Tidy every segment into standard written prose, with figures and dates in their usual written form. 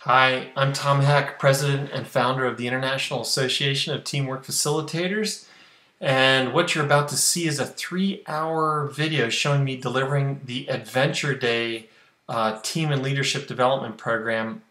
Hi, I'm Tom Heck, President and founder of the International Association of Teamwork Facilitators. And what you're about to see is a 3-hour video showing me delivering the Adventure Day Team and Leadership Development Program.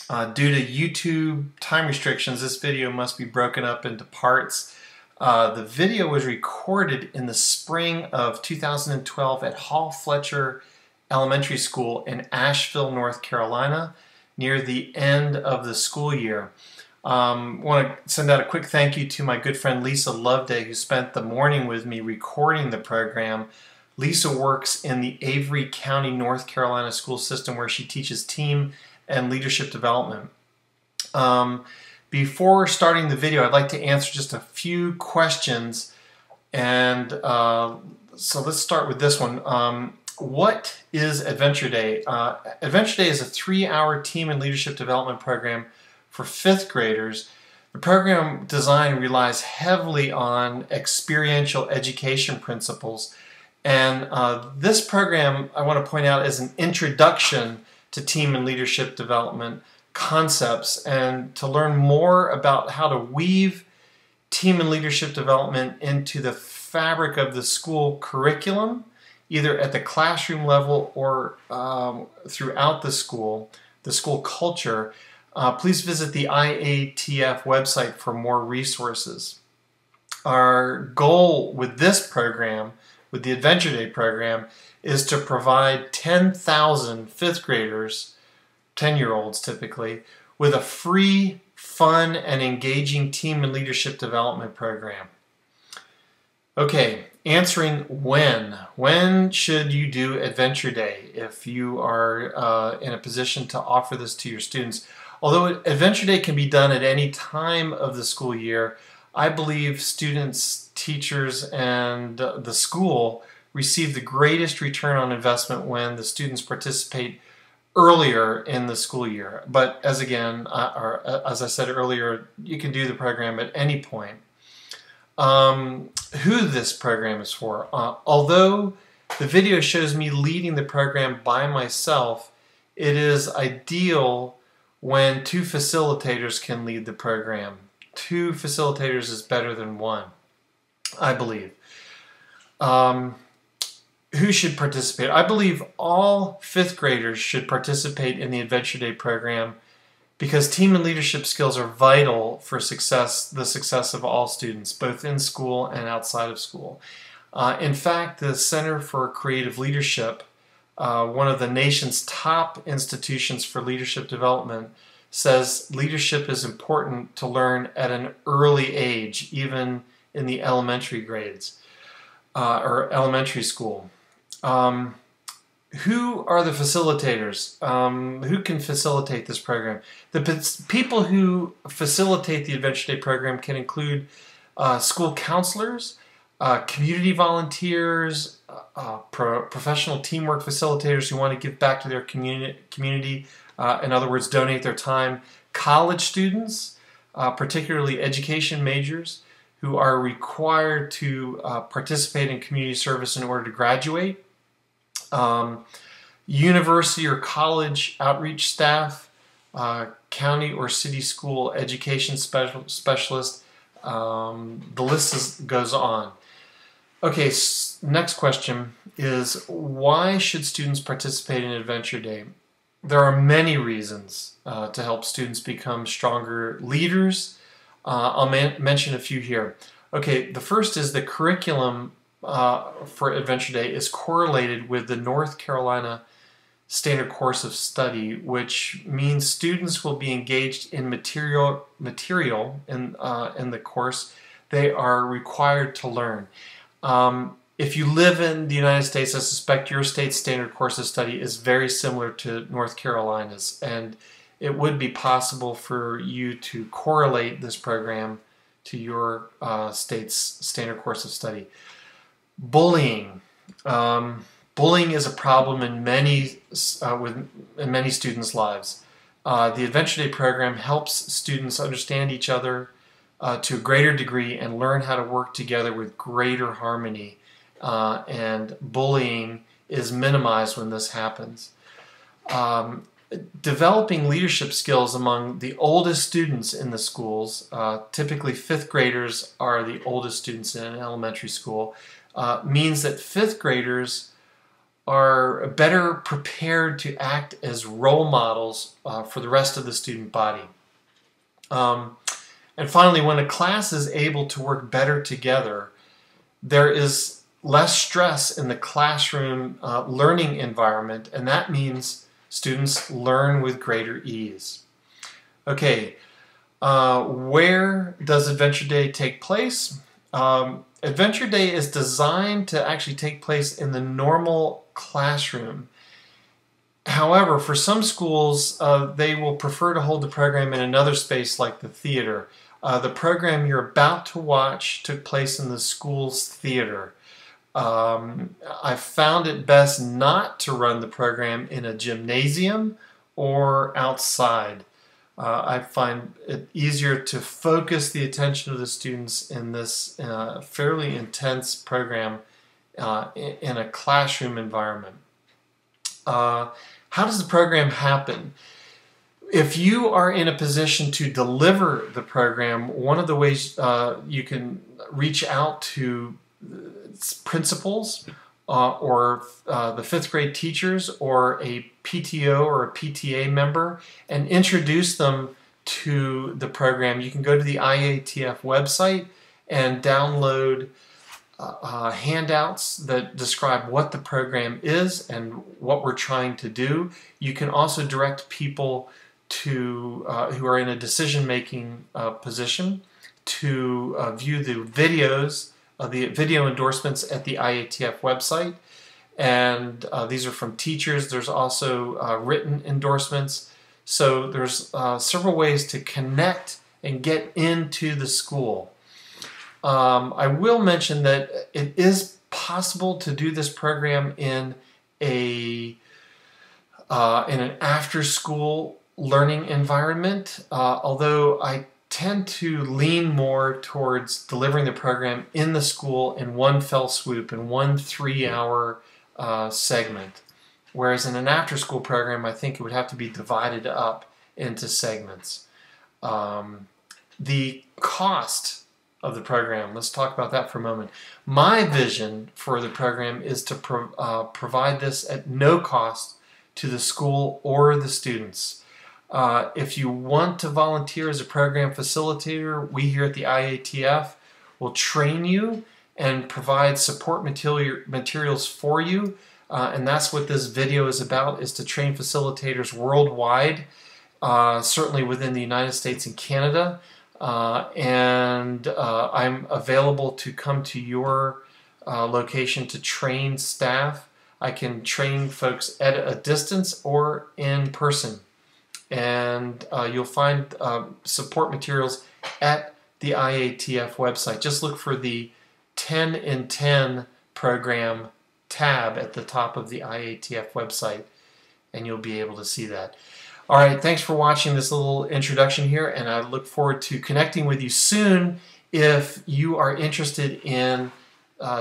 Due to YouTube time restrictions, this video must be broken up into parts. The video was recorded in the spring of 2012 at Hall Fletcher Elementary School in Asheville, North Carolina, near the end of the school year. I want to send out a quick thank you to my good friend Lisa Loveday, who spent the morning with me recording the program. Lisa works in the Avery County, North Carolina school system, where she teaches team and leadership development. Before starting the video, I'd like to answer just a few questions, and so let's start with this one. What is Adventure Day? Adventure Day is a 3-hour team and leadership development program for 5th graders. The program design relies heavily on experiential education principles, and this program, I want to point out, is an introduction to team and leadership development concepts, and to learn more about how to weave team and leadership development into the fabric of the school curriculum, either at the classroom level or throughout the school culture. Please visit the IATF website for more resources. Our goal with this program, with the Adventure Day program, is to provide 10,000 5th graders, 10-year-olds typically, with a free, fun, and engaging team and leadership development program. Okay, answering when. When should you do Adventure Day if you are in a position to offer this to your students? Although Adventure Day can be done at any time of the school year, I believe students, teachers, and the school receive the greatest return on investment when the students participate earlier in the school year. But as I said earlier, you can do the program at any point. Who this program is for. Although the video shows me leading the program by myself, it is ideal when 2 facilitators can lead the program. 2 facilitators is better than 1, I believe. Who should participate? I believe all 5th graders should participate in the Adventure Day program, because team and leadership skills are vital for the success of all students, both in school and outside of school. In fact, the Center for Creative Leadership, one of the nation's top institutions for leadership development, says leadership is important to learn at an early age, even in the elementary grades or elementary school. Who are the facilitators? Who can facilitate this program? The people who facilitate the Adventure Day program can include school counselors, community volunteers, professional teamwork facilitators who want to give back to their community, in other words, donate their time, college students, particularly education majors, who are required to participate in community service in order to graduate. University or college outreach staff, county or city school education specialist, the list goes on. Okay, next question is, why should students participate in Adventure Day? There are many reasons to help students become stronger leaders. I'll mention a few here. Okay, the first is the curriculum for Adventure Day is correlated with the North Carolina Standard Course of Study, which means students will be engaged in material in the course they are required to learn. If you live in the United States, I suspect your state's Standard Course of Study is very similar to North Carolina's, and it would be possible for you to correlate this program to your state's Standard Course of Study. Bullying. Bullying is a problem in many students' lives. The Adventure Day program helps students understand each other to a greater degree and learn how to work together with greater harmony. And bullying is minimized when this happens. developing leadership skills among the oldest students in the schools, typically 5th graders are the oldest students in elementary school, means that 5th graders are better prepared to act as role models for the rest of the student body. And finally, when a class is able to work better together, there is less stress in the classroom learning environment, and that means students learn with greater ease. Okay, where does Adventure Day take place? Adventure Day is designed to actually take place in the normal classroom. However, for some schools, they will prefer to hold the program in another space like the theater. The program you're about to watch took place in the school's theater. I found it best not to run the program in a gymnasium or outside. I find it easier to focus the attention of the students in this fairly intense program in a classroom environment. How does the program happen? If you are in a position to deliver the program, one of the ways you can reach out to principals or the 5th grade teachers or a PTO or a PTA member and introduce them to the program. You can go to the IATF website and download handouts that describe what the program is and what we're trying to do. You can also direct people to who are in a decision-making position to view the videos, the video endorsements at the IATF website. And these are from teachers. There's also written endorsements. So there's several ways to connect and get into the school. I will mention that it is possible to do this program in an after-school learning environment, although I tend to lean more towards delivering the program in the school in one fell swoop, in one 3-hour segment. Whereas in an after-school program, I think it would have to be divided up into segments. The cost of the program, let's talk about that for a moment. My vision for the program is to provide this at no cost to the school or the students. If you want to volunteer as a program facilitator, we here at the IATF will train you and provide support materials for you. And that's what this video is about, is to train facilitators worldwide, certainly within the United States and Canada. I'm available to come to your location to train staff. I can train folks at a distance or in person. And you'll find support materials at the IATF website. Just look for the 10 in 10 program tab at the top of the IATF website, and you'll be able to see that. All right, thanks for watching this little introduction here, and I look forward to connecting with you soon if you are interested in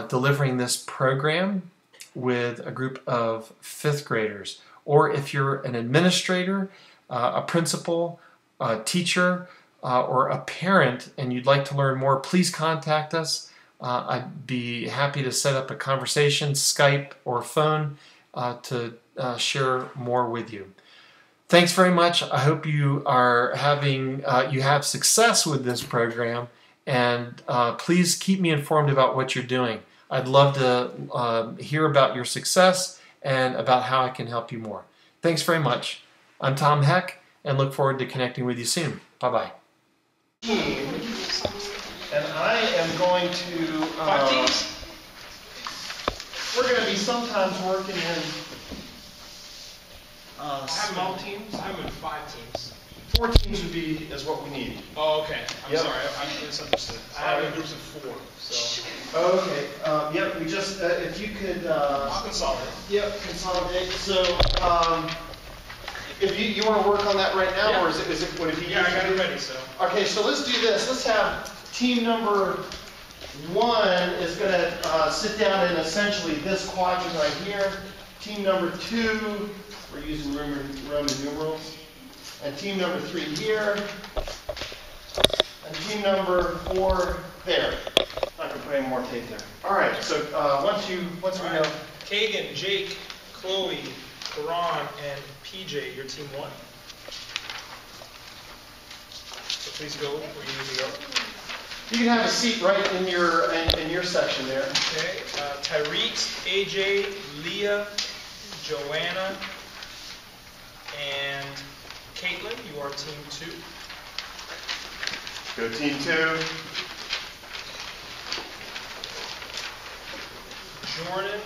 delivering this program with a group of 5th graders, or if you're an administrator, a principal, a teacher, or a parent and you'd like to learn more, please contact us. I'd be happy to set up a conversation, Skype or phone, to share more with you. Thanks very much. I hope you are having you have success with this program, and please keep me informed about what you're doing. I'd love to hear about your success and about how I can help you more. Thanks very much. I'm Tom Heck, and look forward to connecting with you soon. Bye-bye. And I am going to... we're going to be sometimes working in... small teams? I'm in 5 teams. 4 teams would be is what we need. Oh, okay. I'm sorry. I misunderstood. I have in groups of 4. So. Okay. Yep. We just if you could. I'll consolidate. Yep. Consolidate. So if you want to work on that right now, or is it would it be? Yeah, I got it ready. So. Okay. So let's do this. Let's have team number 1 is going to sit down in essentially this quadrant right here. Team number 2, we're using Roman numerals. And team number 3 here. And team number 4 there. Not going to put any more tape there. All right, so once we know. Kagan, Jake, Chloe, Karan, and PJ, you're team 1. So please go where you need to go. You can have a seat right in your section there. Okay. Tyreek, AJ, Leah, Joanna, and Caitlin, you are team 2. Go team 2. Jordan,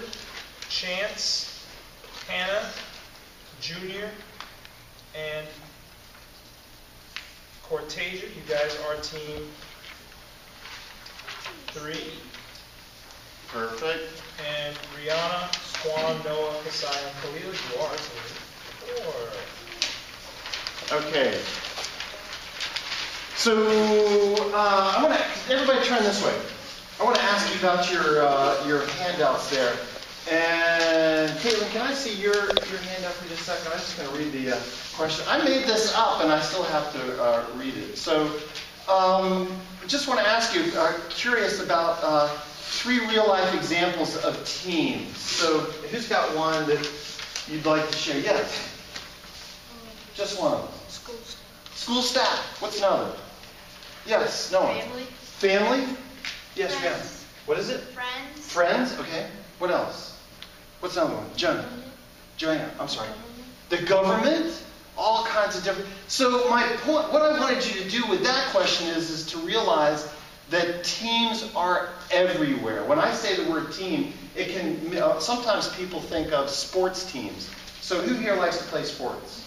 Chance, Hannah, Junior, and Cortasia, you guys are team 3. Perfect. And Rihanna, Swan, Noah, Kasai, and Khalil, you are team 4. Okay. So I want to everybody turn this way. I want to ask you about your handouts there. And Caitlin, can I see your handout for just a second? I'm just going to read the question. I made this up, and I still have to read it. So just want to ask you, curious about 3 real-life examples of teams. So who's got one that you'd like to share? Yes. Just one of them. School staff. School staff. What's another? Yes. No one. Family. Family? Yes, ma'am. Friends. What is it? Friends. Friends. Okay. What else? What's another one? Joanna. I'm sorry. The government. All kinds of different. So my point, what I wanted you to do with that question is to realize that teams are everywhere. When I say the word team, it can sometimes people think of sports teams. So who here likes to play sports?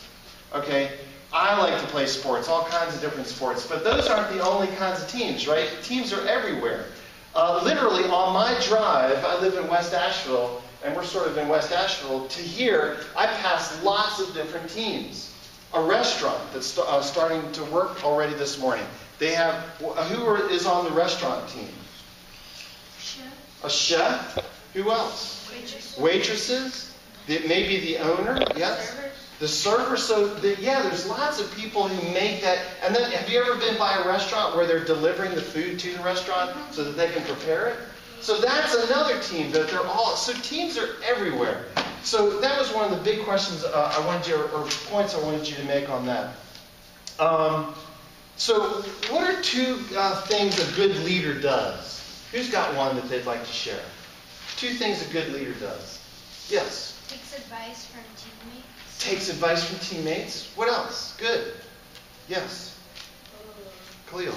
Okay, I like to play sports, all kinds of different sports. But those aren't the only kinds of teams, right? Teams are everywhere. Literally on my drive, I live in West Asheville, and we're sort of in West Asheville. To here, I pass lots of different teams. A restaurant that's starting to work already this morning. They have, who is on the restaurant team? Chef. A chef? Who else? Waitresses. Waitresses? Maybe the owner? Yes? Servers. The server. So, yeah, there's lots of people who make that. And then, have you ever been by a restaurant where they're delivering the food to the restaurant so that they can prepare it? So that's another team that they're all, so teams are everywhere. So that was one of the big questions I wanted you, or points I wanted you to make on that. So what are 2 things a good leader does? Who's got one that they'd like to share? 2 things a good leader does. Yes? Takes advice from teammates. Takes advice from teammates. What else? Good. Yes? Khalil.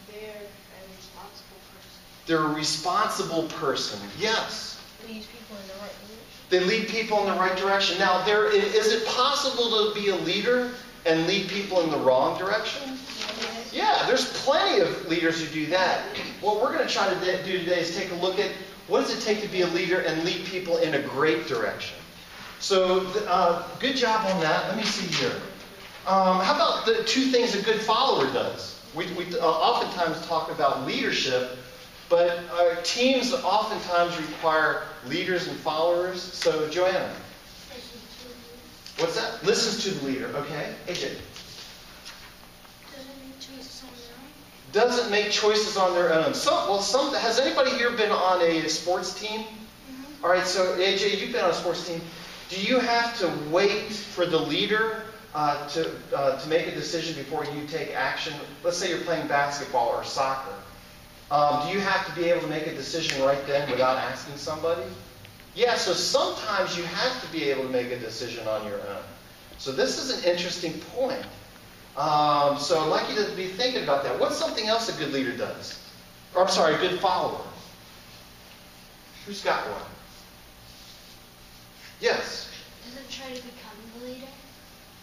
They're a responsible person. They're a responsible person. Yes? Leads people in the right direction. They lead people in the right direction. Now, is it possible to be a leader and lead people in the wrong direction? Yeah, there's plenty of leaders who do that. What we're going to try to do today is take a look at what does it take to be a leader and lead people in a great direction. So, good job on that. Let me see here. How about the 2 things a good follower does? We oftentimes talk about leadership, but teams oftentimes require leaders and followers. So, Joanna. What's that? Listens to the leader. Okay. AJ. Doesn't make choices on their own. Has anybody here been on a sports team? Mm-hmm. All right, so AJ, you've been on a sports team. Do you have to wait for the leader to make a decision before you take action? Let's say you're playing basketball or soccer. Do you have to be able to make a decision right then without asking somebody? Yeah, so sometimes you have to be able to make a decision on your own. So this is an interesting point. So I'd like you to be thinking about that. What's something else a good leader does? Or I'm sorry, a good follower. Who's got one? Yes? Doesn't try to become the leader.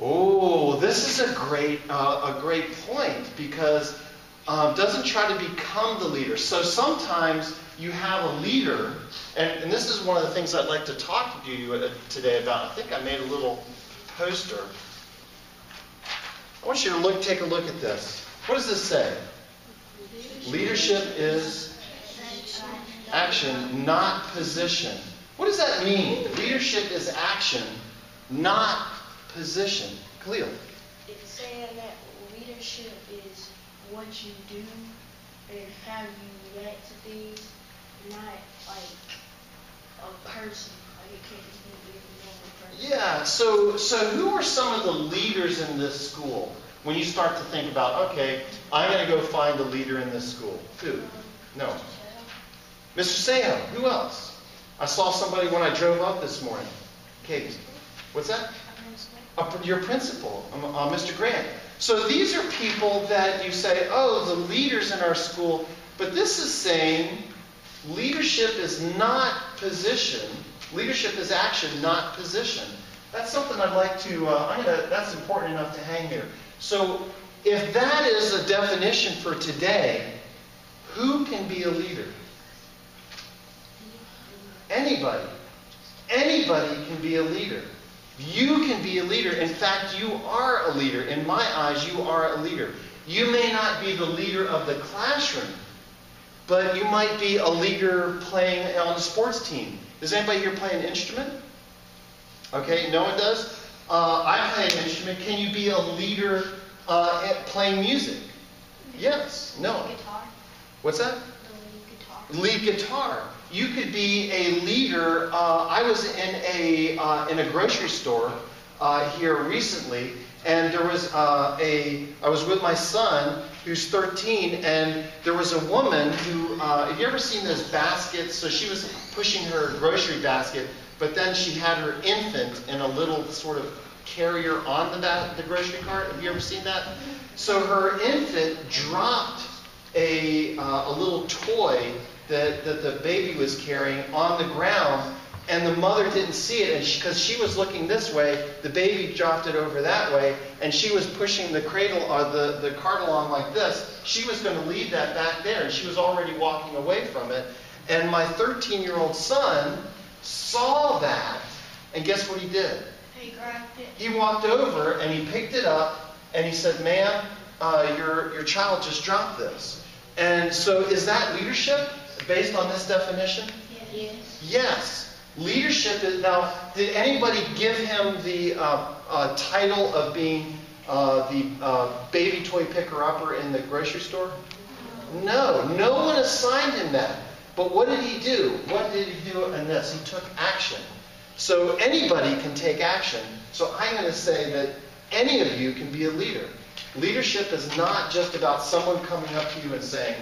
Oh, this is a great point, because doesn't try to become the leader. So sometimes you have a leader, and this is one of the things I'd like to talk to you today about. I think I made a little poster. I want you to take a look at this. What does this say? Leadership is action, not position. What does that mean? Leadership is action, not position. Khalil. It's saying that leadership is what you do and how you react to things, not like a person. Like it can't just be a normal person. Yeah, so who are some of the leaders in this school? When you start to think about, okay, I'm going to go find a leader in this school. Who? No. Mr. Sam. Who else? I saw somebody when I drove up this morning. Kate. What's that? Your principal, Mr. Grant. So these are people that you say, oh, the leaders in our school. But this is saying leadership is not position. Leadership is action, not position. That's something I'd like to, that's important enough to hang here. So if that is a definition for today, who can be a leader? Anybody. Anybody can be a leader. You can be a leader. In fact, you are a leader. In my eyes, you are a leader. You may not be the leader of the classroom, but you might be a leader playing on a sports team. Does anybody here play an instrument? Okay, no one does? I play an instrument. Can you be a leader at playing music? Yes. No. Guitar. What's that? The lead guitar. Lead guitar. You could be a leader. I was in a grocery store here recently, and there was I was with my son who's 13, and there was a woman who, have you ever seen those baskets? So she was pushing her grocery basket, but then she had her infant in a little sort of carrier on the grocery cart. Have you ever seen that? So her infant dropped a little toy that the baby was carrying on the ground, and the mother didn't see it, and because she was looking this way, the baby dropped it over that way, and she was pushing the cradle or the cart along like this. She was going to leave that back there, and she was already walking away from it. And my 13-year-old son saw that, and guess what he did? He grabbed it. He walked over and he picked it up, and he said, "Ma'am, your child just dropped this." And so, is that leadership based on this definition? Yes. Yes. Leadership is, now, did anybody give him the title of being the baby toy picker-upper in the grocery store? No. No one assigned him that. But what did he do? What did he do in this? He took action. So anybody can take action. So I'm going to say that any of you can be a leader. Leadership is not just about someone coming up to you and saying,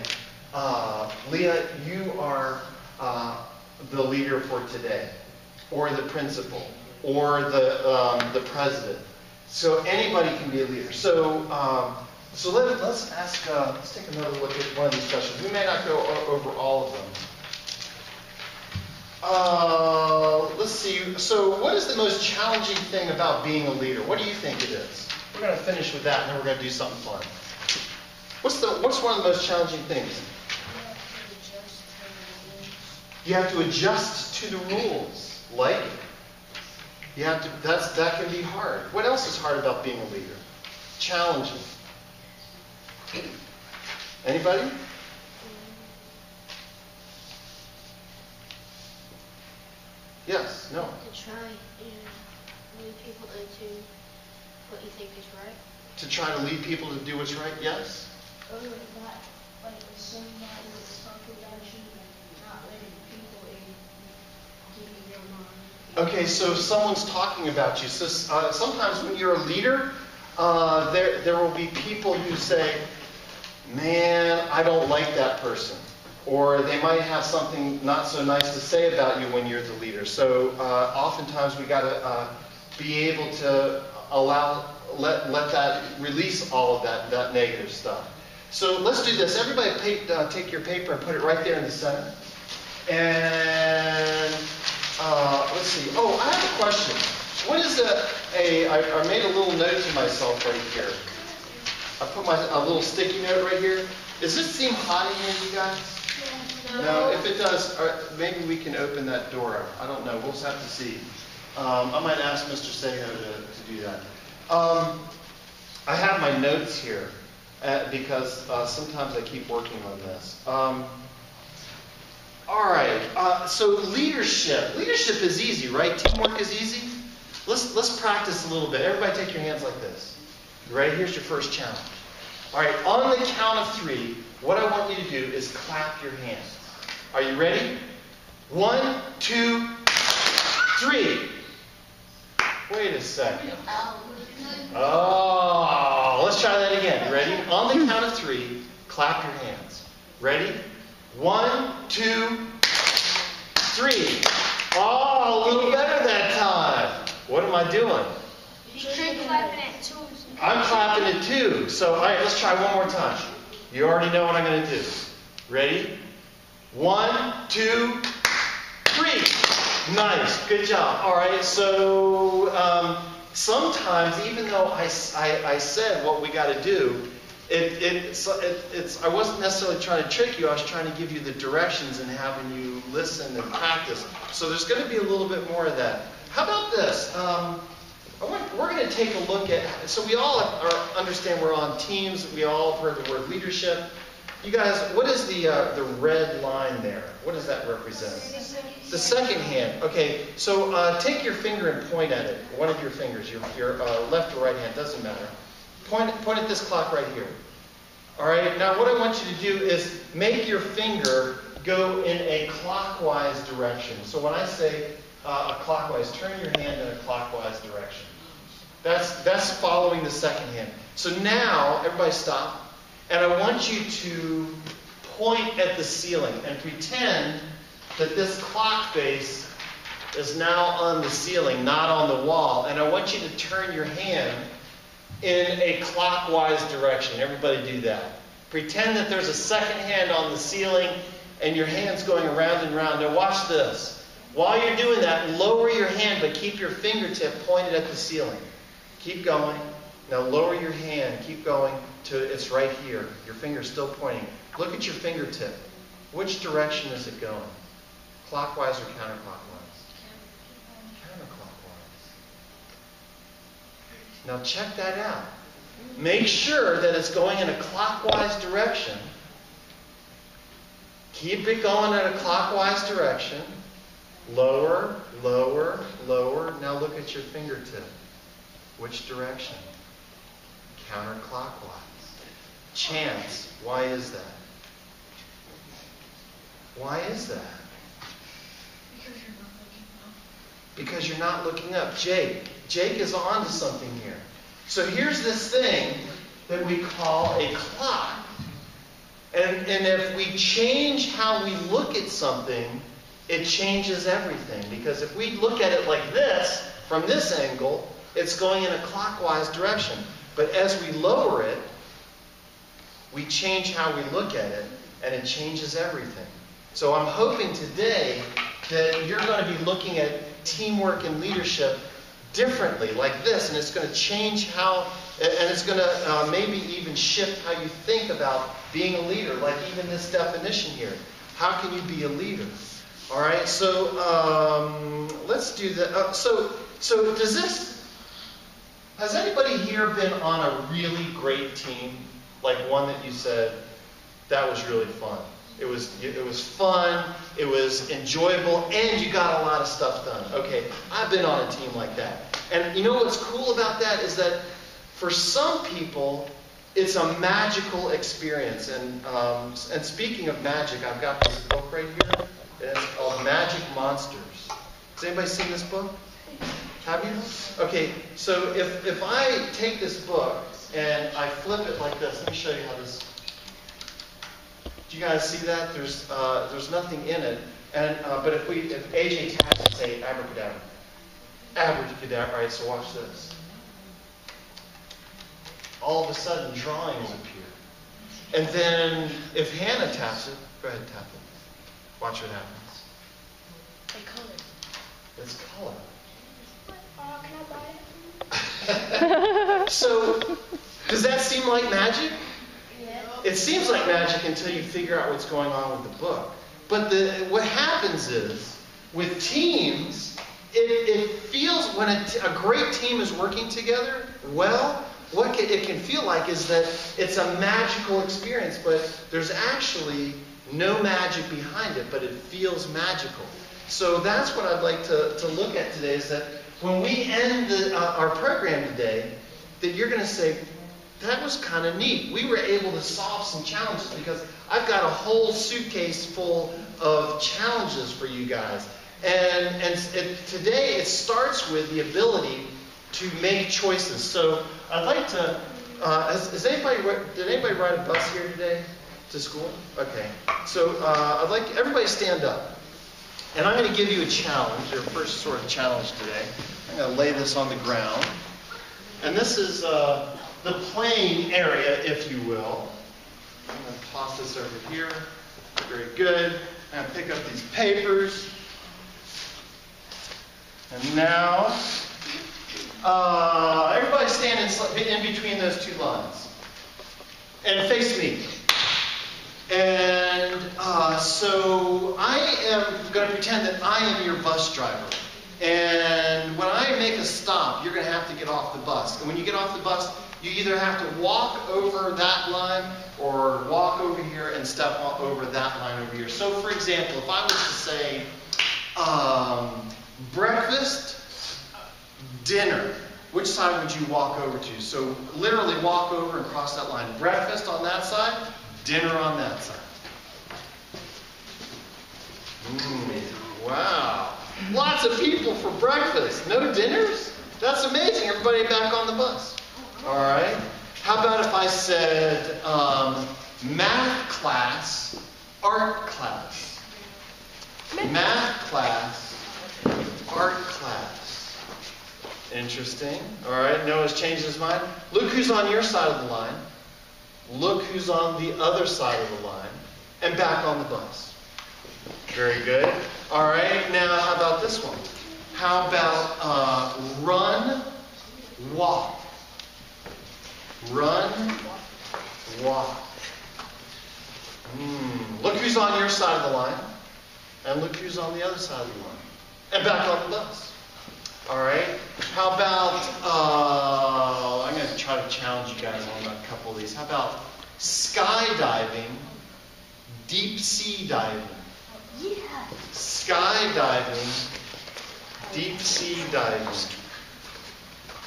Leah, you are the leader for today, or the principal, or the president. So anybody can be a leader. So let's ask. Let's take another look at one of these questions. We may not go over all of them. Let's see. So what is the most challenging thing about being a leader? What do you think it is? We're going to finish with that, and then we're going to do something fun. What's one of the most challenging things? You have to adjust to the rules. Like, you have to. That can be hard. What else is hard about being a leader? Challenging. Anybody? Yes. No. To try and lead people into what you think is right. To try to lead people to do what's right. Yes. Or not like somebody that's talking about you and not letting people in giving their mind. Okay, so someone's talking about you. So sometimes when you're a leader, there will be people who say, "Man, I don't like that person," or they might have something not so nice to say about you when you're the leader. So oftentimes we got to be able to let that release all of that negative stuff. So let's do this. Everybody take your paper and put it right there in the center. And let's see. Oh, I have a question. What is I made a little note to myself right here. I put a little sticky note right here. Does this seem hot in here, you guys? No. If it does, maybe we can open that door. I don't know. We'll just have to see. I might ask Mr. Seho to do that. I have my notes here because sometimes I keep working on this. All right. So leadership. Leadership is easy, right? Teamwork is easy. Let's practice a little bit. Everybody take your hands like this. You ready? Here's your first challenge. All right. On the count of 3, what I want you to do is clap your hands. Are you ready? 1, 2, 3. Wait a second. Oh, let's try that again. You ready? On the count of 3, clap your hands. Ready? 1, 2, 3. Oh, a little better that time. What am I doing? You're clapping at 2. I'm clapping at 2. So, all right, let's try one more time. You already know what I'm going to do. Ready? 1, 2, 3. Nice. Good job. All right, so sometimes, even though I said what we got to do, I wasn't necessarily trying to trick you. I was trying to give you the directions and having you listen and practice. So there's going to be a little bit more of that. How about this? We're going to take a look at, so we all understand we're on teams. We all have heard the word leadership. You guys, what is the red line there? What does that represent? The second hand. Okay, so take your finger and point at it. One of your fingers, your left or right hand, doesn't matter. Point at this clock right here. All right, now what I want you to do is make your finger go in a clockwise direction. So when I say a clockwise, turn your hand in a clockwise direction. That's following the second hand. So now, everybody stop. And I want you to point at the ceiling and pretend that this clock face is now on the ceiling, not on the wall. And I want you to turn your hand in a clockwise direction. Everybody do that. Pretend that there's a second hand on the ceiling and your hand's going around and around. Now watch this. While you're doing that, lower your hand, but keep your fingertip pointed at the ceiling. Keep going. Now lower your hand. Keep going to it's right here. Your finger's still pointing. Look at your fingertip. Which direction is it going? Clockwise or counterclockwise? Counterclockwise. Now check that out. Make sure that it's going in a clockwise direction. Keep it going in a clockwise direction. Lower, lower, lower. Now look at your fingertip. Which direction? Counterclockwise. Chance. Why is that? Why is that? Because you're not looking up. Jake is on to something here. So here's this thing that we call a clock. And if we change how we look at something, it changes everything. Because if we look at it like this, from this angle, it's going in a clockwise direction. But as we lower it, we change how we look at it, and it changes everything. So I'm hoping today that you're going to be looking at teamwork and leadership differently, like this, and it's going to change how, and it's going to maybe even shift how you think about being a leader, like even this definition here. How can you be a leader? All right, so let's do that. So does this, has anybody here been on a really great team? Like one that you said, that was really fun. It was fun, it was enjoyable, and you got a lot of stuff done. Okay, I've been on a team like that. And you know what's cool about that is that for some people, it's a magical experience. And speaking of magic, I've got this book right here. It's called Magic Monsters. Has anybody seen this book? Have you? Okay, so if I take this book and I flip it like this, let me show you how this. Do you guys see that? There's nothing in it. And but if AJ taps it, say abracadabra. Abracadabra. All right, so watch this. All of a sudden, drawings appear. And then if Hannah taps it, go ahead and tap it. Watch what happens. They color. It's color. Can I buy it? So, does that seem like magic? Yeah. It seems like magic until you figure out what's going on with the book. But what happens is, with teams, it feels, when a great team is working together, well, what it can feel like is that it's a magical experience, but there's actually No magic behind it, but it feels magical. So that's what I'd like to look at today, is that when we end our program today, that you're going to say, that was kind of neat. We were able to solve some challenges because I've got a whole suitcase full of challenges for you guys. And today it starts with the ability to make choices. So I'd like to, did anybody ride a bus here today to school? Okay. So I'd like everybody stand up. And I'm going to give you a challenge, your first sort of challenge today. I'm going to lay this on the ground. And this is the playing area, if you will. I'm going to toss this over here. Very good. I'm going to pick up these papers. And now, everybody stand in between those two lines. And face me. And so I am going to pretend that I am your bus driver. And when I make a stop, you're going to have to get off the bus. And when you get off the bus, you either have to walk over that line or walk over here and step over that line over here. So, for example, if I was to say breakfast, dinner, which side would you walk over to? So literally walk over and cross that line. Breakfast on that side, dinner on that side. Wow. Lots of people for breakfast. No dinners? That's amazing. Everybody back on the bus. All right. How about if I said math class, art class? Math class, art class. Interesting. All right. Noah's changed his mind. Look who's on your side of the line. Look who's on the other side of the line. And back on the bus. Very good. All right. Now, how about this one? How about run, walk? Run, walk. Look who's on your side of the line. And look who's on the other side of the line. And back on the bus. All right. How about, I'm going to try to challenge you guys on a couple of these. How about skydiving, deep sea diving? Yeah. Skydiving, deep sea diving.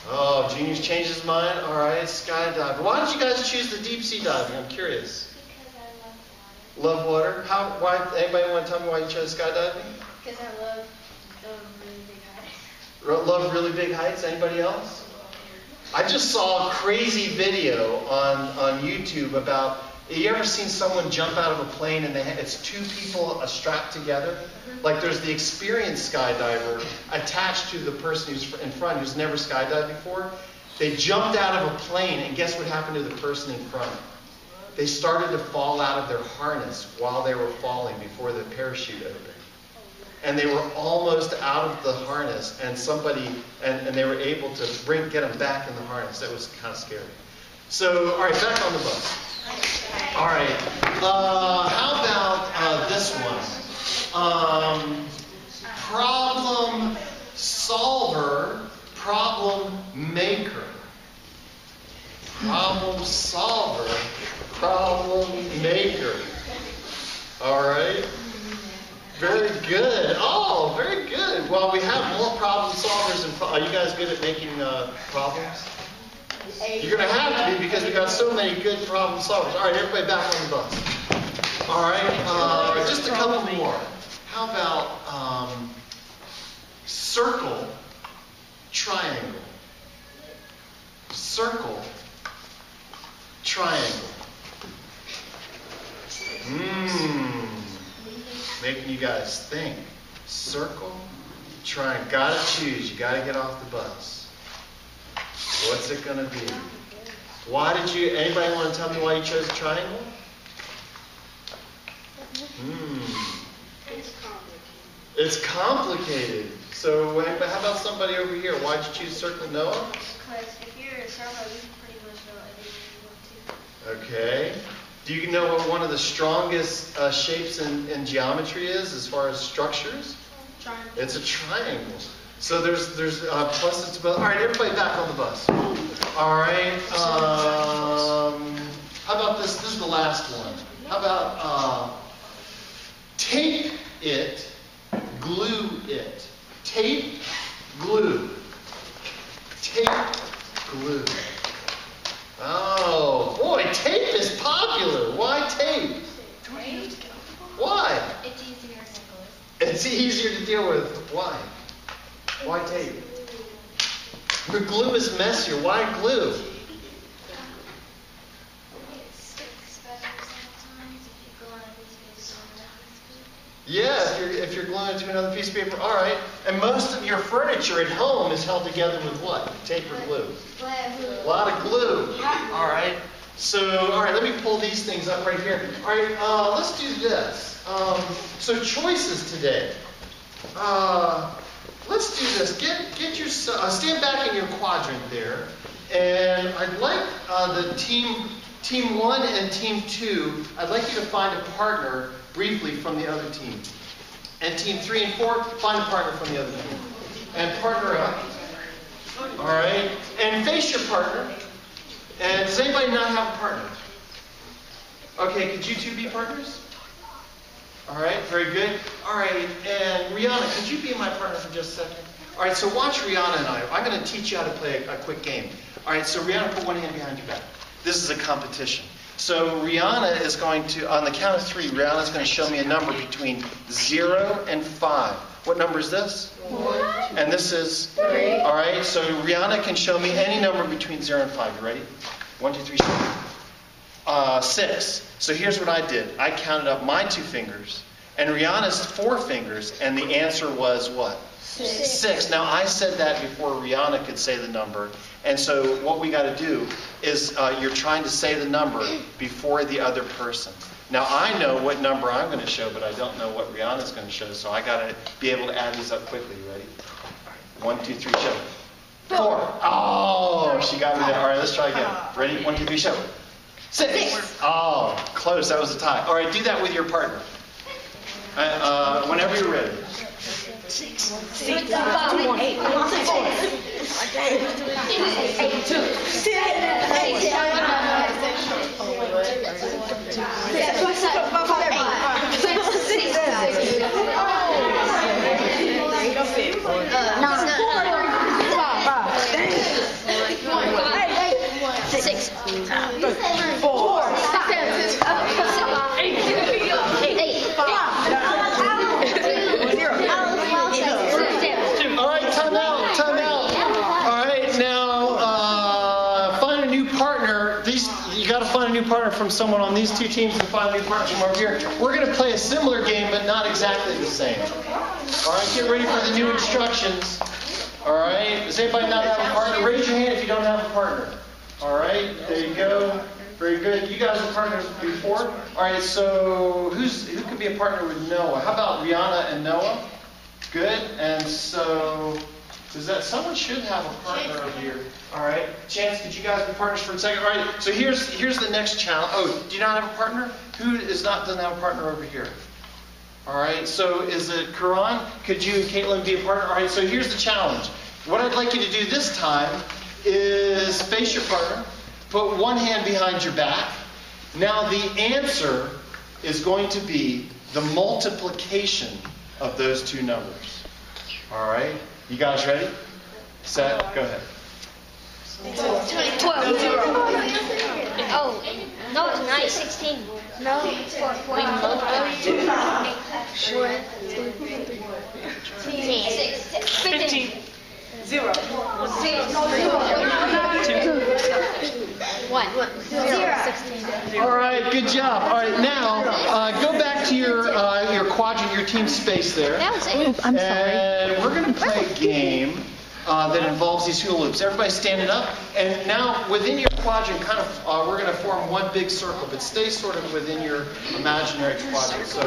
Oh, Junior's changed his mind. All right, skydiving. Why did you guys choose the deep sea diving? I'm curious. Because I love water. Love water? Why? Anybody want to tell me why you chose skydiving? Because I love really big heights. Love really big heights. Anybody else? I just saw a crazy video on YouTube about. You ever seen someone jump out of a plane and it's two people strapped together? Like there's the experienced skydiver attached to the person who's in front who's never skydived before. They jumped out of a plane and guess what happened to the person in front? They started to fall out of their harness while they were falling before the parachute opened. And they were almost out of the harness and and they were able to get them back in the harness. That was kind of scary. So, all right, back on the bus. All right. How about this one? Problem solver, problem maker. Problem solver, problem maker. All right. Very good. Oh, very good. Well, we have more problem solvers. Are you guys good at making problems? You're going to have to be because we've got so many good problem solvers. All right, everybody back on the bus. All right, just a couple more. How about circle, triangle? Circle, triangle. Making you guys think. Circle, triangle. Gotta choose. You gotta get off the bus. What's it going to be? Why did you, anybody want to tell me why you chose a triangle? It's complicated. It's complicated. So how about somebody over here? Why did you choose circle, Noah? Because if you're a circle, you can pretty much know everything you want to. Okay. Do you know what one of the strongest shapes in geometry is as far as structures? Triangle. It's a triangle. So there's pluses to both. All right, everybody back on the bus. All right. How about this? This is the last one. How about Tape it, glue it. Tape, glue. Tape, glue. Oh, boy, tape is popular. Why tape? Why? It's easier than glue. It's easier to deal with. Why? Why tape? Your glue is messier. Why glue? It sticks better sometimes if you go on a piece of paper. Yeah, if you're gluing it to another piece of paper. All right. And most of your furniture at home is held together with what? Tape or glue? A lot of glue. All right. So, all right, let me pull these things up right here. All right, let's do this. So choices today. Let's do this. Get your stand back in your quadrant there, and I'd like the team 1 and team 2. I'd like you to find a partner briefly from the other team, and team 3 and 4 find a partner from the other team, and partner up. All right, and face your partner. And does anybody not have a partner? Okay, could you two be partners? All right, very good. All right, and Rihanna, could you be my partner for just a second? All right, so watch Rihanna and I. I'm going to teach you how to play a quick game. All right, so Rihanna, put one hand behind your back. This is a competition. So Rihanna is going to, on the count of 3, Rihanna is going to show me a number between 0 and 5. What number is this? 1. And this is 3. All right, so Rihanna can show me any number between 0 and 5. You ready? 1, 2, 3, 6. So here's what I did. I counted up my 2 fingers and Rihanna's 4 fingers, and the answer was what? 6. Now, I said that before Rihanna could say the number. And so what we got to do is you're trying to say the number before the other person. Now, I know what number I'm going to show, but I don't know what Rihanna's going to show. So I got to be able to add these up quickly. You ready? 1, 2, 3, show. 4. Oh, she got me there. All right, let's try again. Ready? 1, 2, 3, show. 6. Oh, close. That was a tie. All right, do that with your partner. Whenever you're ready. 6. 8. Partner from someone on these 2 teams and find a new partner from over here. We're going to play a similar game, but not exactly the same. All right, get ready for the new instructions. All right, does anybody not have a partner? Raise your hand if you don't have a partner. All right, there you go. Very good. You guys were partners before. All right, so who could be a partner with Noah? How about Rihanna and Noah? Good. And so someone should have a partner over here. All right. Chance, could you guys be partners for a second? All right. So here's the next challenge. Oh, do you not have a partner? Who doesn't have a partner over here? All right. So is it Karan? Could you and Caitlin be a partner? All right. So here's the challenge. What I'd like you to do this time is face your partner. Put one hand behind your back. Now the answer is going to be the multiplication of those 2 numbers. All right. You guys ready? Set. Go ahead. 12. Oh, no, it's not. 16. No, it's 4. 15. 0. 1. 16. All right, good job. All right, now go back to your quadrant, your team space there. That was it. I'm sorry. And we're going to play a game that involves these hula loops. Everybody standing up. And now within your quadrant, we're going to form one big circle, but stay sort of within your imaginary quadrant. So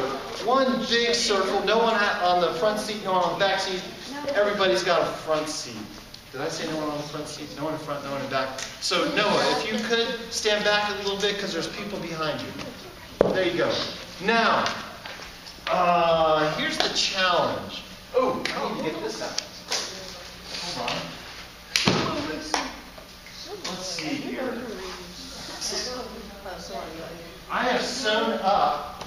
one big circle. No one on the front seat, no one on the back seat. Everybody's got a front seat. Did I say no one on the front seat? No one in front, no one in back. So Noah, if you could stand back a little bit because there's people behind you. There you go. Now, here's the challenge. Oh, I need to get this out. Hold on. Let's see here. I have sewn up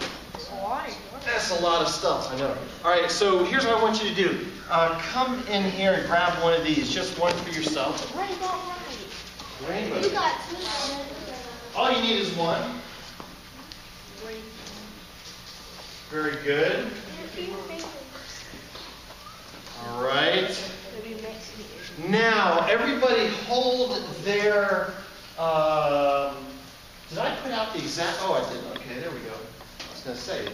That's a lot of stuff, I know. All right, so here's what I want you to do. Come in here and grab one of these, just one for yourself. Rainbow. You got two. All you need is one. Very good. All right. Now, everybody hold their, did I put out the exact, oh, I did. Okay, there we go. I was going to say,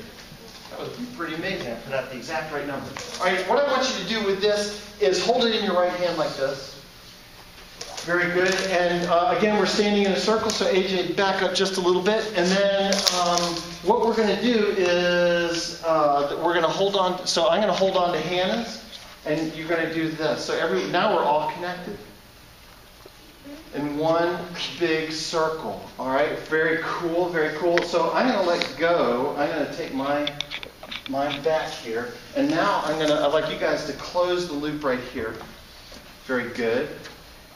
that would be pretty amazing. I put out the exact right number. All right, what I want you to do with this is hold it in your right hand like this. Very good. And again, we're standing in a circle, so AJ, back up just a little bit. And then what we're going to do is we're going to hold on. So I'm going to hold on to Hannah's, and you're going to do this. So now we're all connected in one big circle. All right. Very cool. Very cool. So I'm going to let go. I'm going to take mine back here, and now I'd like you guys to close the loop right here. Very good.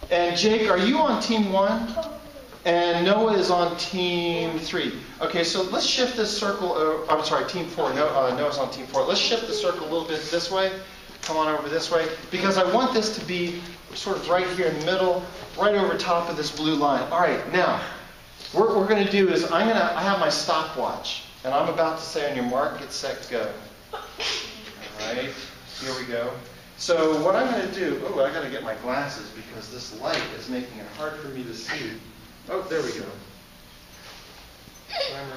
And Jake, are you on team 1? And Noah is on team 3. Okay, so let's shift this circle. I'm sorry, team 4. Noah's on team 4. Let's shift the circle a little bit this way. Come on over this way. Because I want this to be sort of right here in the middle, right over top of this blue line. All right, now, what we're going to do is I have my stopwatch. And I'm about to say on your mark, get set, go. All right, here we go. So what I'm going to do, I got to get my glasses because this light is making it hard for me to see. Oh, there we go.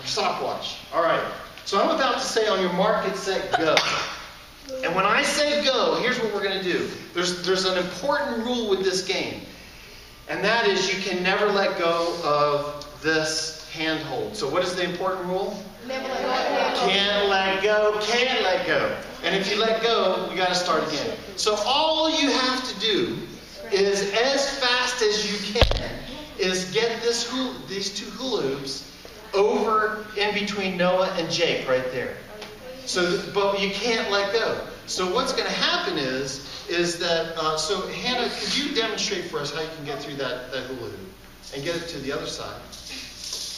Stopwatch. All right. So I'm about to say on your mark, get set, go. And when I say go, here's what we're going to do. There's an important rule with this game. And that is you can never let go of this handhold. So what is the important rule? Never let go. Can't let go, can't let go. And if you let go, we got to start again. So all you have to do is, as fast as you can, is get these two hula hoops over in between Noah and Jake right there. So, but you can't let go. So what's going to happen is that, so Hannah, could you demonstrate for us how you can get through that hula hoop and get it to the other side?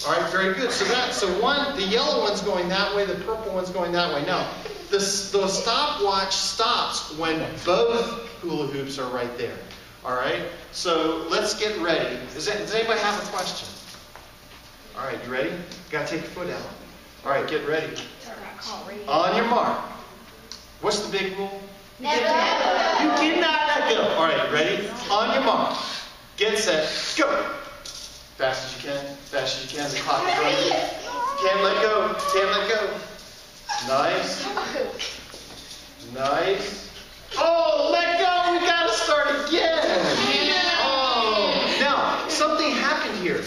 All right, very good. So the yellow one's going that way, the purple one's going that way. Now, the stopwatch stops when both hula hoops are right there. All right, so let's get ready. Does anybody have a question? All right, you ready? Got to take your foot out. All right, get ready. On your mark. What's the big rule? Never let go. You cannot let go. All right, ready? On your mark. Get set. Go. Fast as you can. Fast as you can. The clock is running. Can't let go. Can't let go. Nice. Nice. Oh, let go. We got to start again. Oh. Now, something happened here.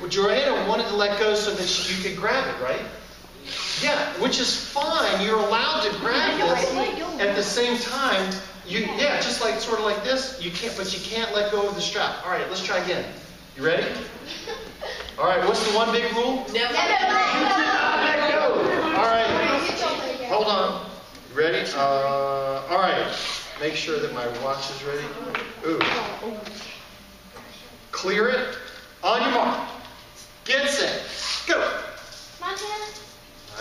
Joanna wanted to let go so that you could grab it, right? Yeah, which is fine. You're allowed to grab this at the same time. Just like sort of like this. But you can't let go of the strap. All right, let's try again. You ready? All right, what's the one big rule? Never let go. All right, hold on. You ready? All right. Make sure that my watch is ready. Ooh. Clear it. On your mark. Get set. Go. Montana.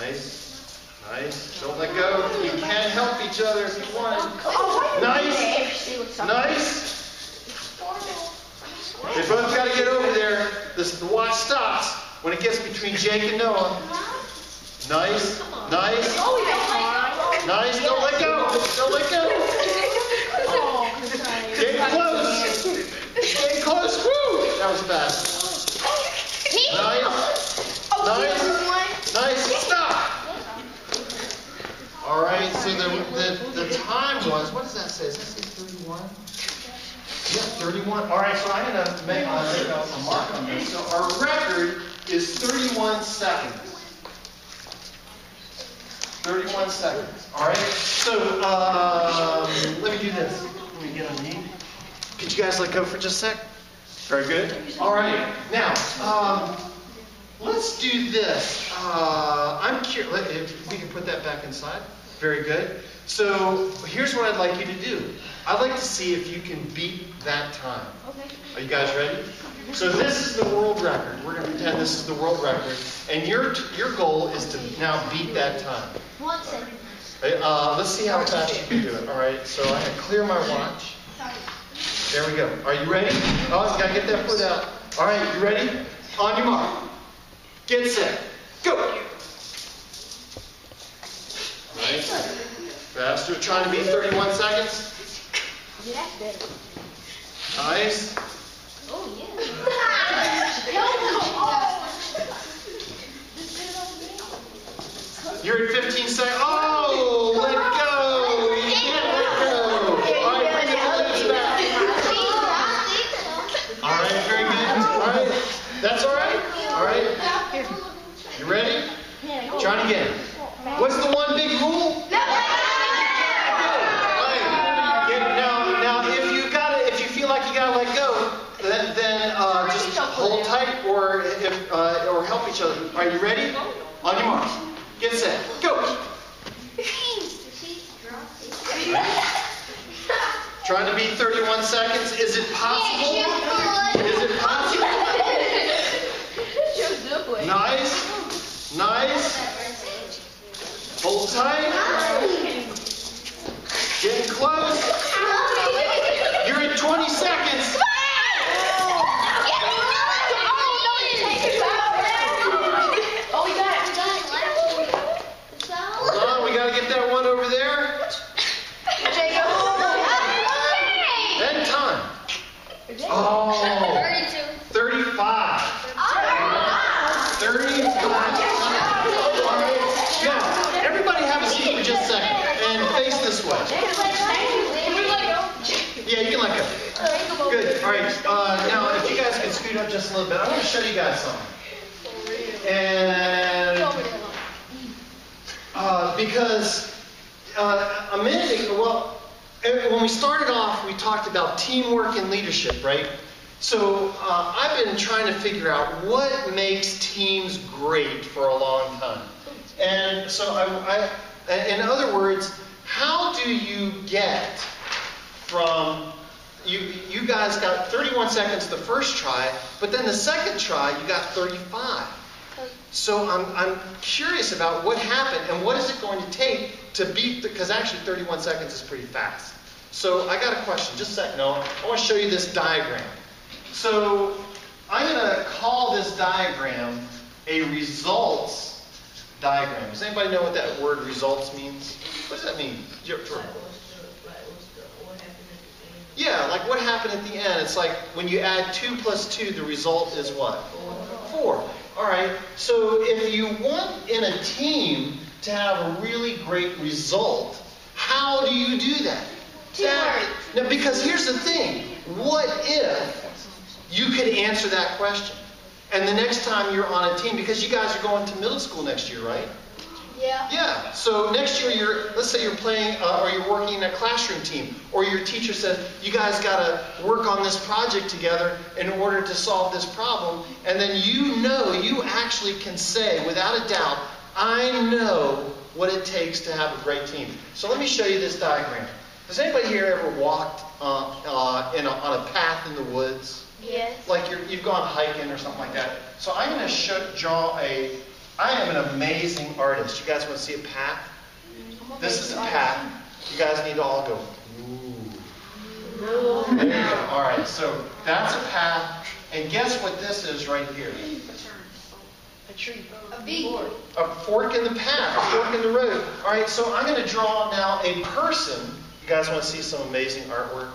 Nice. Nice. Don't let go. You can help each other if you want. Nice. Nice. They both got to get over there. The watch stops when it gets between Jake and Noah. Nice. Nice. Nice. Don't let go. Don't let go. Get close. Get close. Woo. That was fast. Nice. Nice. Nice. Stop. All right. So the time was, what does that say? Does that say 31? Yeah, 31. All right. So I'm going to make a mark on this. So our record is 31 seconds. 31 seconds. All right. So let me do this. Let me get underneath. Could you guys let go for just a sec? Very good. All right. Now, let's do this. I'm curious. If we can put that back inside. Very good. So here's what I'd like you to do. I'd like to see if you can beat that time. Okay. Are you guys ready? So this is the world record. We're going to pretend this is the world record. And your goal is to now beat that time. 1 second. Let's see how fast you can do it. All right. So I can clear my watch. There we go. Are you ready? Oh, you got to get that foot out. All right. You ready? On your mark. Get set. Go. All right. Faster. Trying to beat 31 seconds. Yeah, that's better. Nice. Oh, yeah. You're at 15 seconds. Oh, let go. You can't let go. All right, bring the legs back. All right, very good. All right. That's all right. All right. You ready? Try it again. What's the one big rule? Now, if you feel like you gotta let go, then just hold tight or help each other. All right, you ready? On your mark. Get set. Go. Trying to beat 31 seconds. Is it possible? Is it possible? Nice. Nice. Hold tight. Getting close. You're at 20 seconds. Hold on, we got to get that one over there. Then time. Oh, 35. 35. Yeah, everybody have a seat for just a second and face this way. Yeah, you can let go. Good. All right. Now, if you guys can scoot up just a little bit, I want to show you guys something. And because a minute ago, when we started off, we talked about teamwork and leadership, right? So I've been trying to figure out what makes teams great for a long time. And so in other words, how do you get from, you guys got 31 seconds the first try, but then the second try you got 35. So I'm curious about what happened and what is it going to take to beat, because actually 31 seconds is pretty fast. So I got a question, just a second, Noah. I want to show you this diagram. So I'm going to call this diagram a results diagram. Does anybody know what that word results means? What does that mean? Yeah, like what happened at the end. It's like when you add 2 plus 2, the result is what? 4. All right, so if you want in a team to have a really great result, how do you do that? Now, because here's the thing. What if you could answer that question? And the next time you're on a team, because you guys are going to middle school next year, right? Yeah. Yeah. So next year, let's say you're playing or you're working in a classroom team, or your teacher says, you guys got to work on this project together in order to solve this problem. And then you actually can say, without a doubt, I know what it takes to have a great team. So let me show you this diagram. Has anybody here ever walked on a path in the woods? Yes. Like you've gone hiking or something like that. So I'm going to draw I am an amazing artist. You guys want to see a path? This is a path. You guys need to all go, ooh. There you go. All right, so that's a path. And guess what this is right here? A tree. A big fork. A fork in the path, a fork in the road. All right, so I'm going to draw now a person. You guys want to see some amazing artwork?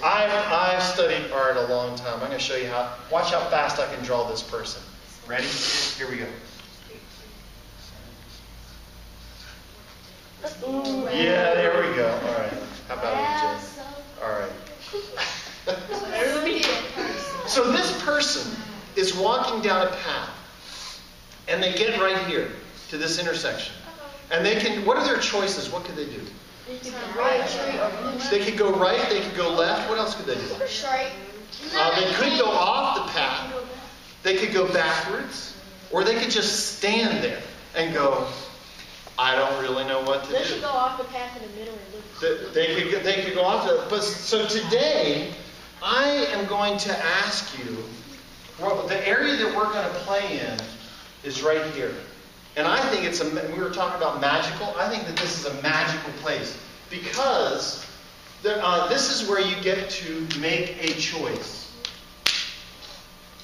I've studied art a long time. I'm going to show you how. Watch how fast I can draw this person. Ready? Here we go. Yeah, there we go. All right. How about you, Jen? All right. So this person is walking down a path, and they get right here to this intersection. And they can. What are their choices? What could they do? They could go right. They could go left. What else could they do? Straight. They could go off the path. They could go backwards, or they could just stand there and go, I don't really know what to They do. should go off the path in the middle and look. They could go off the. But so today, I am going to ask you. Well, the area that we're going to play in is right here, and I think it's a. We were talking about magical. I think that this is a magical place because this is where you get to make a choice.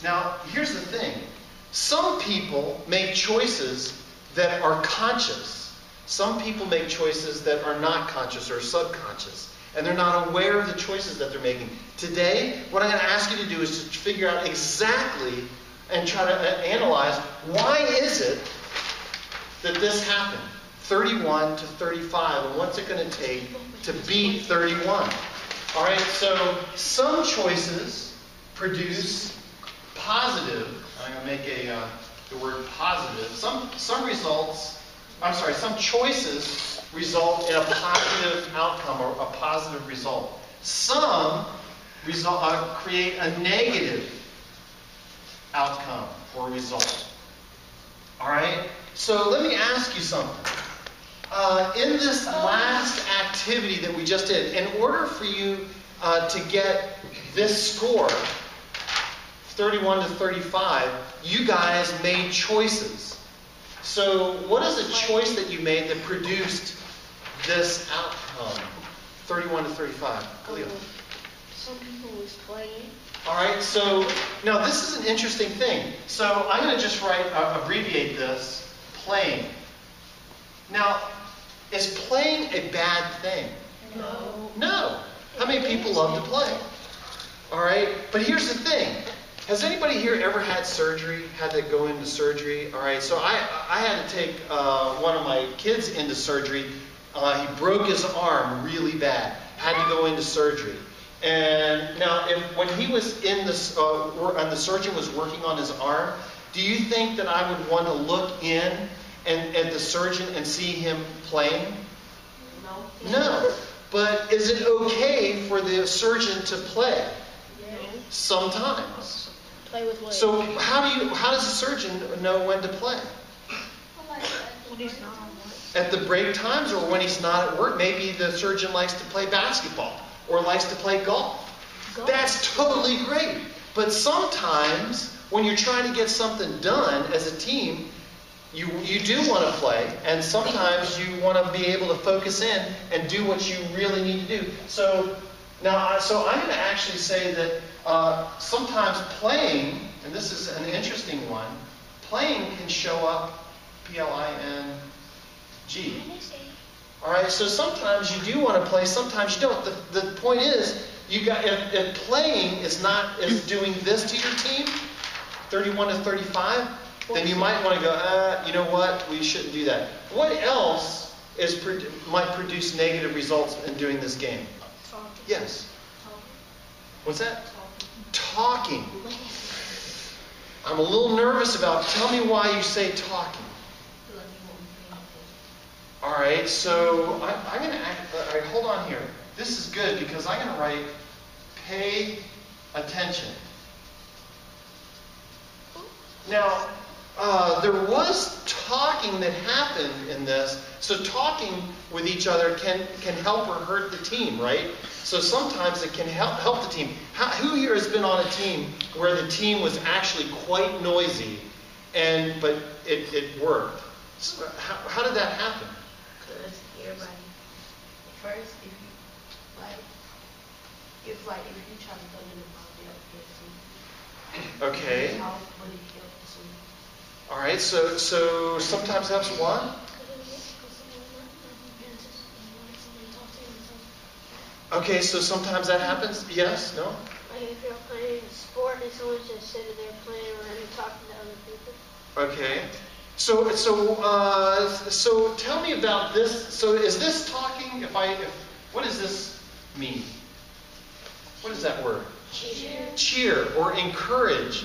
Now, here's the thing: some people make choices that are conscious. Some people make choices that are not conscious or subconscious, and they're not aware of the choices that they're making. Today, what I'm going to ask you to do is to figure out exactly and try to analyze why is it that this happened, 31 to 35, and what's it going to take to beat 31. All right, so some choices produce positive. I'm going to make the word positive. Some results. Some choices result in a positive outcome or a positive result. Some create a negative outcome or result. All right? So let me ask you something. In this last activity that we just did, in order for you to get this score, 31 to 35, you guys made choices. So what is the choice that you made that produced this outcome? 31 to 35. Khalil. Some people was playing. All right, so now this is an interesting thing. So I'm going to just abbreviate this, playing. Now, is playing a bad thing? No. No. How many people love to play? All right, but here's the thing. Has anybody here ever had surgery, had to go into surgery? All right, so I had to take one of my kids into surgery. He broke his arm really bad, had to go into surgery. And now, when he was in this, and the surgeon was working on his arm, do you think that I would want to look in at the surgeon and see him playing? No. No. But is it okay for the surgeon to play? Yeah. Sometimes. Play with legs. So how does a surgeon know when to play? When he's not on work. At the break times or when he's not at work? Maybe the surgeon likes to play basketball or likes to play golf. That's totally great. But sometimes when you're trying to get something done as a team, you do want to play, and sometimes you want to be able to focus in and do what you really need to do. So I'm going to actually say that sometimes playing, and this is an interesting one, playing can show up P-L-I-N-G. All right, so sometimes you do want to play, sometimes you don't. The point is, if playing is doing this to your team, 31 to 35, then you might want to go, you know what, we shouldn't do that. What else might produce negative results in doing this game? Talking. Yes. Talking. What's that? Talking. I'm a little nervous about. Tell me why you say talking. All right, so I'm going to all right, hold on here. This is good because I'm going to write pay attention. Now, there was talking that happened in this. So talking with each other can help or hurt the team, right? So sometimes it can help the team. Who here has been on a team where the team was actually quite noisy, but it worked? So how did that happen? Because everybody, first, if you try to go in the ball, Okay. but it helps too. All right. So sometimes that's what? Okay. So sometimes that happens. Yes. No. Like if you're playing a sport and someone's just sitting there playing around and talking to other people. Okay. So tell me about this. So is this talking? What does this mean? What is that word? Cheer or encourage.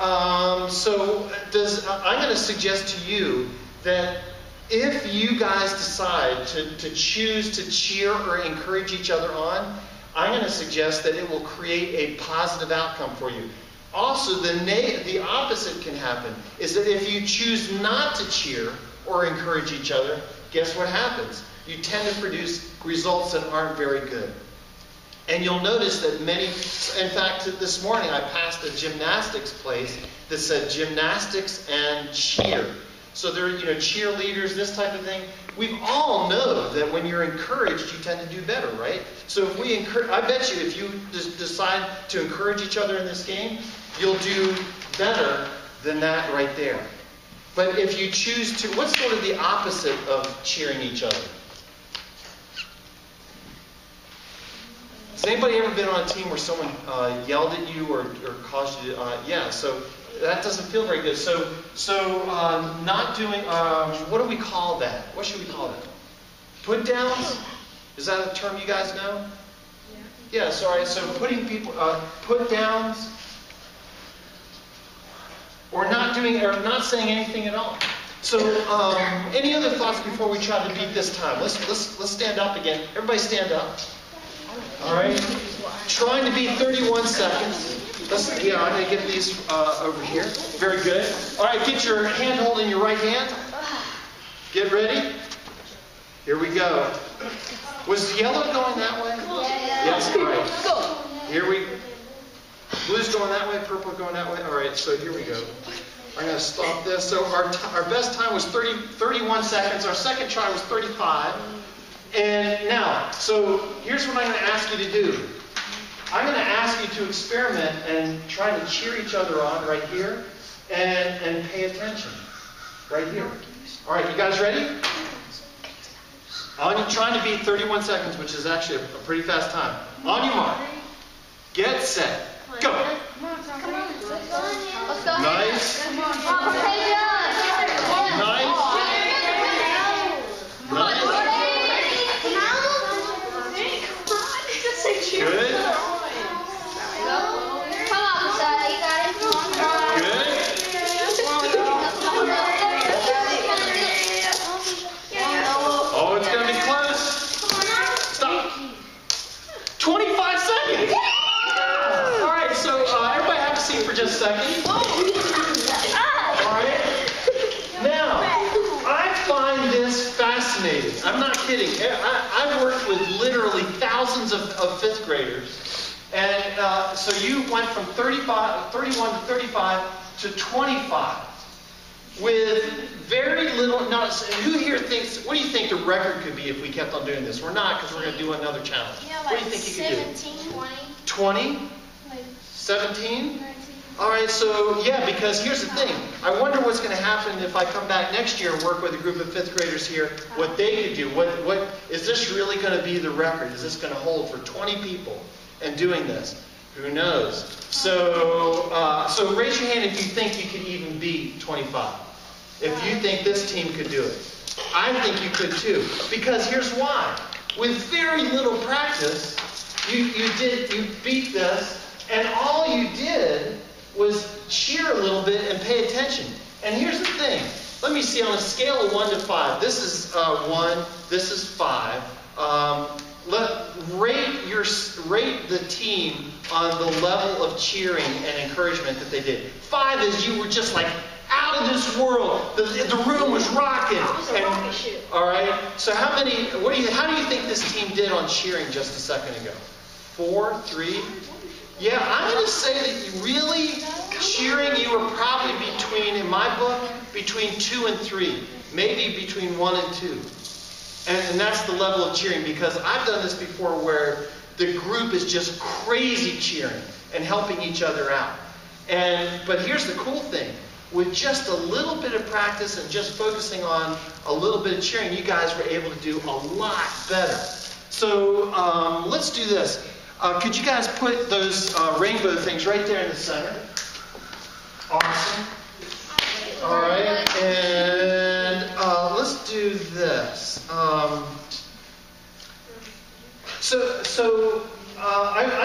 I'm going to suggest to you that if you guys decide to choose to cheer or encourage each other on, I'm going to suggest that it will create a positive outcome for you. Also, the opposite can happen, is that if you choose not to cheer or encourage each other, guess what happens? You tend to produce results that aren't very good. And you'll notice that many, in fact, this morning I passed a gymnastics place that said gymnastics and cheer. So they're, cheerleaders, this type of thing. We all know that when you're encouraged, you tend to do better, right? So if we encourage, I bet you if you decide to encourage each other in this game, you'll do better than that right there. But if you choose to, what's sort of the opposite of cheering each other? Has anybody ever been on a team where someone yelled at you or caused you to, yeah, so that doesn't feel very good. So not doing, what do we call that? What should we call that? Put downs? Is that a term you guys know? Yeah, sorry. So putting people, put downs, or not doing, or not saying anything at all. So any other thoughts before we try to beat this time? Let's stand up again. Everybody stand up. All right. Trying to beat 31 seconds. I'm going to get these over here. Very good. All right, get your handhold in your right hand. Get ready. Here we go. Was yellow going that way? Yes, all right. Here we go. Blue's going that way, purple going that way. All right, so here we go. I'm going to stop this. So our best time was 31 seconds. Our second try was 35. And now, so here's what I'm going to ask you to do. I'm going to ask you to experiment and try to cheer each other on right here and pay attention right here. All right, you guys ready? I'm trying to beat 31 seconds, which is actually a pretty fast time. On your mark. Get set. Go. Come on. Let's go. Nice. Come on. Nice. Good. Come on, Sada, you got it. Good. Oh, it's going to be close. Stop. 25 seconds. All right, so everybody have a seat for just a second. All right. Now, I find this fascinating. I'm not kidding. I've worked with literally thousands of fifth graders. And so you went from 31 to 35 to 25 with very little. Now, who here thinks, what do you think the record could be if we kept on doing this? We're not, because we're going to do another challenge. What do you think you could do? 17, 20. 20? 17? All right, so yeah, because here's the thing. I wonder what's going to happen if I come back next year and work with a group of fifth graders here, what they could do. What is this really going to be the record? Is this going to hold for 20 people and doing this? Who knows? So, so raise your hand if you think you could even beat 25. If you think this team could do it. I think you could too. Because here's why. With very little practice, you beat this, and all you did was cheer a little bit and pay attention. And here's the thing. Let me see, on a scale of 1 to 5. This is 1. This is 5. Rate the team on the level of cheering and encouragement that they did. 5 is you were just like out of this world. The room was rocking. All right. So how do you think this team did on cheering just a second ago? 4, 3. Yeah, I'm going to say that you really cheering, you were probably between, in my book, between 2 and 3. Maybe between 1 and 2. And that's the level of cheering, because I've done this before where the group is just crazy cheering and helping each other out. But here's the cool thing. With just a little bit of practice and just focusing on a little bit of cheering, you guys were able to do a lot better. So let's do this. Could you guys put those rainbow things right there in the center? Awesome. All right, and let's do this. I'm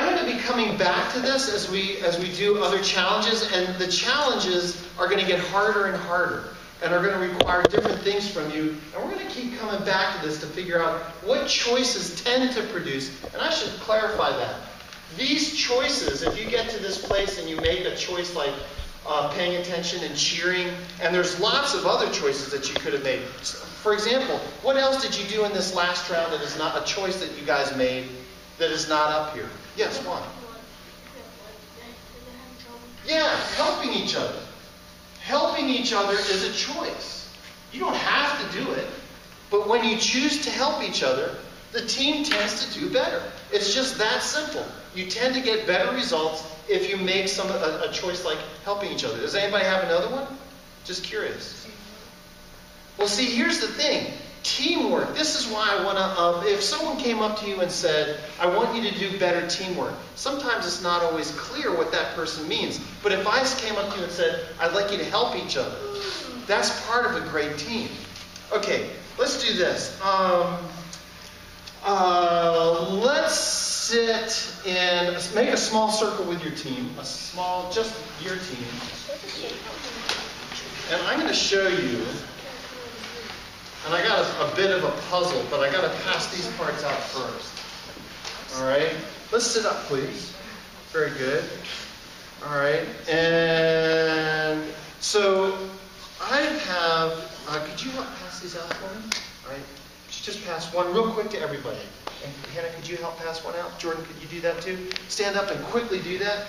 going to be coming back to this as we do other challenges, and the challenges are going to get harder and harder, and are going to require different things from you. And we're going to keep coming back to this to figure out what choices tend to produce. And I should clarify that. these choices, if you get to this place and you make a choice like paying attention and cheering, and there's lots of other choices that you could have made. For example, what else did you do in this last round that is not a choice that you guys made that is not up here? Yes, one. Yeah, helping each other. Helping each other is a choice. You don't have to do it, but when you choose to help each other, the team tends to do better. It's just that simple. You tend to get better results if you make a choice like helping each other. Does anybody have another one? Just curious. Well, see, here's the thing. Teamwork. This is why I want to, if someone came up to you and said, I want you to do better teamwork, sometimes it's not always clear what that person means. But if I came up to you and said, I'd like you to help each other, that's part of a great team. Okay, let's do this. Let's sit in, make a small circle with your team, just your team. And I'm going to show you, and I got a bit of a puzzle, but I got to pass these parts out first. All right, let's sit up, please. Very good. All right, and so I have, could you pass these out for me? All right. Just pass one real quick to everybody. And Hannah, could you help pass one out? Jordan, could you do that too? Stand up and quickly do that.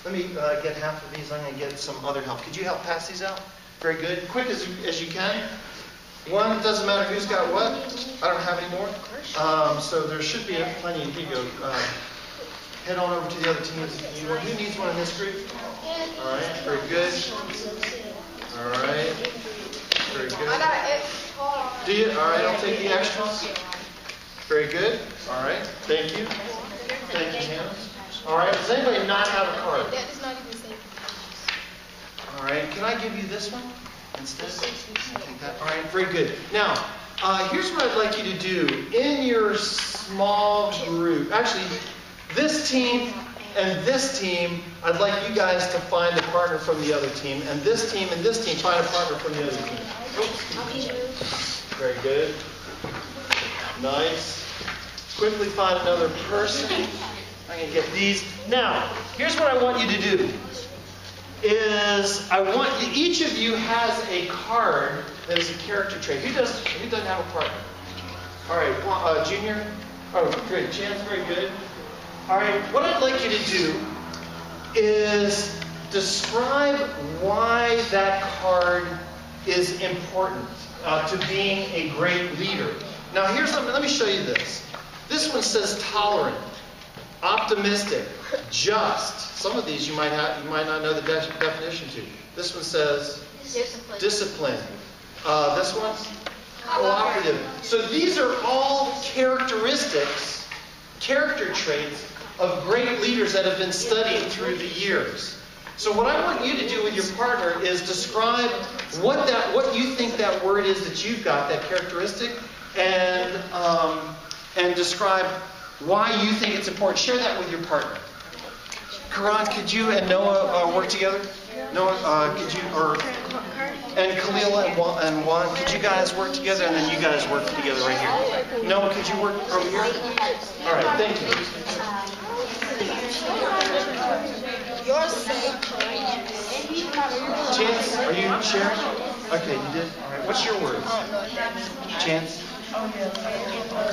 Let me get half of these. I'm going to get some other help. Could you help pass these out? Very good. Quick as you can. One, it doesn't matter who's got what. I don't have any more. So there should be plenty. Here you go. Head on over to the other teams if you need one. Who needs one in this group? All right. Very good. All right. Very good. I got an extra. Do you? All right, I'll take the extras. Very good. All right. Thank you. Thank you, Hannah. All right. Does anybody not have a card? That does not even say. All right. Can I give you this one instead? I'll take that. All right. Very good. Now, here's what I'd like you to do. In your small group, actually, this team and this team, I'd like you guys to find a partner from the other team, and this team find a partner from the other team. Very good. Nice. Quickly find another person. I'm going to get these. Now, here's what I want you to do. Each of you has a card that is a character trait. Who doesn't have a partner? All right, Junior. Oh, great. Chance, very good. All right, what I'd like you to do is describe why that card is important to being a great leader. Now, let me show you this. This one says tolerant, optimistic, just. Some of these you might not know the definition to. This one says discipline. This one, cooperative. So these are all characteristics, character traits of great leaders that have been studied through the years. So what I want you to do with your partner is describe what you think that word is that you've got, that characteristic, and describe why you think it's important. Share that with your partner. Karan, could you and Noah work together? Noah, could you, and Khalil and Juan, could you guys work together, and then you guys work together right here? Noah, could you work over here? All right, thank you. Chance, are you sharing? Okay, you did? All right, what's your word? Chance?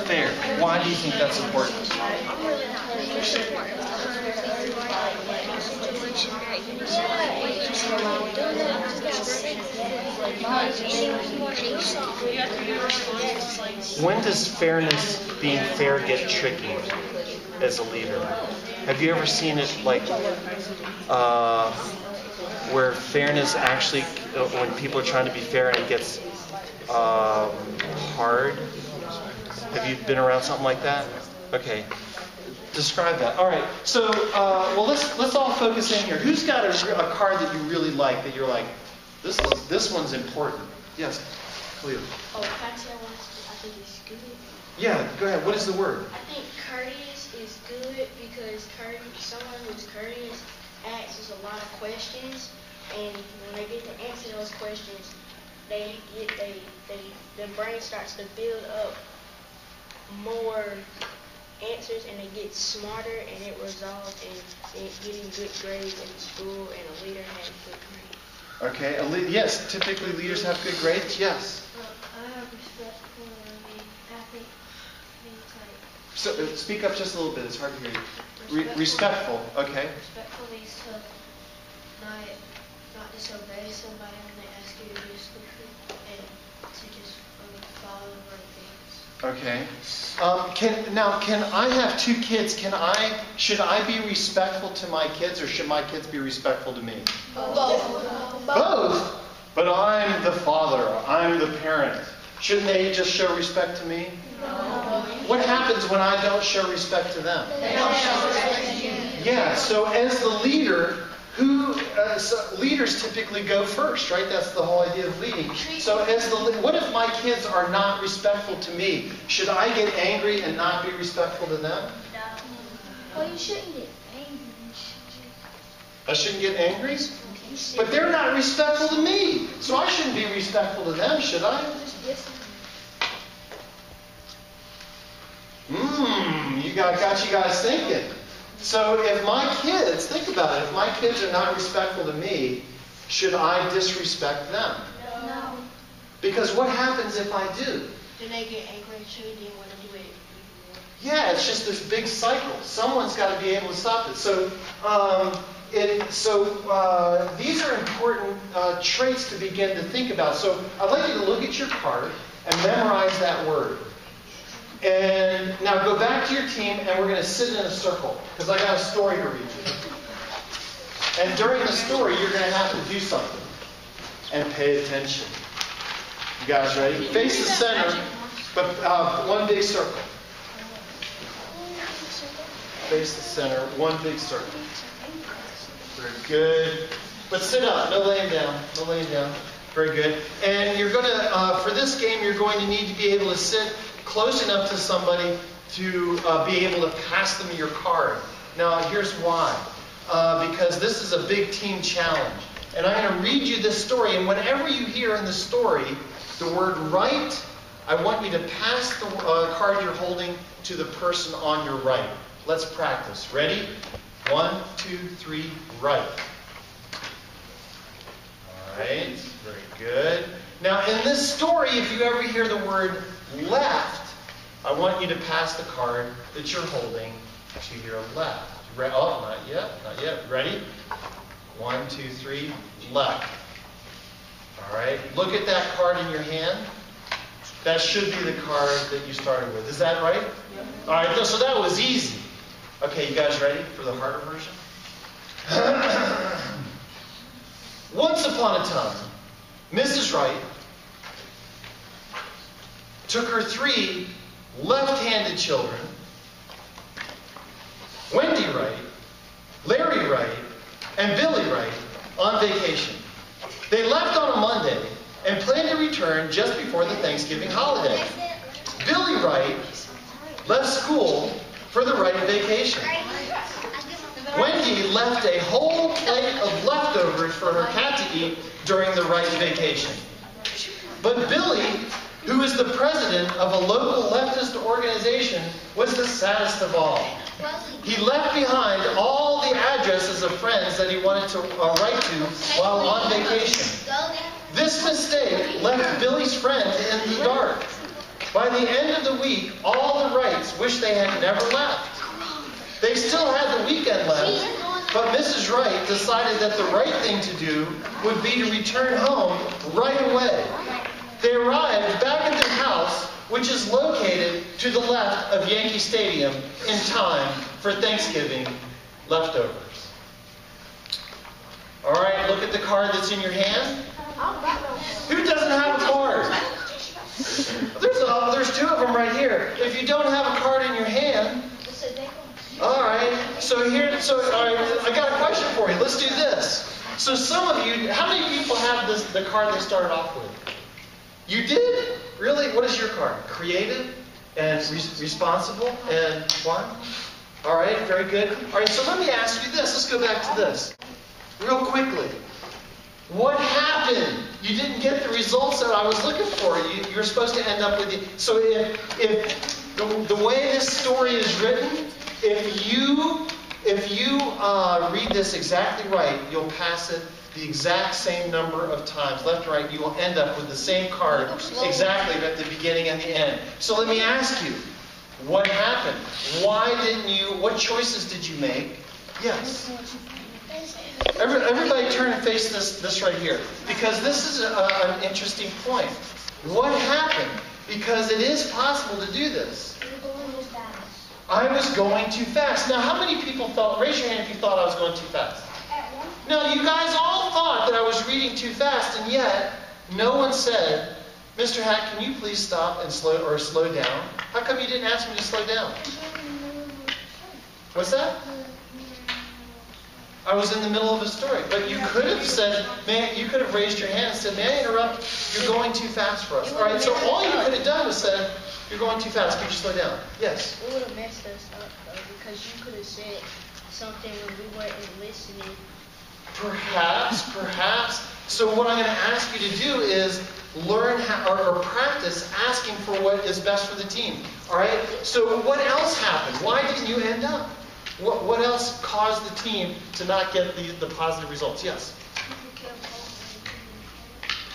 Fair. Why do you think that's important? When does fairness, being fair, get tricky as a leader? Have you ever seen it like where fairness actually, when people are trying to be fair and it gets hard? Have you been around something like that? Okay. Describe that. All right. So, well, let's all focus in here. Who's got a card that you really like, that you're like, this one's important? Yes, Khalil. Oh, can I tell one I think it's good? Yeah, go ahead. What is the word? I think courteous is good because someone who's courteous asks a lot of questions, and when they get to answer those questions, their brain starts to build up more answers and they get smarter, and it results in getting good grades in school, and a leader has good grades. Okay, yes, typically leaders have good grades, yes. I have respect for the athlete. Things like So, speak up just a little bit, it's hard to hear you. Respectful, okay. respectful is to not disobey somebody when they ask you to do something, and to just follow the right things. Okay. Can I have two kids? Should I be respectful to my kids, or should my kids be respectful to me? Both. But I'm the father. I'm the parent. Shouldn't they just show respect to me? No. What happens when I don't show respect to them? They don't show respect to you. Yeah. So as the leader, leaders typically go first, right? That's the whole idea of leading. So what if my kids are not respectful to me? Should I get angry and not be respectful to them? No. Well, you shouldn't get angry. I shouldn't get angry? But they're not respectful to me. So I shouldn't be respectful to them, should I? Got you guys thinking. So if my kids, think about it, if my kids are not respectful to me, should I disrespect them? No. Because what happens if I do? Then they get angry at you, then want to do it. Yeah, it's just this big cycle. Someone's got to be able to stop it. So, these are important traits to begin to think about. So I'd like you to look at your card and memorize that word. And now go back to your team, and we're going to sit in a circle, because I got a story to read you. And during the story, you're going to have to do something. And pay attention. You guys ready? Face the center, but one big circle. Face the center, one big circle. Very good. But sit up, no laying down. No laying down. Very good. And you're going to, for this game, you're going to need to be able to sit close enough to somebody to be able to pass them your card. Now, here's why. Because this is a big team challenge. And I'm going to read you this story, and whenever you hear in the story the word right, I want you to pass the card you're holding to the person on your right. Let's practice. Ready? 1, 2, 3, right. All right, very good. Now, in this story, if you ever hear the word left, I want you to pass the card that you're holding to your left. Oh, not yet, not yet. Ready? 1, 2, 3, left. All right, look at that card in your hand. That should be the card that you started with. Is that right? Yep. All right, so that was easy. Okay, you guys ready for the harder version? Once upon a time, Mrs. Wright took her 3 left-handed children, Wendy Wright, Larry Wright, and Billy Wright, on vacation. They left on a Monday and planned to return just before the Thanksgiving holiday. Billy Wright left school for the Wright vacation. Wendy left a whole plate of leftovers for her cat to eat during the Wright vacation. But Billy, who is the president of a local leftist organization, was the saddest of all. He left behind all the addresses of friends that he wanted to write to while on vacation. This mistake left Billy's friend in the dark. By the end of the week, all the Wrights wished they had never left. They still had the weekend left, but Mrs. Wright decided that the right thing to do would be to return home right away. They arrived back at their house, which is located to the left of Yankee Stadium, in time for Thanksgiving leftovers. All right, look at the card that's in your hand. Who doesn't have a card? There's 2 of them right here. If you don't have a card in your hand, all right. All right, I got a question for you. Let's do this. So some of you, how many people have the card they started off with? You did? Really? What is your card? Creative and responsible and fun? All right, very good. All right, so let me ask you this. Let's go back to this real quickly. What happened? You didn't get the results that I was looking for. You were supposed to end up with... So if The way this story is written, if you read this exactly right, you'll pass it the exact same number of times, left and right. You will end up with the same card exactly at the beginning and the end. So let me ask you, what happened? Why didn't you? What choices did you make? Yes. Everybody turn and face this right here, because this is an interesting point. What happened? Because it is possible to do this. I was going too fast. Now, how many people thought, raise your hand if you thought I was going too fast. Now, you guys all thought that I was reading too fast, and yet no one said, Mr. Hack, can you please stop and slow down? How come you didn't ask me to slow down? What's that? I was in the middle of a story. But you could have said, you could have raised your hand and said, may I interrupt? You're going too fast for us. All right, so all you could have done was said, you're going too fast. Could you slow down? Yes. It would have messed us up, though, because you could have said something when we weren't listening. Perhaps. So what I'm going to ask you to do is learn how, or practice asking for what is best for the team. All right? So what else happened? Why didn't you end up? What else caused the team to not get the positive results? Yes?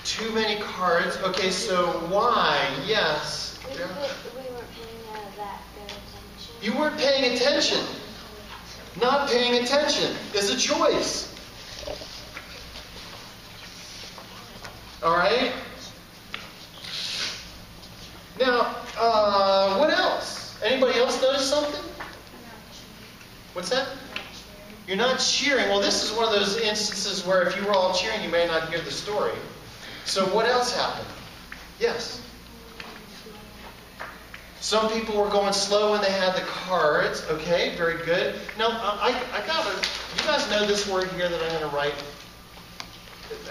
Too many cards. Okay, so why? Yes. We weren't paying that good attention. You weren't paying attention. Not paying attention is a choice. All right? Now, what else? Anybody else notice something? What's that? You're not cheering. Well, this is one of those instances where if you were all cheering, you may not hear the story. So what else happened? Yes? Some people were going slow when they had the cards. Okay, very good. Now, you guys know this word here that I'm going to write?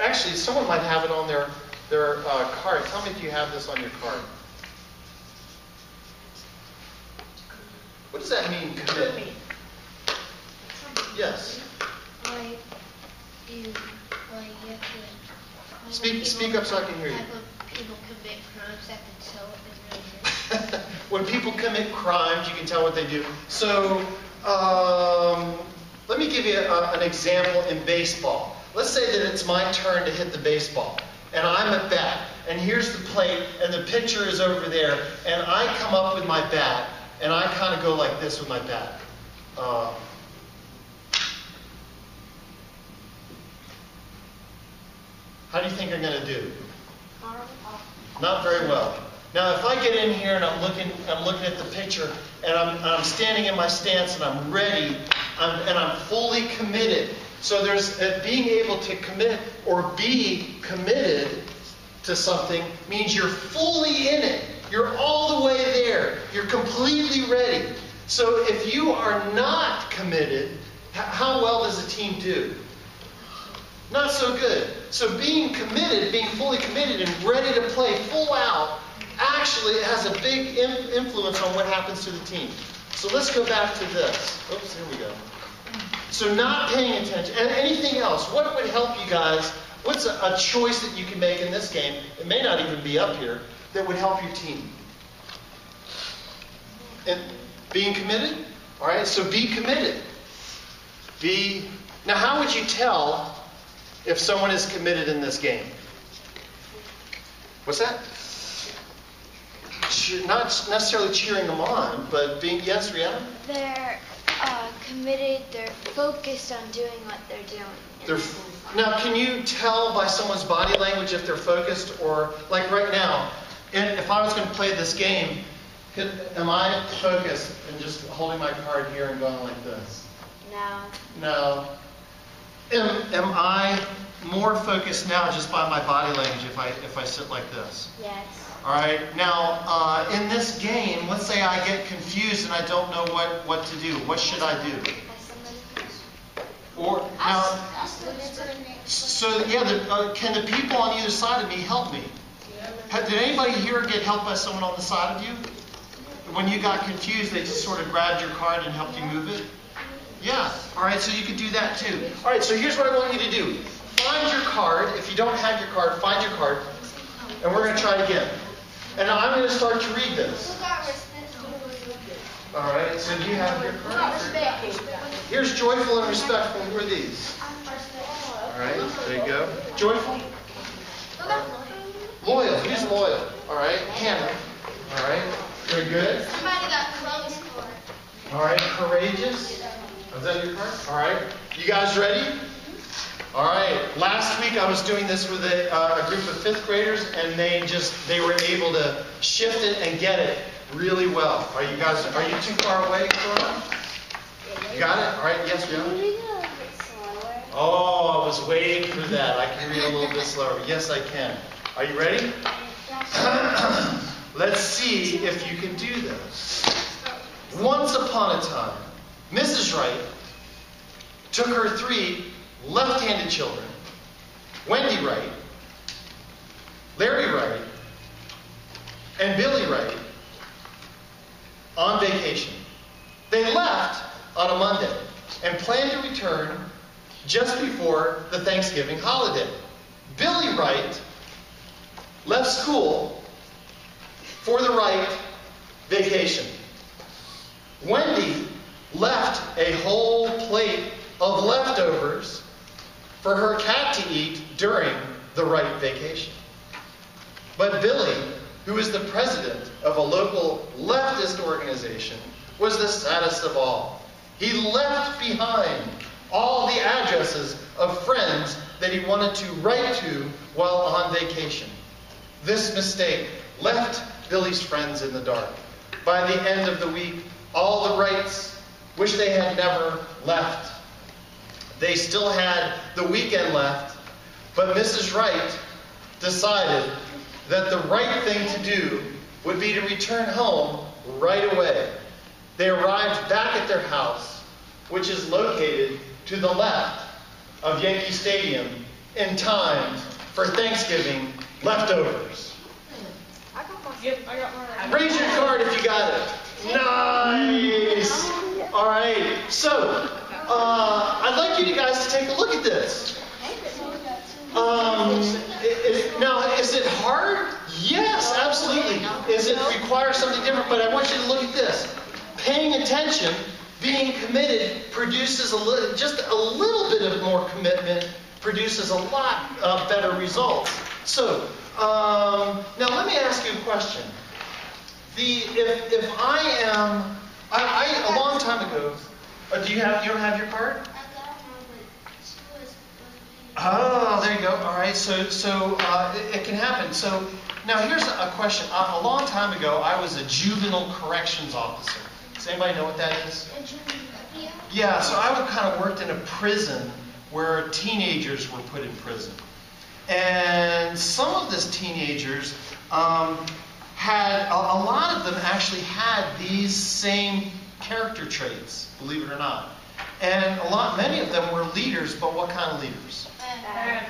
Actually, someone might have it on their card. Tell me if you have this on your card. What does that mean, commit? Yes. Like you have to. Speak up so I can hear you. People commit crimes, I can tell what they really do. When people commit crimes, you can tell what they do. So, let me give you an example in baseball. Let's say that it's my turn to hit the baseball, and I'm at bat, and here's the plate, and the pitcher is over there, and I come up with my bat, and I kind of go like this with my bat. How do you think I'm going to do? Not very well. Now, if I get in here and I'm looking at the picture, and I'm standing in my stance and I'm ready, and I'm fully committed. So there's being able to commit or be committed to something means you're fully in it. You're all the way there. You're completely ready. So if you are not committed, how well does a team do? Not so good. So being committed, being fully committed and ready to play full out, actually has a big influence on what happens to the team. So let's go back to this. Oops, here we go. So not paying attention. And anything else? What would help you guys? What's a choice that you can make in this game? It may not even be up here. That would help your team. And being committed? All right, so be committed. Now, how would you tell if someone is committed in this game? What's that? Not necessarily cheering them on, but being, yes, Rihanna? They're committed, they're focused on doing what they're doing. Now, can you tell by someone's body language if they're focused or, like right now, if I was going to play this game, am I focused and just holding my card here and going like this? No. Am I more focused now just by my body language if I sit like this? Yes. All right. Now, in this game, let's say I get confused and I don't know what to do. What should I do? Or now, so yeah, can the people on either side of me help me? Did anybody here get helped by someone on the side of you? When you got confused, they just sort of grabbed your card and helped you move it? Yeah. All right, so you could do that too. All right, so here's what I want you to do. Find your card. If you don't have your card, find your card. And we're going to try it again. And I'm going to start to read this. All right, so do you have your card? Here's joyful and respectful. Who are these? All right, there you go. Joyful. Loyal. Who's loyal? All right, Hannah. All right, very good. Somebody got close for it. All right, courageous. Is that your card? All right, you guys ready? All right. Last week I was doing this with a group of 5th graders, and they were able to shift it and get it really well. Are you too far away, Corona? You got it? All right. Yes, we are. Oh, I was waiting for that. I can read a little bit slower. Yes, I can. Are you ready? Let's see if you can do this. Once upon a time, Mrs. Wright took her 3 left-handed children, Wendy Wright, Larry Wright, and Billy Wright, on vacation. They left on a Monday and planned to return just before the Thanksgiving holiday. Billy Wright left school for the Wright vacation. Wendy left a whole plate of leftovers for her cat to eat during the Wright vacation. But Billy, who is the president of a local leftist organization, was the saddest of all. He left behind all the addresses of friends that he wanted to write to while on vacation. This mistake left Billy's friends in the dark. By the end of the week, all the Wrights wished they had never left. They still had the weekend left, but Mrs. Wright decided that the right thing to do would be to return home right away. They arrived back at their house, which is located to the left of Yankee Stadium, in time for Thanksgiving leftovers. Raise your card if you got it. Nice! All right, so I'd like you guys to take a look at this. Now, is it hard? Yes, absolutely. Does it require something different? But I want you to look at this. Paying attention, being committed, produces just a little bit of more commitment, produces a lot better results. So, now let me ask you a question. If I am, a long time ago, you don't have your card? Oh, there you go. All right. So it can happen. So now here's a question. A long time ago, I was a juvenile corrections officer. Does anybody know what that is? Yeah. So I kind of worked in a prison where teenagers were put in prison, and some of these teenagers had a lot of them actually had these same character traits. Believe it or not. And many of them were leaders, but what kind of leaders?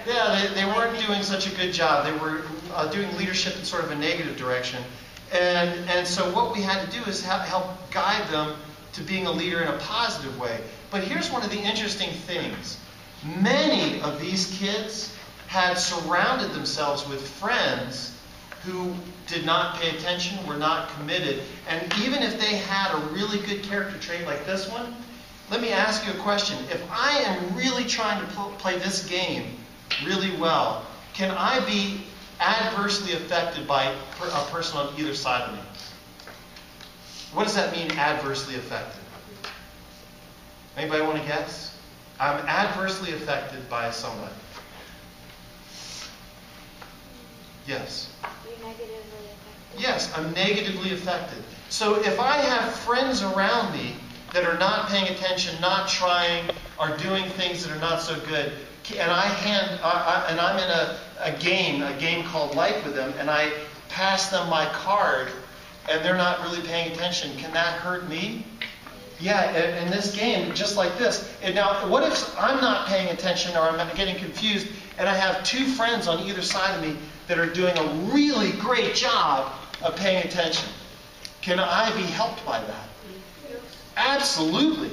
Yeah, they weren't doing such a good job. They were doing leadership in sort of a negative direction. And so what we had to do is help guide them to being a leader in a positive way. But here's one of the interesting things. Many of these kids had surrounded themselves with friends who did not pay attention, were not committed. And even if they had a really good character trait like this one, let me ask you a question. If I am really trying to play this game really well, can I be adversely affected by a person on either side of me? What does that mean, adversely affected? Anybody want to guess? I'm adversely affected by somebody. Yes? You're negatively affected. Yes, I'm negatively affected. So if I have friends around me that are not paying attention, not trying, are doing things that are not so good, and I'm in a game called Life with them, and I pass them my card, and they're not really paying attention, can that hurt me? Yeah, in this game, just like this. And now, what if I'm not paying attention, or I'm getting confused, and I have 2 friends on either side of me that are doing a really great job of paying attention? Can I be helped by that? Absolutely.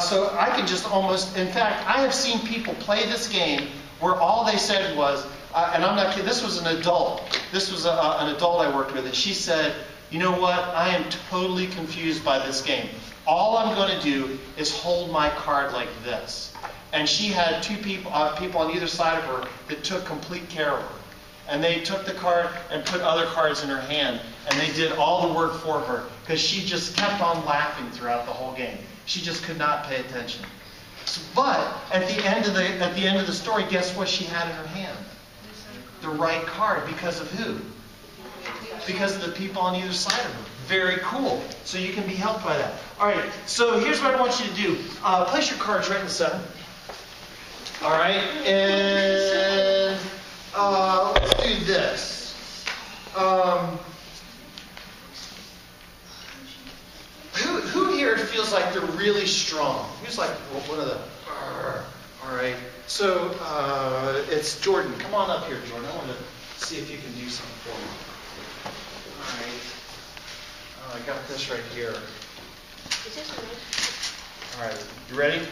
So I can just almost, in fact, I have seen people play this game where all they said was, and I'm not kidding, this was an adult. This was an adult I worked with, and she said, you know what, I am totally confused by this game. All I'm going to do is hold my card like this. And she had two people on either side of her that took complete care of her. And they took the card and put other cards in her hand, and they did all the work for her because she just kept on laughing throughout the whole game. She just could not pay attention. But at the end of the story, guess what she had in her hand? The right card. Because of who? Because of the people on either side of her. Very cool. So you can be helped by that. All right. So here's what I want you to do. Place your cards right in the center. All right. And let's do this. Who here feels like they're really strong? Who's like one of the... All right. So it's Jordan. Come on up here, Jordan. I want to see if you can do something for me. All right. I got this right here. All right. You ready?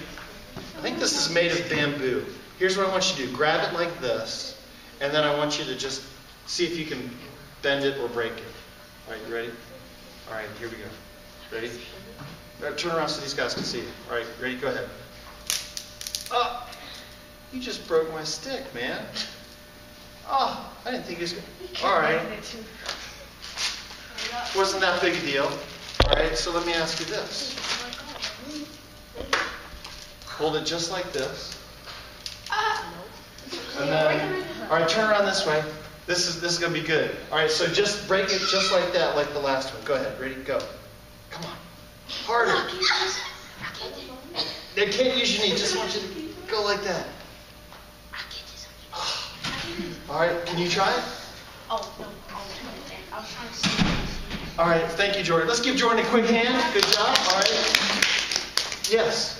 I think this is made of bamboo. Here's what I want you to do. Grab it like this, and then I want you to just see if you can bend it or break it. All right, you ready? All right, here we go. Ready? Turn around so these guys can see it. All right, ready? Go ahead. Oh, you just broke my stick, man. Oh, I didn't think he was going to... All right. Wasn't that big a deal. All right, so let me ask you this. Hold it just like this. And then, all right, turn around this way. This is going to be good. All right, so just break it just like that, like the last one. Go ahead. Ready? Go. Come on. Harder. They can't use your knee. Just want you to go like that. All right, can you try it? Oh, no. I was trying to say. All right, thank you, Jordan. Let's give Jordan a quick hand. Good job. All right. Yes.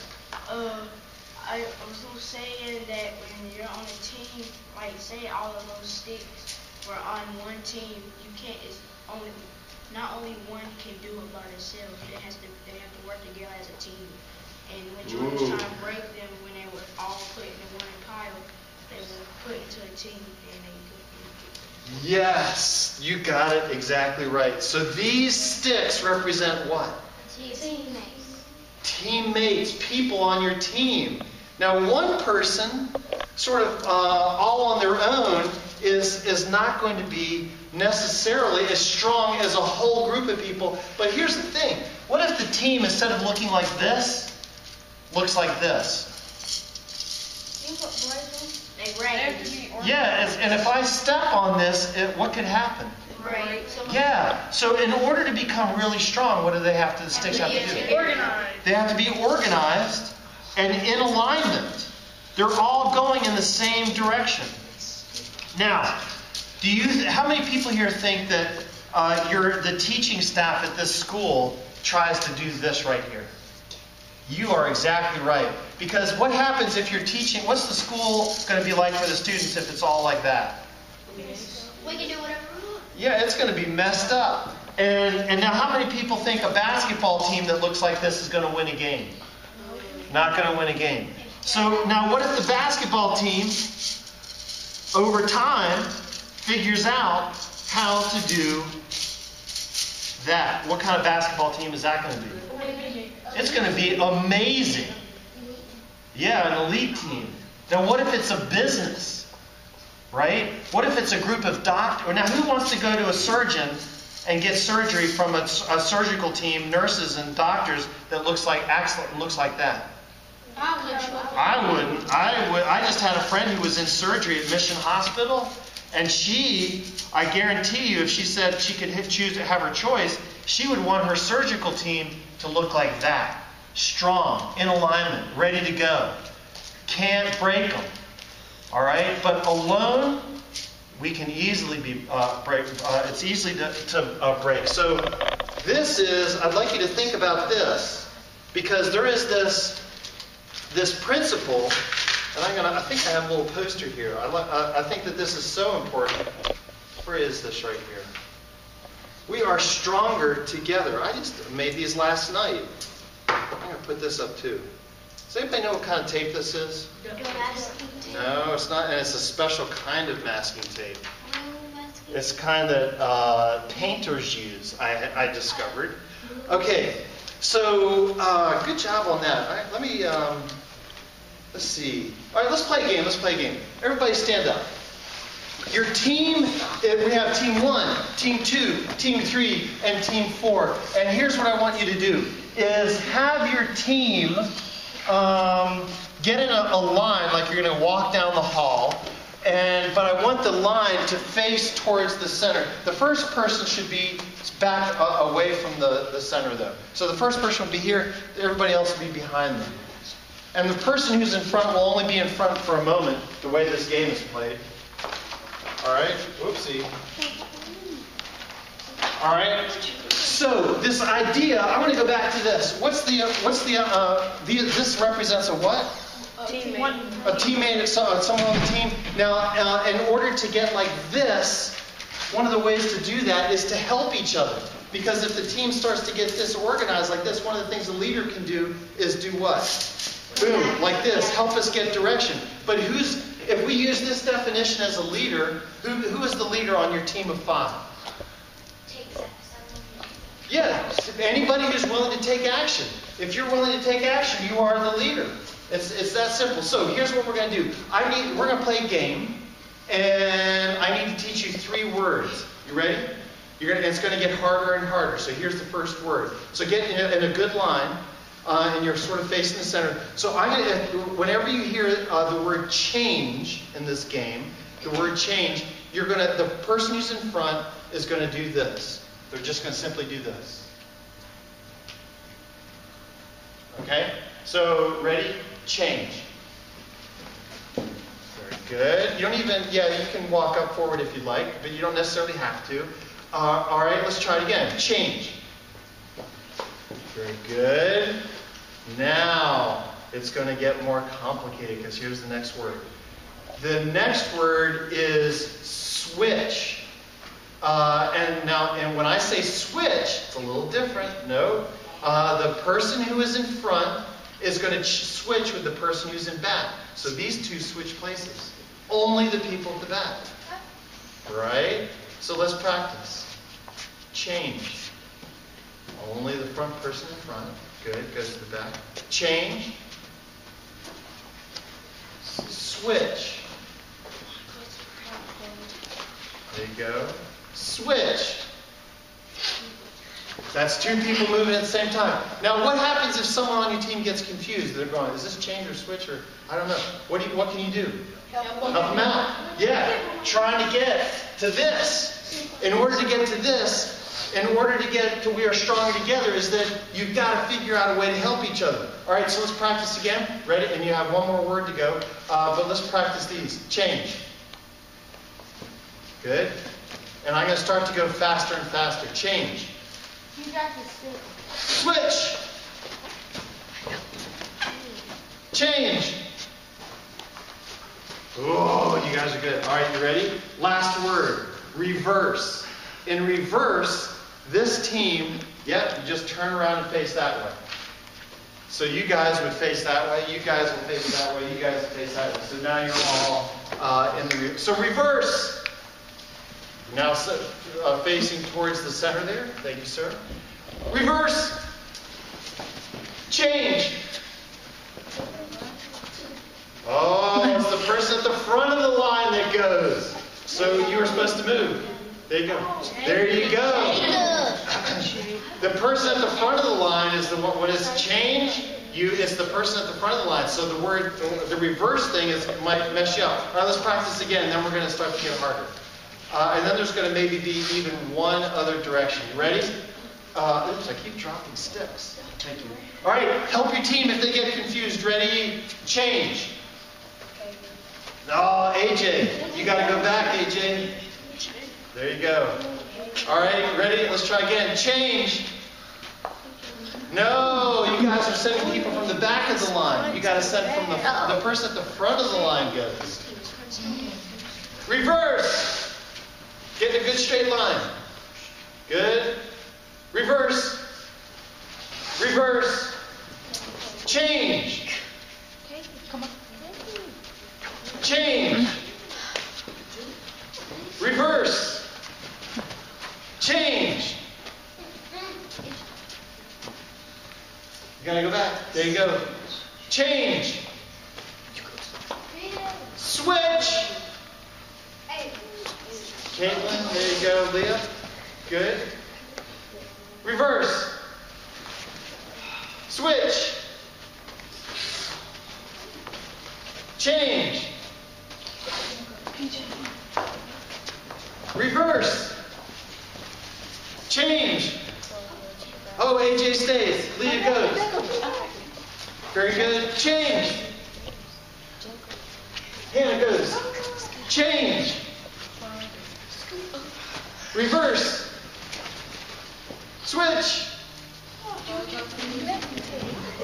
I was saying that when you're on a team, like say all of those sticks were on one team, you can't. It's only not only one can do it by themselves. They have to work together as a team. And when you was trying to break them, when they were all put in one pile, they were put into a team and they could. Yes, you got it exactly right. So these sticks represent what? Teammates. Teammates, people on your team. Now, one person, sort of all on their own, is not going to be necessarily as strong as a whole group of people. But here's the thing. What if the team, instead of looking like this, looks like this? Yeah, and if I step on this, what could happen? Right. Yeah. So in order to become really strong, what do they have to? The sticks have to do? Organized. They have to be organized and in alignment. They're all going in the same direction. Now, how many people here think that the teaching staff at this school tries to do this right here? You are exactly right. Because what happens if you're teaching, what's the school going to be like for the students if it's all like that? We can do whatever we want. Yeah, it's going to be messed up. And now how many people think a basketball team that looks like this is going to win a game? Not going to win a game. So now what if the basketball team, over time, figures out how to do that? What kind of basketball team is that going to be? It's going to be amazing. Yeah, an elite team. Now what if it's a business? Right? What if it's a group of doctors? Now who wants to go to a surgeon and get surgery from a surgical team, nurses and doctors that looks like that? I wouldn't. I just had a friend who was in surgery at Mission Hospital, and I guarantee you, if she said she could choose to have her choice, she would want her surgical team to look like that. Strong, in alignment, ready to go. Can't break them. All right? But alone, we can easily break. It's easy to break. So I'd like you to think about this, because there is this principle, and I think I have a little poster here. I think that this is so important. Where is this right here? We are stronger together. I just made these last night. I'm going to put this up too. Is Does anybody know what kind of tape this is? No, it's not, and it's a special kind of masking tape. It's kind that painters use, I discovered. Okay, so good job on that. All right, let me, let's see. All right, let's play a game. Everybody stand up. Your team, we have team 1, team 2, team 3, and team 4. And here's what I want you to do, is have your team get in a line like you're going to walk down the hall. But I want the line to face towards the center. The first person should be back away from the center, though. So the first person will be here. Everybody else will be behind them. And the person who's in front will only be in front for a moment, the way this game is played. All right? Whoopsie. All right? So this idea, I want to go back to this. This represents a what? Teammate. A teammate, someone on the team. Now, in order to get like this, one of the ways to do that is to help each other. Because if the team starts to get disorganized like this, one of the things the leader can do is do what? Boom, like this, help us get direction. But if we use this definition as a leader, who is the leader on your team of 5? Yeah, anybody who's willing to take action. If you're willing to take action, you are the leader. It's that simple. So here's what we're going to do. We're going to play a game, and I need to teach you 3 words. You ready? It's going to get harder and harder. So here's the first word. So get in a good line, and you're sort of facing the center. So whenever you hear the word change in this game, the word change, the person who's in front is going to do this. They're just going to simply do this. Okay? So, ready? Change. Very good. You can walk up forward if you'd like, but you don't necessarily have to. All right, let's try it again. Change. Very good. Now, it's going to get more complicated because here's the next word. The next word is switch. And when I say switch, it's a little different. No. The person who is in front is going to switch with the person who's in back. So these two switch places. Only the people at the back. Right? So let's practice. Change. Only the front person in front. Good. Goes to the back. Change. Switch. There you go. Switch. That's 2 people moving at the same time. Now, what happens if someone on your team gets confused? They're going, is this change or switch? Or I don't know. What can you do? Help them out. Yeah. Trying to get to this. In order to get to this, in order to get to we are stronger together, is that you've got to figure out a way to help each other. All right, so let's practice again. Ready? And you have one more word to go. But let's practice these. Change. Good. And I'm going to start to go faster and faster. Change. You got this. Switch. Change. Oh, you guys are good. All right, you ready? Last word. Reverse. In reverse, this team, you just turn around and face that way. So you guys would face that way. You guys would face that way. You guys would face that way. So now you're all in the... So reverse. Now facing towards the center there. Thank you, sir. Reverse. Change. Oh, it's the person at the front of the line that goes. So you were supposed to move. There you go. There you go. The person at the front of the line is what is change? It's the person at the front of the line. So the reverse thing might mess you up. All right, let's practice again. Then we're going to start to get harder. And then there's going to maybe be even one other direction. You ready? Oops, I keep dropping sticks. Thank you. All right, help your team if they get confused. Ready? Change. No, AJ. You got to go back, AJ. There you go. All right, ready? Let's try again. Change. No, you guys are sending people from the back of the line. You got to send from the person at the front of the line goes. Reverse. Get in a good straight line. Good. Reverse. Reverse. Change. gotta go back. There you go. Change. Switch. Caitlin, there you go. Leah, good. Reverse. Switch. Change. Reverse. Change. Oh, AJ stays. Leah goes. Very good. Change. Hannah goes. Change. Reverse. Switch.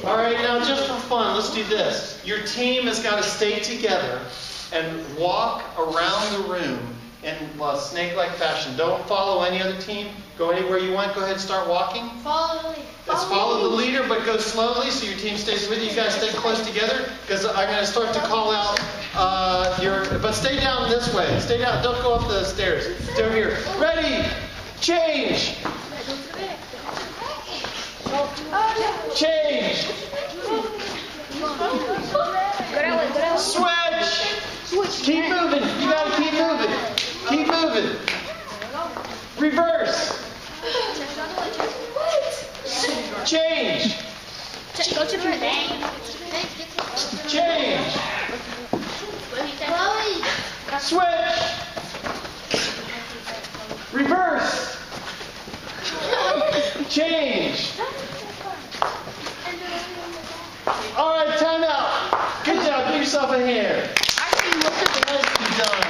All right, now just for fun, let's do this. Your team has got to stay together and walk around the room in snake-like fashion. Don't follow any other team. Go anywhere you want. Go ahead and start walking. Follow me. Let's follow the leader, but go slowly so your team stays with you. You guys stay close together because I'm going to start to call out but stay down this way. Stay down. Don't go up the stairs. Stay over here. Ready. Change. Change. Switch. Keep moving. You got to keep moving. Keep moving. Reverse. Change. Go to the bank. Change. Switch. Reverse. Change. All right, time out. Good job. Give yourself a hand. Nicely done.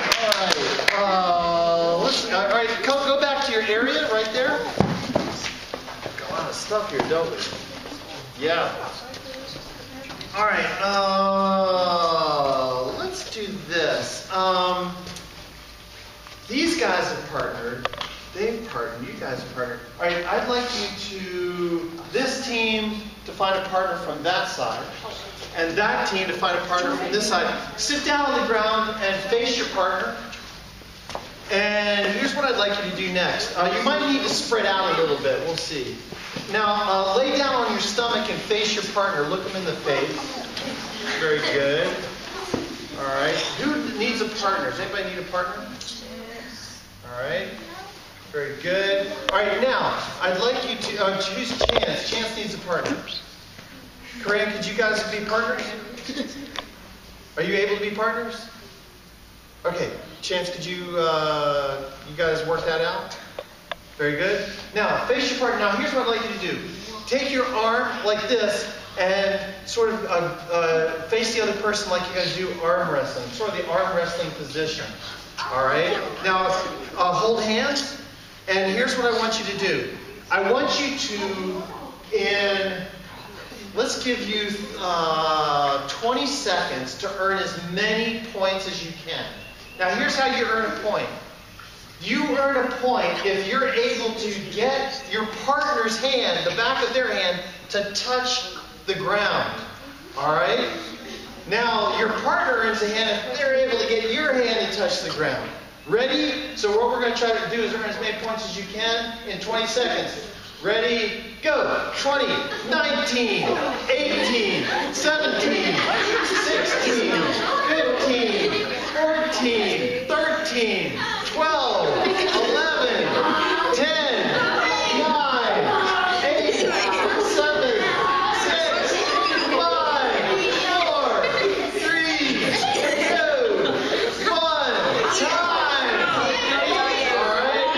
All right. All right. Go back to your area right there. Got a lot of stuff here, don't we? Yeah. All right. Let's do this. These guys have partnered. They've partnered. You guys have partnered. All right. I'd like you this team to find a partner from that side, and that team to find a partner from this side. Sit down on the ground and face your partner. And here's what I'd like you to do next. You might need to spread out a little bit. We'll see. Now, lay down on your stomach and face your partner. Look them in the face. Very good. All right. Who needs a partner? Does anybody need a partner? All right. Very good. All right. Now, I'd like you to choose Chance. Chance needs a partner. Corinne, could you guys be partners? Are you able to be partners? Okay. Chance, could you guys work that out? Very good. Now, face your partner. Now, here's what I'd like you to do. Take your arm like this and sort of face the other person like you guys do arm wrestling. Sort of the arm wrestling position. All right? Now, hold hands. And here's what I want you to do. I want you to, let's give you 20 seconds to earn as many points as you can. Now, here's how you earn a point. You earn a point if you're able to get your partner's hand, the back of their hand, to touch the ground. All right? Now, your partner earns a hand if they're able to get your hand to touch the ground. Ready? So what we're going to try to do is earn as many points as you can in 20 seconds. Ready? Go. 20, 19, 18, 17, 16, 15, 14, 13, 12, 11, 10, 9, 8, 7, 6, 5, 4, 3, 2, 1. Time. All right.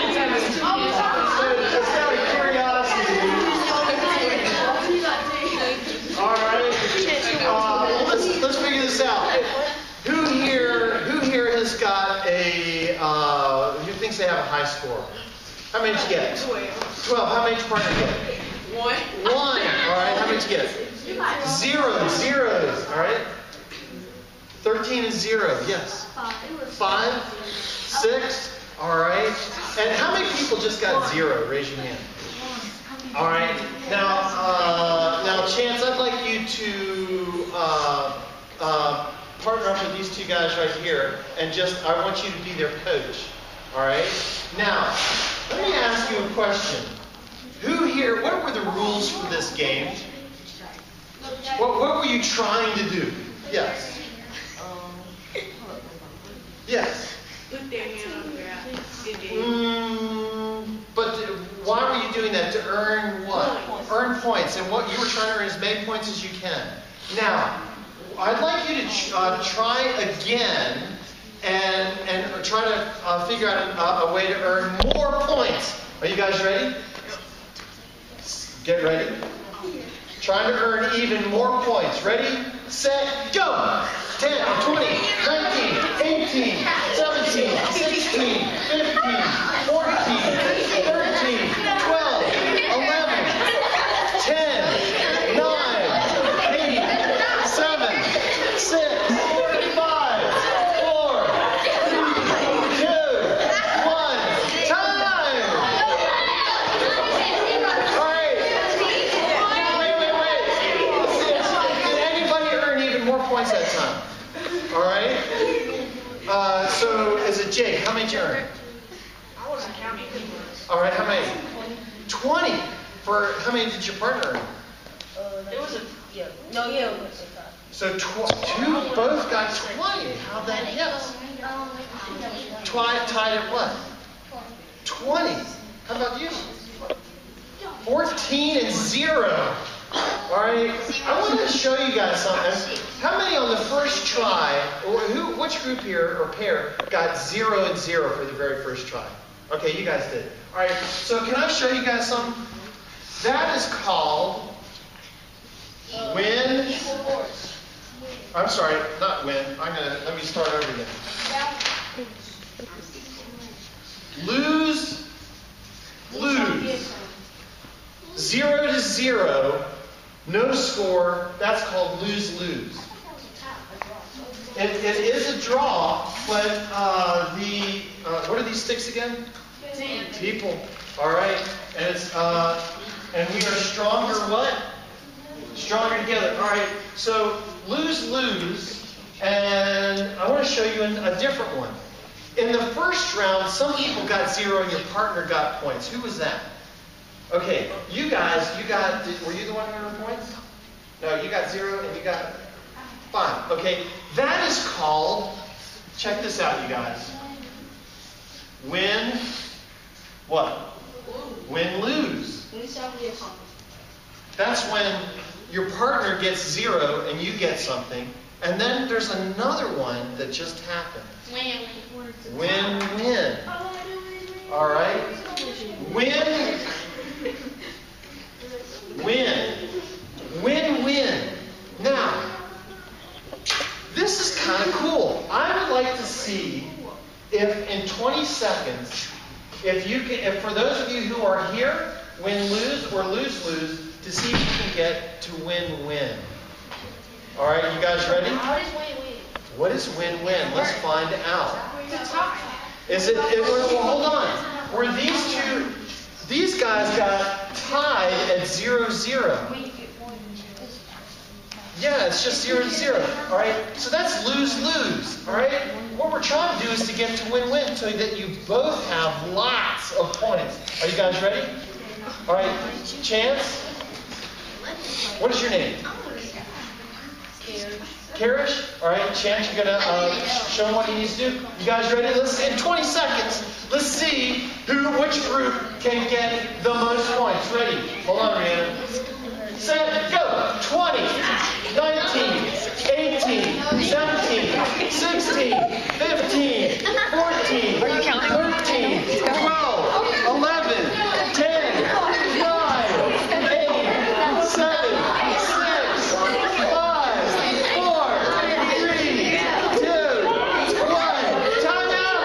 Just out of curiosity. All right. Let's figure this out. Who here has got who thinks they have a high score? How many did you get? 12. How many did your partner get? 1. 1. All right. How many did you get? 0. Zeros. All right. 13 is 0. Yes. 5. 6. All right. And how many people just got 0? Raise your hand. All right. Now, Chance, I'd like you to partner up with these two guys right here, and I want you to be their coach. All right? Now, let me ask you a question. Who here, what were the rules for this game? you trying to do? Yes. Yes. Put their hand on their eye. But why were you doing that? To earn what? Earn points. And what you were trying to earn as many points as you can. Now, I'd like you to try again and try to figure out a way to earn more points. Are you guys ready? Get ready. Trying to earn even more points. Ready, set, go! 10, 20, 19, 18, 17, 16, 15, 14, 13, 12, 11, 10, 9, 8, 7, 6, 5, 4, 3, 2, 1, time! All right. Wait. Did anybody earn even more points that time? All right. So is it Jake? How many did you earn? I wasn't counting. All right. How many? 20. For how many did your partner earn? It was a So two both got 20. How'd that? Yes. Tied at what? 20. How about you? 14 and 0. All right. I want to show you guys something. How many on the first try, or which group here or pair got 0 and 0 for the very first try? Okay, you guys did. All right. So can I show you guys something? That is called win. I'm sorry, not win. Let me start over again. Lose. 0 to 0. No score. That's called lose-lose. It is a draw, but what are these sticks again? People. All right, and it's and we are stronger. What? Stronger together. All right. So lose-lose, and I want to show you a different one. In the first round, some people got 0 and your partner got points. Who was that? Okay, you guys, were you the one who earned points? No, you got 0 and you got 5. Okay, that is called, check this out, you guys. Win, what? Win-lose. That's when your partner gets 0 and you get something. And then there's another one that just happened. Win-win. All right? Win. Win-win. Now, this is kind of cool. I would like to see if in 20 seconds, if for those of you who are here, win-lose or lose-lose, to see if you can get to win-win. All right, you guys ready? What is win-win? Let's find out. Well, hold on. Were these guys got tied at 0-0. Yeah, it's just 0-0. All right, so that's lose-lose. All right, what we're trying to do is to get to win-win so that you both have lots of points. Are you guys ready? All right, Chance, what is your name? Karish? All right, Chance, you're going to show him what he needs to do. You guys ready? In 20 seconds, let's see which group can get the most points. Ready? Hold on, Rihanna. Set, go! 20, 19, 18, 17, 16, 15, 14, 13, 12, 11, 10, 9, 8, 7, 6, 5, 4, 3, 2, 1. Time out!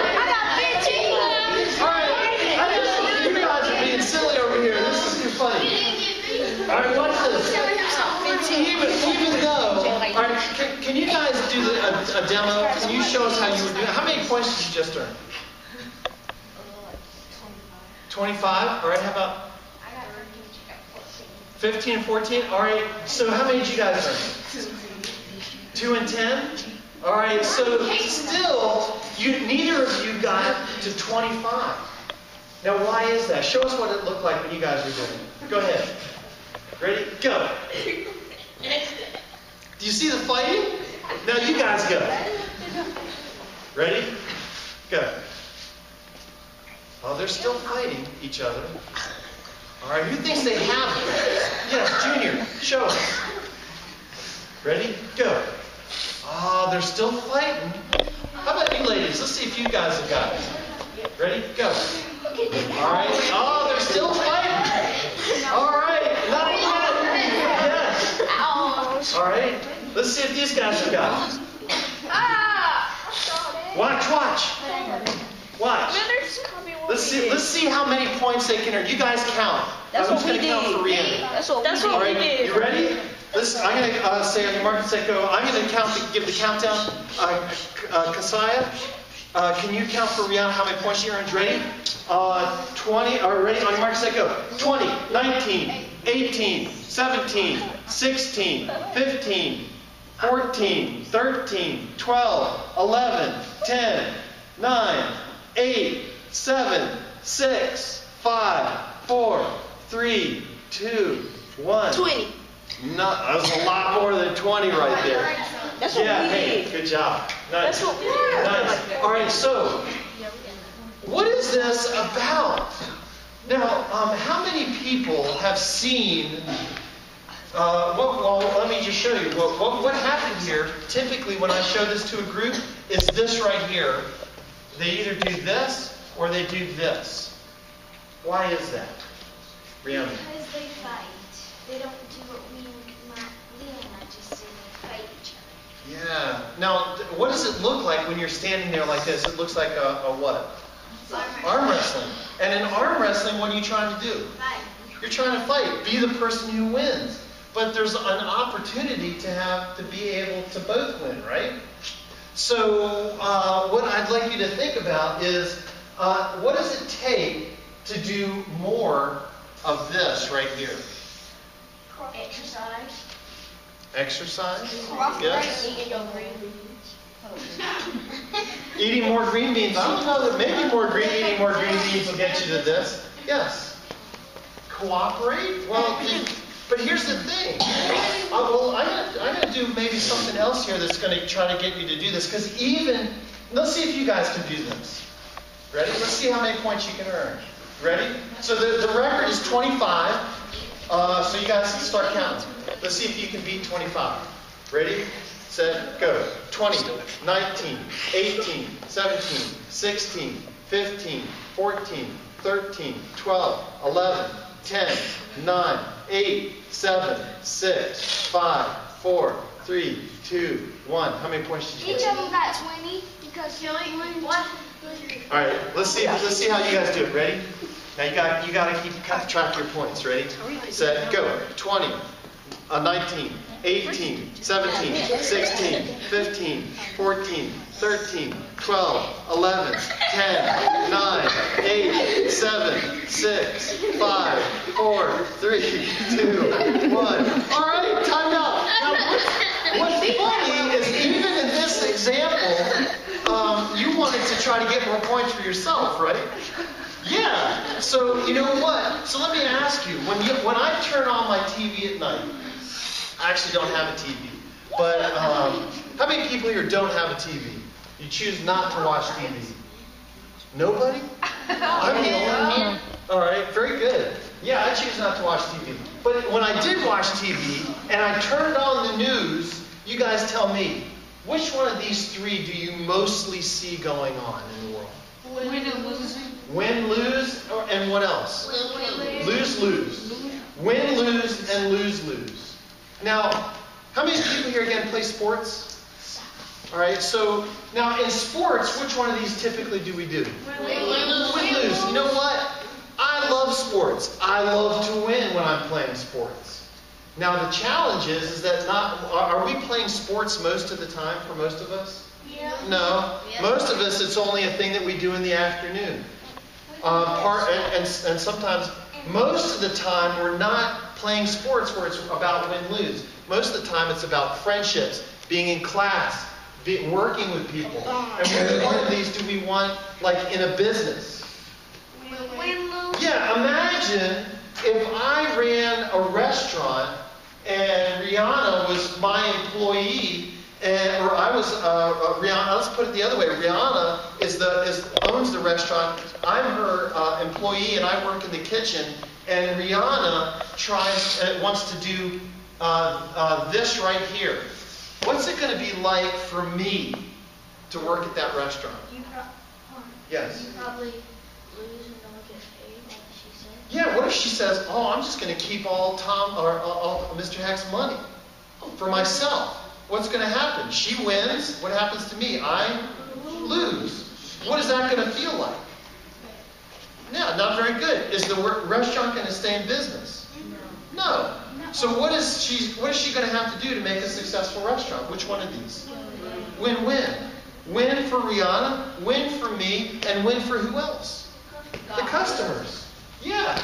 All right, you guys are being silly over here. This is too funny. All right, watch this. Even though, all right, can you guys do a demo? Can you show us how you would do it? How many points did you just earn? 25. All right, how about 15 and 14? All right, so how many did you guys earn? 2 and 10? All right, so still, neither of you got to 25. Now, why is that? Show us what it looked like when you guys were doing it. Go ahead. Ready? Go. Do you see the fighting? Now you guys go. Ready? Go. Oh, they're still fighting each other. All right, who thinks they have it? Yes, Junior, show us. Ready? Go. Oh, they're still fighting. How about you ladies? Let's see if you guys have got it. Ready? Go. All right. Oh, they're still fighting. All right. Not yet. Yes. All right. Let's see if these guys have got it. Watch, watch. Watch. Let's see how many points they can earn. You guys count. That's Who's what we going to count did. for Rihanna? That's what All we right. did. You ready? I'm going to say on your mark and set go. I'm going to give the countdown. Kasaya, can you count for Rihanna how many points she earns? Ready? 20. All right, ready? On your mark and set go. 20, 19, 18, 17, 16, 15, 14, 13, 12, 11, 10, 9, 8, 7, 6, 5, 4, 3, 2, 1. 20. No, that was a lot more than 20 right there. That's what we Hey, did. good job. Nice. That's what we did. Nice. All right, so what is this about? Now, how many people have seen? Well, let me just show you. What happened here? Typically, when I show this to a group, is this right here. They either do this or they do this. Why is that, Rihanna? Because they fight. They don't do what Leon just did. They fight each other. Yeah. Now, what does it look like when you're standing there like this? It looks like a what? Arm wrestling. And in arm wrestling, what are you trying to do? Fight. You're trying to fight. Be the person who wins. But there's an opportunity to be able to both win, right? So what I'd like you to think about is what does it take to do more of this right here? Exercise. Exercise? Yes. Eating Eating more green beans. more green beans. I don't know that eating more green beans will get you to this. Yes. Cooperate? Well, but here's the thing. I'm going to do maybe something else here that's going to try to get you to do this. Because let's see if you guys can do this. Ready? Let's see how many points you can earn. Ready? So the record is 25. So you guys can start counting. Let's see if you can beat 25. Ready? Set, go. 20, 19, 18, 17, 16, 15, 14, 13, 12, 11, 10, 9, 8, 7, 6, 5, 4, 3, 2, 1. How many points did you Each get? of them got 20 because one. All right, let's see how you guys do it. Ready? Now you got to keep track of your points. Ready? Set, go. 20, 19, 18, 17, 16, 15, 14, 13, 12, 11, 10, 9, 8, 7, 6, 5, 4, 3, 2, 1. All right, time out. Now, what's funny is even in this example, you wanted to try to get more points for yourself, right? Yeah. So you know what? So let me ask you, when I turn on my TV at night, I actually don't have a TV. But how many people here don't have a TV? You choose not to watch TV. Nobody? I'm the only one. All right, very good. Yeah, I choose not to watch TV. But when I did watch TV and I turned on the news, you guys tell me, which one of these three do you mostly see going on in the world? Win and lose. Win, lose, and what else? Lose, lose. Win, lose, and lose, lose. Now, how many people here again play sports? All right, so now in sports, which one of these typically do we do? Win, lose. You know what? I love sports. I love to win when I'm playing sports. Now the challenge is that are we playing sports most of the time for most of us? Yeah. No. Most of us, it's only a thing that we do in the afternoon. And sometimes, most of the time, we're not playing sports where it's about win-lose. Most of the time, it's about friendships, being in class, working with people. And which one of these do we want, like in a business? Win-lose. Yeah, imagine if I ran a restaurant and Rihanna was my employee, or I was Rihanna. Let's put it the other way. Rihanna owns the restaurant. I'm her employee, and I work in the kitchen. And Rihanna wants to do this right here. What's it going to be like for me to work at that restaurant? Yes. You probably lose and don't get paid, like she said. Yeah, what if she says, "Oh, I'm just going to keep all Mr. Heck's money for myself"? What's going to happen? She wins. What happens to me? I lose. What is that going to feel like? Yeah, not very good. Is the restaurant going to stay in business? No. So what is she going to have to do to make a successful restaurant? Which one of these? Win-win. Win for Rihanna, win for me, and win for who else? The customers. Yeah.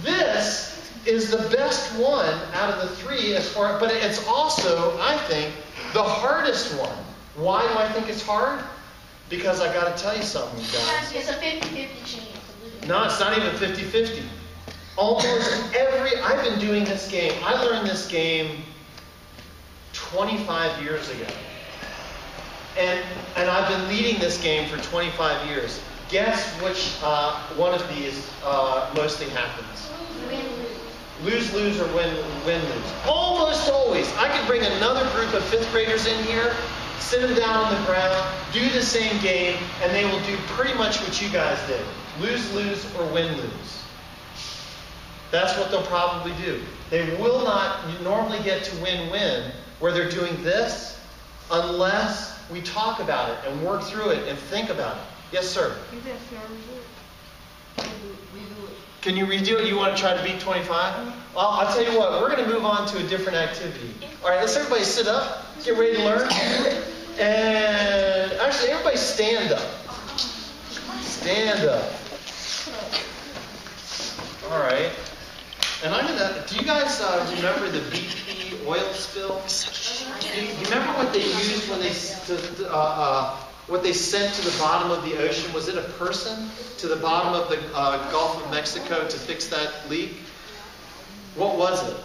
This is the best one out of the three but it's also, I think, the hardest one. Why do I think it's hard? Because I got to tell you something, you guys. It's a 50-50 chance. No, it's not even 50-50. I've been doing this game. I learned this game 25 years ago. And I've been leading this game for 25 years. Guess which one of these mostly happens? Lose, lose, or win, lose. Almost always. I could bring another group of 5th graders in here, sit them down on the ground, do the same game, and they will do pretty much what you guys did. Lose, lose, or win, lose. That's what they'll probably do. They will not normally get to win-win where they're doing this unless we talk about it and work through it and think about it. Yes, sir? Can you redo it? You want to try to beat 25? Well, I'll tell you what. We're going to move on to a different activity. All right, let's everybody sit up. Get ready to learn. And actually, everybody stand up. Stand up. All right. And do you guys remember the BP oil spill? Do you remember what they used when what they sent to the bottom of the ocean? Was it a person to the bottom of the Gulf of Mexico to fix that leak? What was it?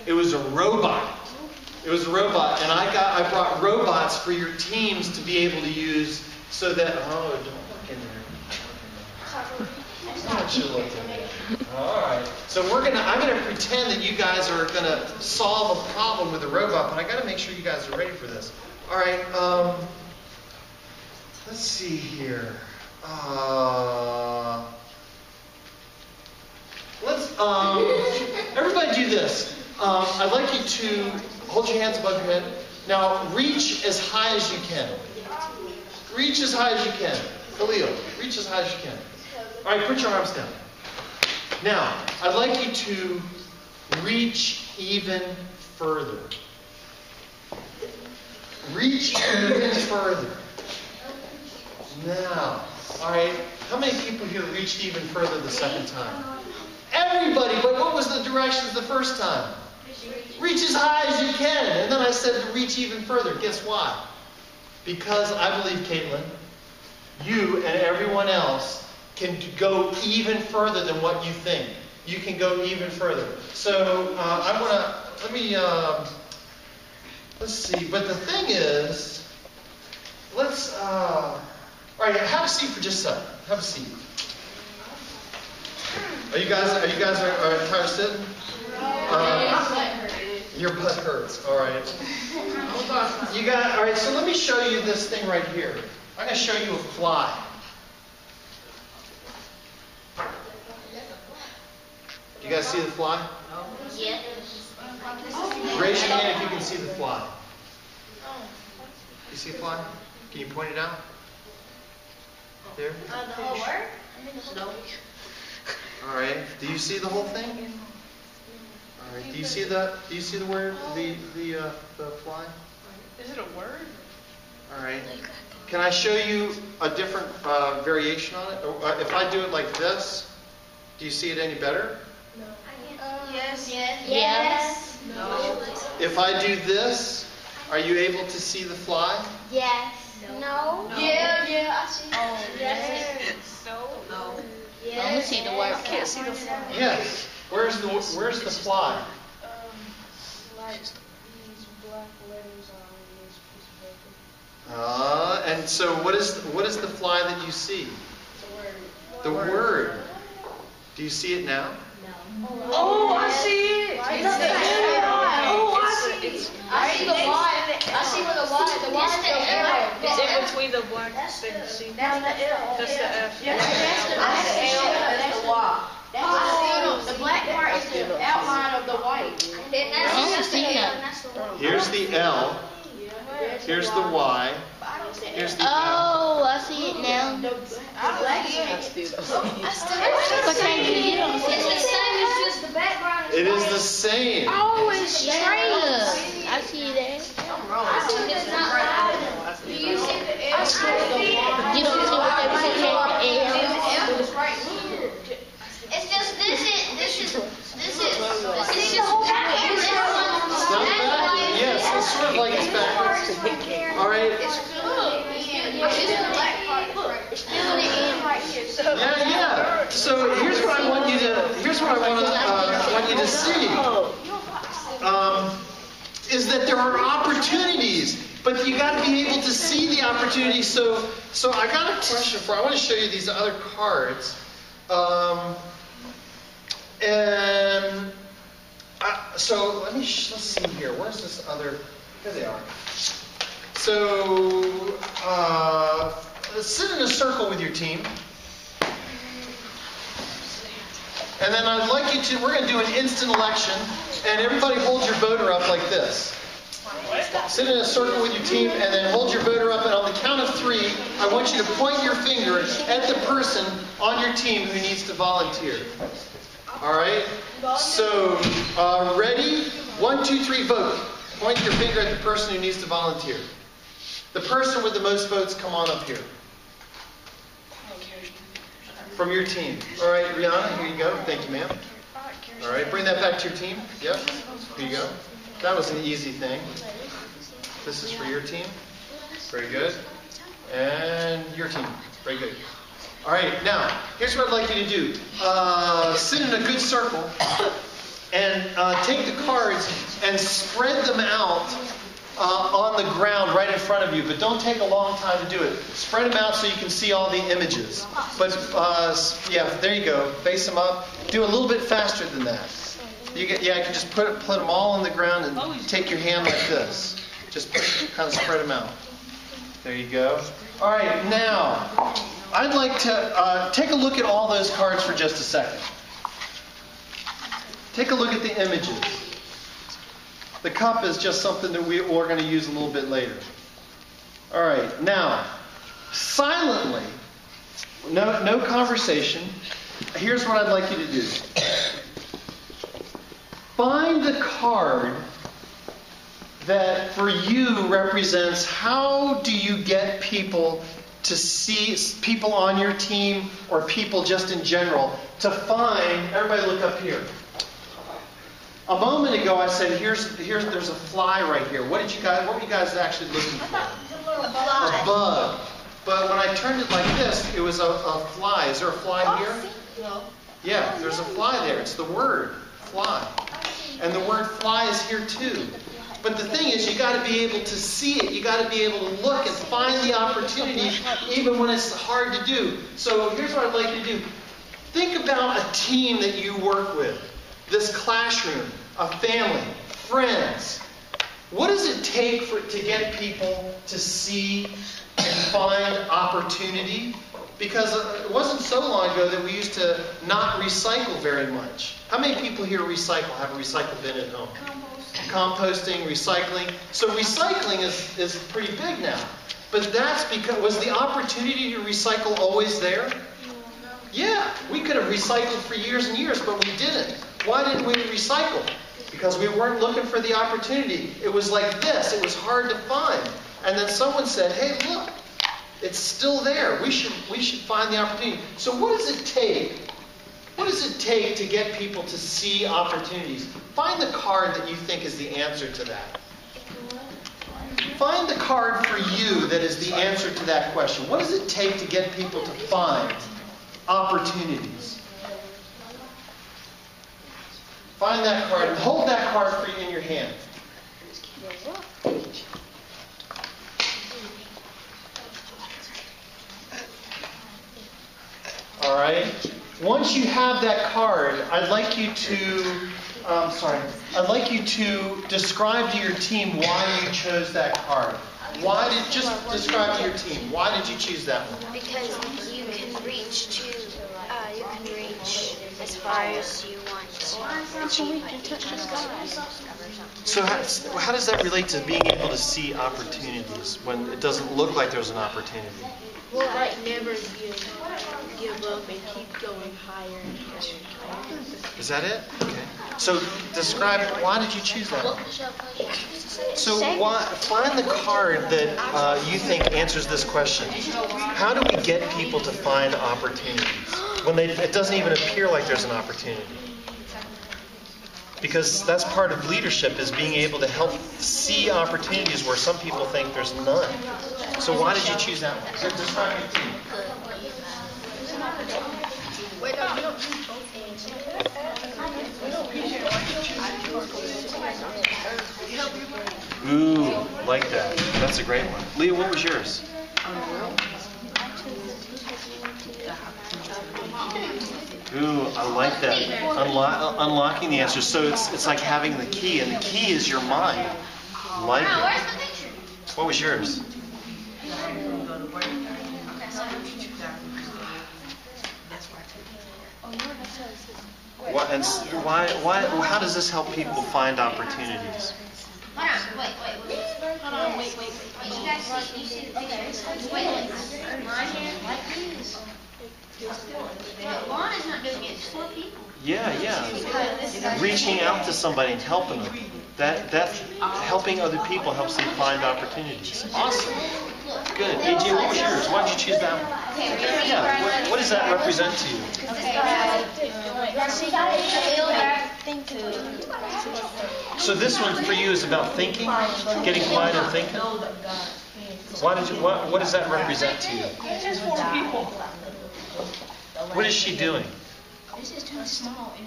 It was a robot. It was a robot, and I brought robots for your teams to be able to use so that don't look in there. Why don't you look in there? All right. So I'm gonna pretend that you guys are gonna solve a problem with a robot, but I got to make sure you guys are ready for this. All right. Let's see here. Let's everybody do this. I'd like you to hold your hands above your head. Now reach as high as you can. Reach as high as you can. Khalil, reach as high as you can. All right, put your arms down. Now, I'd like you to reach even further. Reach even further. Now, all right, how many people here reached even further the second time? Everybody, but what was the directions the first time? Reach as high as you can. And then I said to reach even further. Guess why? Because I believe, Caitlin, you and everyone else can go even further than what you think. You can go even further. So let's see. But the thing is, all right, have a seat for just a second. Have a seat. Are you guys tired of sitting? Your butt hurts. All right. All right, so let me show you this thing right here. I'm going to show you a fly. You guys see the fly? Yeah. Raise your hand if you can see the fly. You see a fly? Can you point it out? There? The whole word? No. All right. Do you see the whole thing? All right. Do you see the word? The fly? Is it a word? All right. Can I show you a different variation on it? If I do it like this, do you see it any better? No. Yes. Yes. No. If I do this, are you able to see the fly? Yes. No. Yeah, I see. Oh, Yes. No. Yes. I can't see the fly. Yes. Where's the fly? like these black letters on this piece of paper. And so what is the fly that you see? The word. Do you see it now? Oh, I see it. I see the Y. I see where the Y. The Y is the arrow. It's in between the black things. See? That's the L. That's the F. Yeah, that's the L. That's the Y. The black part is the outline of the white. That's the L. Here's the L. Here's the Y. Here's the L. Oh, I see it now. But then you don't see It's the it. same as just the background. It is the same. Oh, it's straight up. I see that. Do you see the L? You don't see what they put here at the L. The L is right here. It's just this is It's not backwards. Yes, it's sort of like it's backwards. All right. Yeah. So here's what I want you to see. Is that there are opportunities, but you got to be able to see the opportunities. So I got a question for. I want to show you these other cards. So let's see here. Where's this other? Here they are. So sit in a circle with your team, and then I'd like you to. We're going to do an instant election, and everybody hold your voter up like this. Sit in a circle with your team, and then hold your voter up. And on the count of 3, I want you to point your finger at the person on your team who needs to volunteer. All right. So, ready? 1, 2, 3, vote. Point your finger at the person who needs to volunteer. The person with the most votes, come on up here. From your team. All right, Rihanna, here you go. Thank you, ma'am. All right, bring that back to your team. Yep. Here you go. That was an easy thing. This is for your team. Very good. And your team. Very good. All right, now, here's what I'd like you to do. Sit in a good circle and take the cards and spread them out on the ground right in front of you. But don't take a long time to do it. Spread them out so you can see all the images. But, yeah, there you go. Face them up. Do a little bit faster than that. You can just put them all on the ground and take your hand like this. Just kind of spread them out. There you go. All right, now, I'd like to take a look at all those cards for just a second. Take a look at the images. The cup is just something that we're going to use a little bit later. All right, now, silently, no conversation. Here's what I'd like you to do. Find the card that for you represents how do you get people to see, people on your team or people just in general, to find, everybody look up here. A moment ago I said there's a fly right here. What were you guys actually looking for? A bug. But when I turned it like this, it was a fly. Is there a fly here? No. Yeah, there's a fly there. It's the word, fly. And the word fly is here too. But the thing is, you got to be able to see it. You got to be able to look and find the opportunity, even when it's hard to do. So here's what I'd like you to do. Think about a team that you work with, this classroom, a family, friends. What does it take to get people to see and find opportunity? Because it wasn't so long ago that we used to not recycle very much. How many people here recycle, have a recycle bin at home? Composting, recycling. So recycling is pretty big now. But that's because, was the opportunity to recycle always there? Yeah, we could have recycled for years and years, but we didn't. Why didn't we recycle? Because we weren't looking for the opportunity. It was like this. It was hard to find. And then someone said, hey, look, it's still there. We should find the opportunity. So what does it take? What does it take to get people to see opportunities? Find the card that you think is the answer to that. Find the card for you that is the answer to that question. What does it take to get people to find opportunities? Find that card and hold that card for you in your hand. All right. Once you have that card, I'd like you to, I'd like you to describe to your team why you chose that card. Just describe to your team, why did you choose that one? Because you can reach as far as you want to achieve. So how does that relate to being able to see opportunities when it doesn't look like there's an opportunity? Well, like never give up and keep going higher and higher. Is that it? Okay. So describe, why did you choose that? So find the card that you think answers this question. How do we get people to find opportunities when it doesn't even appear like there's an opportunity? Because that's part of leadership, is being able to help see opportunities where some people think there's none. So why did you choose that one? So describe your team. Wait, no, you don't choose both things. Ooh, like that. That's a great one. Leah, what was yours? Ooh, I like that. Unlocking the answers. So it's like having the key, and the key is your mind. I like it. What was yours? How does this help people find opportunities? Hold on, wait. You guys see the picture? Wait. Juan is not doing it. It's 4 people. Yeah. Reaching out to somebody and helping them. That helping other people helps them find opportunities. Awesome. Good. AJ, what was yours? Why did you choose that one? Yeah. What does that represent to you? So this one for you is about thinking, getting quiet and thinking. What does that represent to you? What is she doing?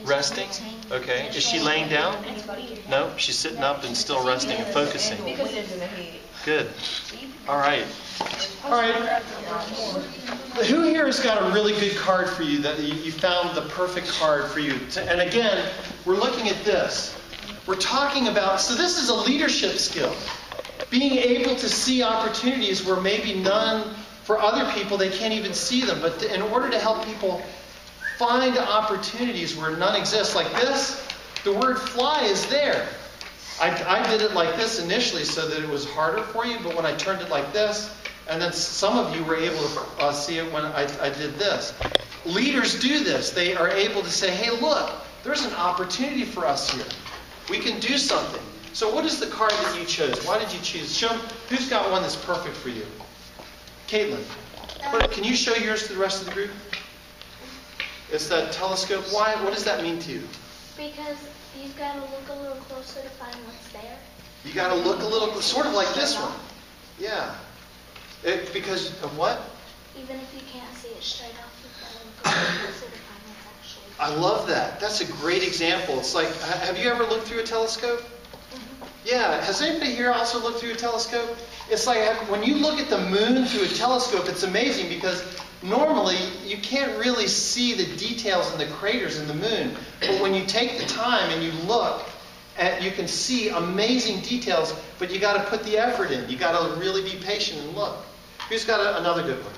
Resting? Okay. Is she laying down? No, she's sitting up and still resting and focusing. Good. All right. Who here has got a really good card for you, that you found the perfect card for you? And again, we're looking at this. We're talking about, so this is a leadership skill. Being able to see opportunities where maybe none, for other people, they can't even see them. But in order to help people find opportunities where none exist, like this, the word fly is there. I did it like this initially so that it was harder for you, but when I turned it like this, and then some of you were able to see it when I did this. Leaders do this. They are able to say, hey, look, there's an opportunity for us here. We can do something. So what is the card that you chose? Why did you choose? Show them, who's got one that's perfect for you? Caitlin, can you show yours to the rest of the group? It's that telescope. Why? What does that mean to you? Because you've got to look a little closer to find what's there. You got to look a little, sort of like this one. Yeah. Because of what? Even if you can't see it straight off, you've got to look a little closer to find what's actually there. I love that. That's a great example. It's like, have you ever looked through a telescope? Yeah. Has anybody here also looked through a telescope? It's like when you look at the moon through a telescope, it's amazing because normally you can't really see the details in the craters in the moon. But when you take the time and you look, you can see amazing details, but you got to put the effort in. You got to really be patient and look. Who's got another good one?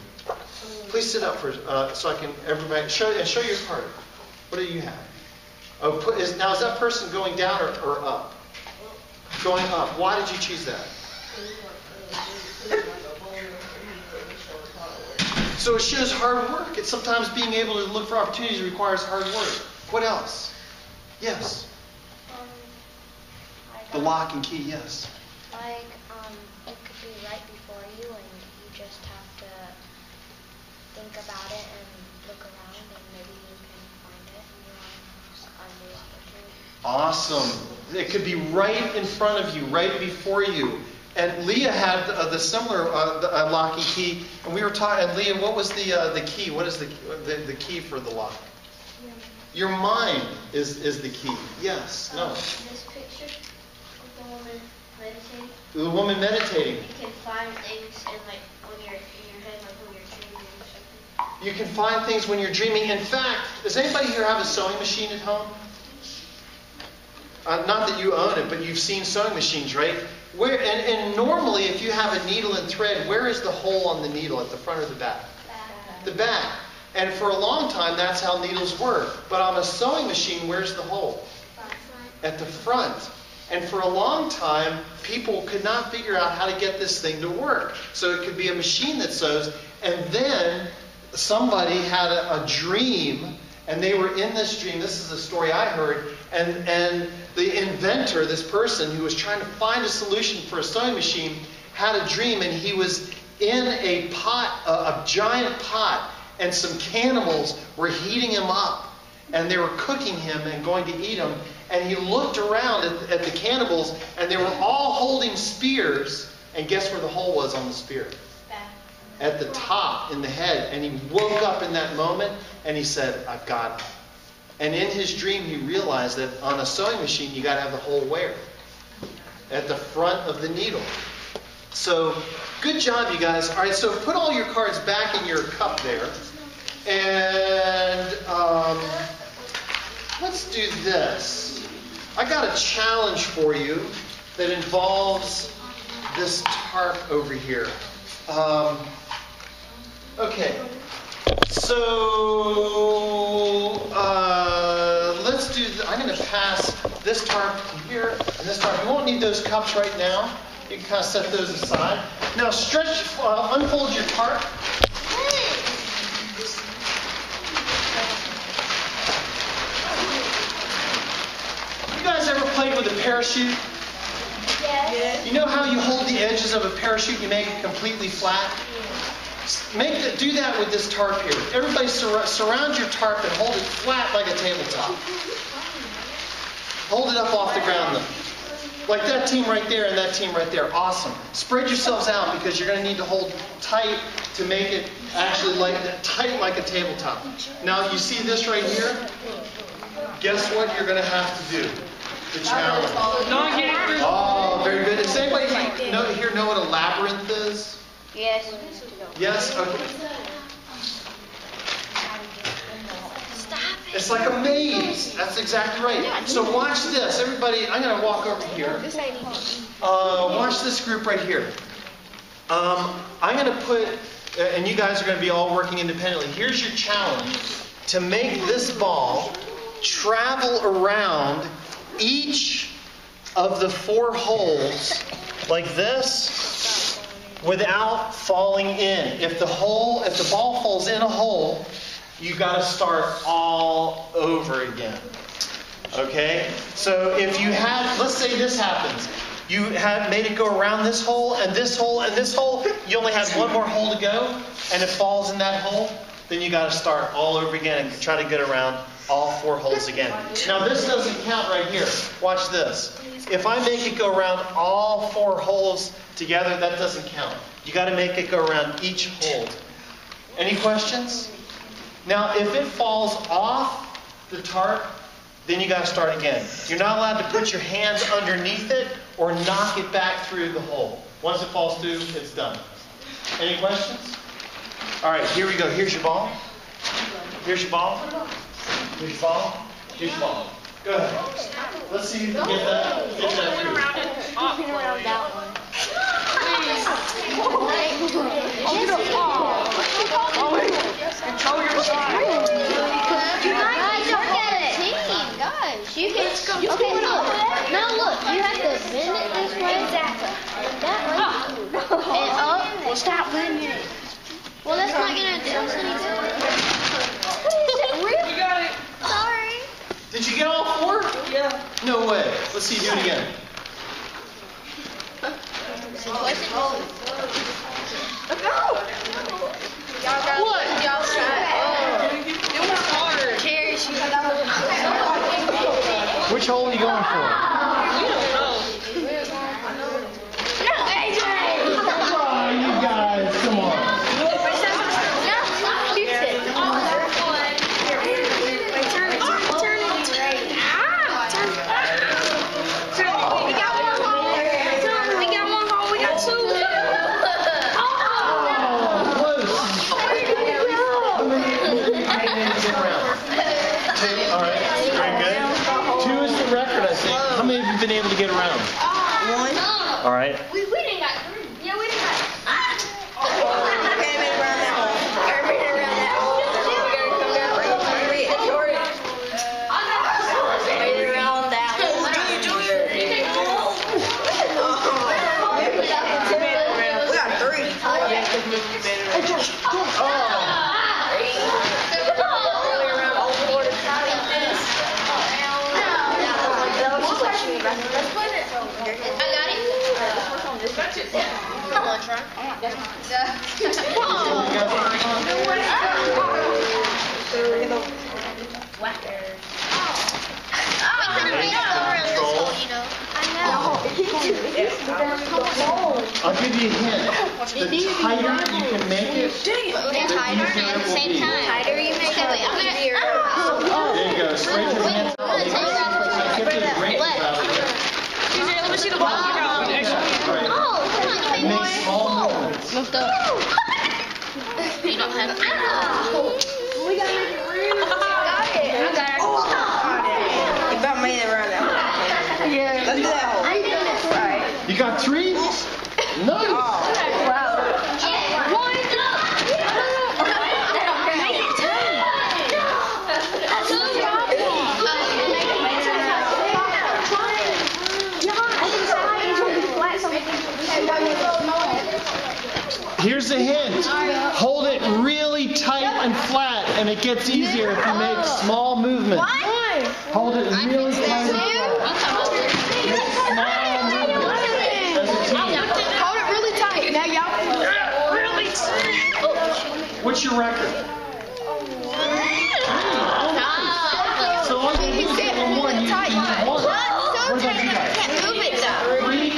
Please sit up for so I can everybody show your card. What do you have? Oh, now is that person going down or up? Going up. Why did you choose that? So it shows hard work. It's sometimes being able to look for opportunities requires hard work. What else? Yes. The lock and key, yes. Like, it could be right before you, and you just have to think about it and look around, and maybe you can find it, and you're on a new opportunity. Awesome. It could be right in front of you, right before you. And Leah had the similar lock and key, and we were talking. And Leah, what was the key? What is the key for the lock? Your mind is the key. Yes. No. This picture of the woman Meditating. The woman meditating. You can find things in like when you're in your head, like when you're dreaming or something. You can find things when you're dreaming. In fact, does anybody here have a sewing machine at home? Not that you own it, but you've seen sewing machines, right? And normally, if you have a needle and thread, where is the hole on the needle, at the front or the back? The back. And for a long time, that's how needles work. But on a sewing machine, where's the hole? At the front. And for a long time, people could not figure out how to get this thing to work. So it could be a machine that sews. And then somebody had a dream, and they were in this dream. This is a story I heard. And the inventor, this person who was trying to find a solution for a sewing machine, had a dream, and he was in a pot, a giant pot, and some cannibals were heating him up, and they were cooking him and going to eat him. And he looked around at the cannibals, and they were all holding spears. And guess where the hole was on the spear? At the top, in the head. And he woke up in that moment, and he said, I've got it. And in his dream, he realized that on a sewing machine, you got to have the hole where? At the front of the needle. So, good job, you guys. All right, so put all your cards back in your cup there. And let's do this. I got a challenge for you that involves this tarp over here. Okay. So, let's do... I'm going to pass this tarp here and this tarp. You won't need those cups right now. You can kind of set those aside. Now, unfold your tarp. You guys ever played with a parachute? Yes. You know how you hold the edges of a parachute, you make it completely flat? Do that with this tarp here. Everybody surround your tarp and hold it flat like a tabletop. Hold it up off the ground though. Like that team right there and that team right there. Awesome. Spread yourselves out because you're going to need to hold tight to make it actually tight like a tabletop. Now you see this right here? Guess what you're going to have to do? The challenge. Oh, very good. Does anybody here know what a labyrinth is? Yes. Yes? Okay. It's like a maze. That's exactly right. So watch this. Everybody, I'm going to walk over here. Watch this group right here. I'm going to put, and you guys are going to be all working independently. Here's your challenge. To make this ball travel around each of the 4 holes like this without falling in. If the ball falls in a hole, you got to start all over again. Okay? So if you had, let's say this happens. You had made it go around this hole and this hole and this hole. You only had one more hole to go, and it falls in that hole. Then you got to start all over again and try to get around all 4 holes again. Now this doesn't count right here. Watch this. If I make it go around all 4 holes together, that doesn't count. You got to make it go around each hole. Any questions? Now, if it falls off the tarp, then you got to start again. You're not allowed to put your hands underneath it or knock it back through the hole. Once it falls through, it's done. Any questions? All right, here we go. Here's your ball. Here's your ball. Here's your ball. Here's your ball. Go ahead. Let's see if you can get that through. Around that one. Control your side. Guys, look at it. Guys, you can. Okay, look. Now look, you have to bend it this way. Exactly. That way. And up. Well, stop bending it. Well, that's not gonna do us any good. You got it. Sorry. Did you get all 4? Yeah. No way. Let's see you do it again. What? Y'all try. It was hard. Which hole are you going for? You don't know. No, AJ. Oh, you guys, come on. We got one hole. record, I think. How many of you have been able to get around? One. All right. We didn't got three. Yeah, we didn't got. Okay, made it around that hole. Made it around that hole. We gotta come down. Made it around that hole. We got three. Come on, Trump. I'll give you a hint. The tighter you can make it, the Tighter easier at it the will same be. time. Tighter you make it, easier. There you go. Spread your hands out. Get the rings out of there. Let me see the ball. Oh, come on, you Make make small movements. You don't have to. We gotta make it real. You about made it around that hole. Yeah. Let's do that hole. Alright. You got three? Nice. Here's a hint. Hold it really tight and flat, and it gets easier if you make small movements. Hold it really tight and flat. Make small movements as a team. Hold it really tight. Now y'all. What's your record? So all you do is get one more, and you need one. Where's that you guys? Three?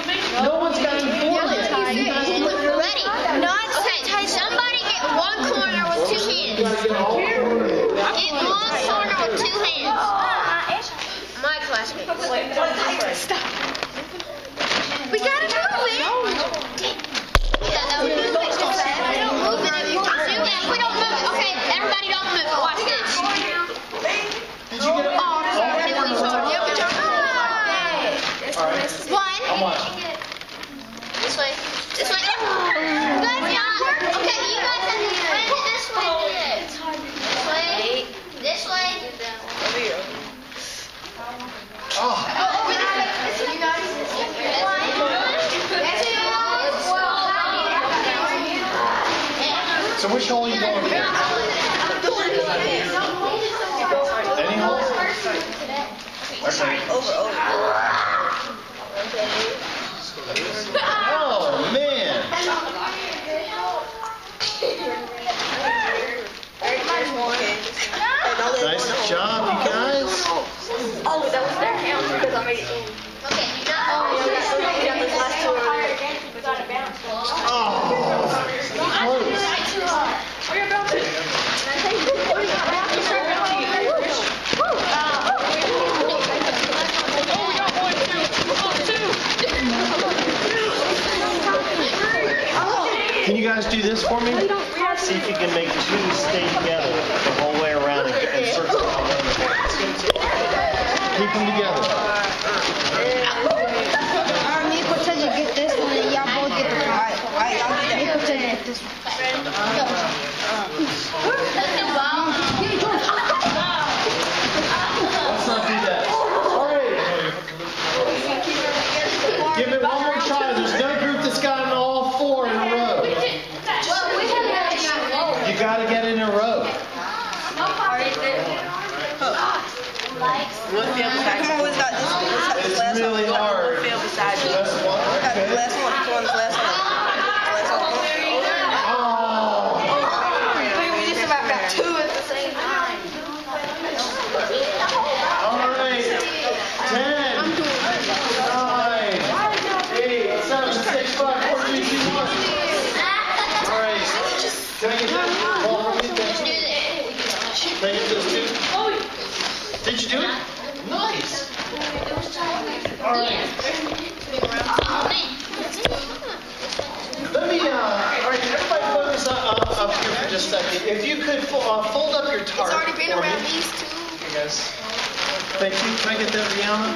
No one's got any four yet. You guys are Ready? Okay, somebody get one corner with two hands. gotta get all four. Get one corner with two hands. My classmate. Stop. We gotta move it. Yeah, no, move it. Move it if you can. Yeah, if we don't move it. Okay, everybody don't move it. Watch this. Did you get it? All four. All right. One. I'm watching. This way. This way. Okay, you guys have to bend it this way. This way. Oh. So which hole are you going for? Any hole? Okay. Oh, man. Nice job, you guys. Oh, that was their count because I made it in. Okay, you got this last two. Oh, close. Can you guys do this for me? See if you can make two stay together the whole way around and circle around. Keep them together. Me pretend you get this one and y'all both get the one. Alright, y'all get that. Pretend you get this one. Let's not do that. All right. Give it one more try. There's no group that's gotten all four in a row. You got to get in a row. Come on, who's got this one? It's really hard. Feel beside you. Last one. Okay. Last one. Which one's last one? Oh. We just about got two at the same time. All right. 10, 9, 8, 7, 6, 5, 4, 3, 2, 1. All right. Can I get that ball from you? Can I get those two? Did you do it? Nice. All right. Let me, all right, everybody focus up here for just a second. If you could fold up your tarp. It's already been for me. around these two. Here, guys. Thank you. Can I get that, Rihanna?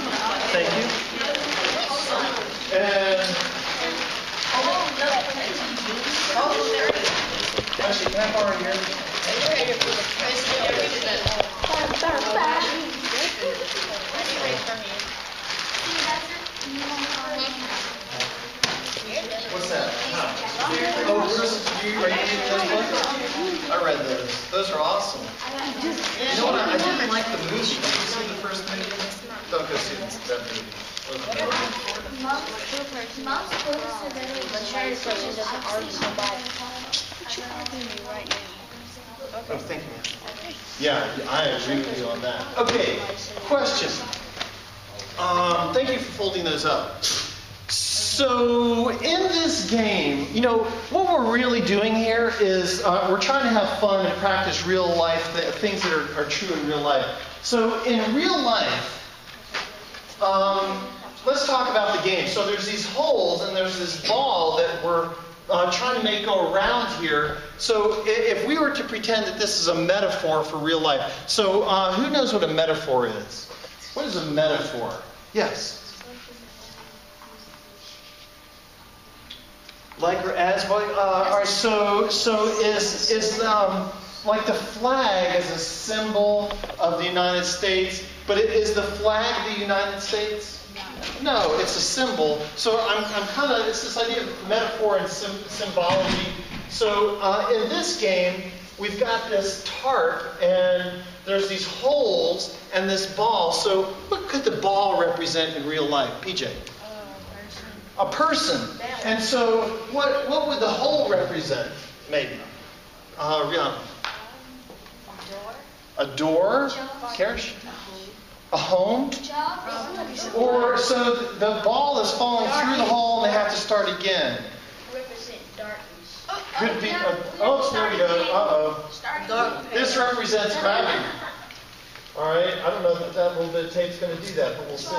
Thank you. And actually, can I borrow yours? What's that? Huh. Oh, Bruce, are you reading those books? I read those. Those are awesome. You know what? I didn't like the movie. Did you see the first movie? Don't go see that movie. Mom's books are better Oh, thank you. Yeah, I agree with you on that. Okay, question. Thank you for folding those up. So in this game, you know, what we're really doing here is we're trying to have fun and practice real life, things that are true in real life. So in real life, let's talk about the game. So there's these holes and there's this ball that we're trying to make go around here. So if we were to pretend that this is a metaphor for real life. So who knows what a metaphor is? What is a metaphor? Yes? Like or as? All right, so is like the flag is a symbol of the United States, but is the flag the United States? No, it's a symbol. So I'm kind of, it's this idea of metaphor and symbology. So in this game, we've got this tarp, and there's these holes and this ball. So what could the ball represent in real life, PJ? A person. And so what would the hole represent, maybe? Rihanna? A door? Karish? A home? Or so the ball is falling through the hole and they have to start again. Represent darkness. Could be. There we go. Uh-oh. This represents gravity. All right. I don't know if that little bit of tape's going to do that, but we'll see.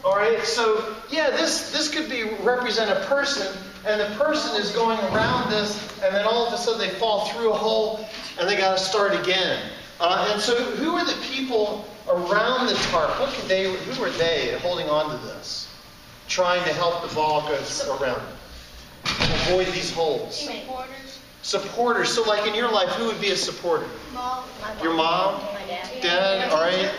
All right. So yeah, this could be represent a person, and the person is going around this, and then all of a sudden they fall through a hole, and they got to start again. And so who are the people around the tarp? Who are they holding on to this? Trying to help the ball go around it. Avoid these holes. Supporters. So like in your life, who would be a supporter? Mom. Your mom? Dad? All right.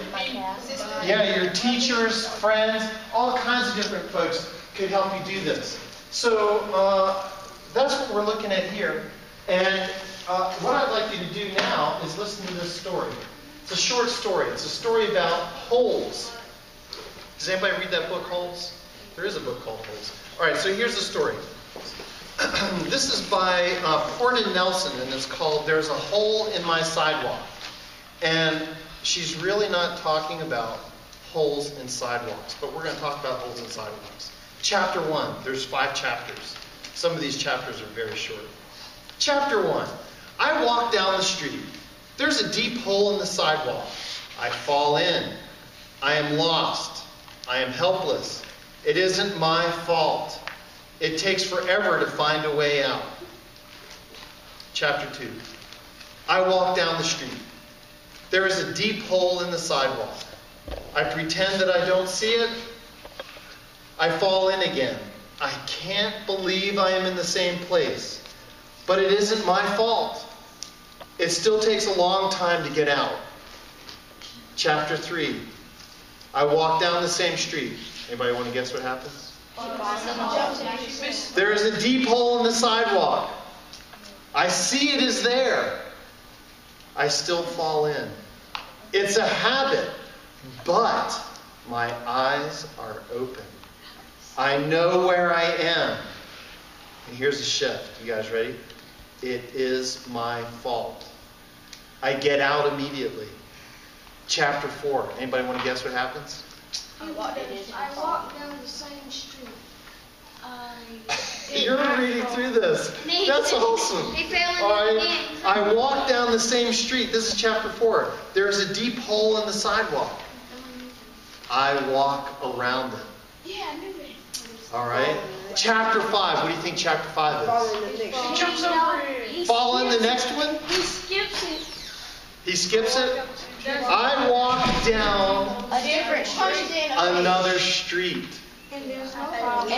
Yeah, your teachers, friends, all kinds of different folks could help you do this. So that's what we're looking at here. And what I'd like you to do now is listen to this story. It's a short story. It's a story about holes. Does anybody read that book, Holes? There is a book called Holes. All right, so here's the story. This is by Portia Nelson, and it's called There's a Hole in My Sidewalk. And she's really not talking about holes in sidewalks, but we're going to talk about holes in sidewalks. Chapter 1. There's 5 chapters. Some of these chapters are very short. Chapter 1. I walk down the street. There's a deep hole in the sidewalk. I fall in. I am lost. I am helpless. It isn't my fault. It takes forever to find a way out. Chapter 2. I walk down the street. There is a deep hole in the sidewalk. I pretend that I don't see it. I fall in again. I can't believe I am in the same place. But it isn't my fault. It still takes a long time to get out. Chapter 3. I walk down the same street. Anybody want to guess what happens? There is a deep hole in the sidewalk. I see it is there. I still fall in. It's a habit, but my eyes are open. I know where I am. And here's the shift. You guys ready? It is my fault. I get out immediately. Chapter 4. Anybody want to guess what happens? I walk down the same street. You're reading through this. That's awesome. All right. I walk down the same street. This is chapter 4. There's a deep hole in the sidewalk. I walk around it. Yeah, I knew it. All right. Chapter 5. What do you think chapter 5 is? He jumps over it. Fall in the next one? He skips it. He skips it. I walk down A different street. another street. And there's no problem.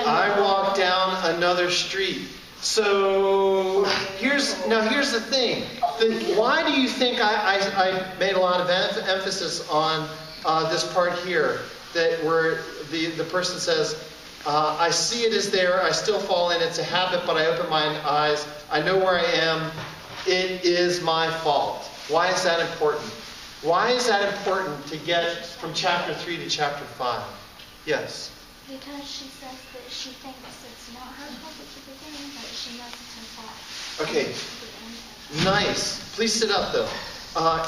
I walk down another street. So here's the thing. Why do you think I made a lot of emphasis on this part here, that where the person says, I see it is there, I still fall in, it's a habit, but I open my eyes, I know where I am, it is my fault. Why is that important? Why is that important to get from chapter 3 to chapter 5? Yes? Because she says that she thinks it's not her fault at the beginning, but she knows it's her fault. Okay. Nice. Please sit up, though.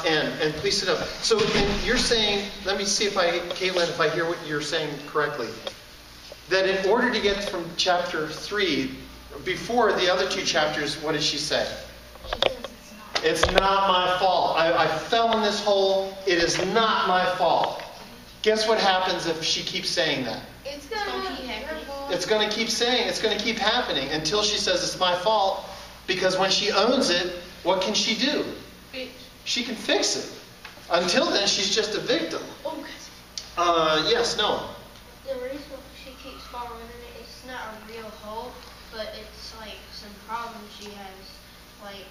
And please sit up. So and you're saying, let me see if Caitlin, if I hear what you're saying correctly, that in order to get from chapter 3, before the other 2 chapters, what did she say? She says it's not. It's not my fault. I fell in this hole. It is not my fault. Guess what happens if she keeps saying that? It's gonna keep happening. It's going to keep saying, it's going to keep happening until she says it's my fault. Because when she owns it, what can she do? She can fix it. Until then, she's just a victim. Yes, no. The reason she keeps falling in it, it's not a real hole, but it's like some problems she has. Like,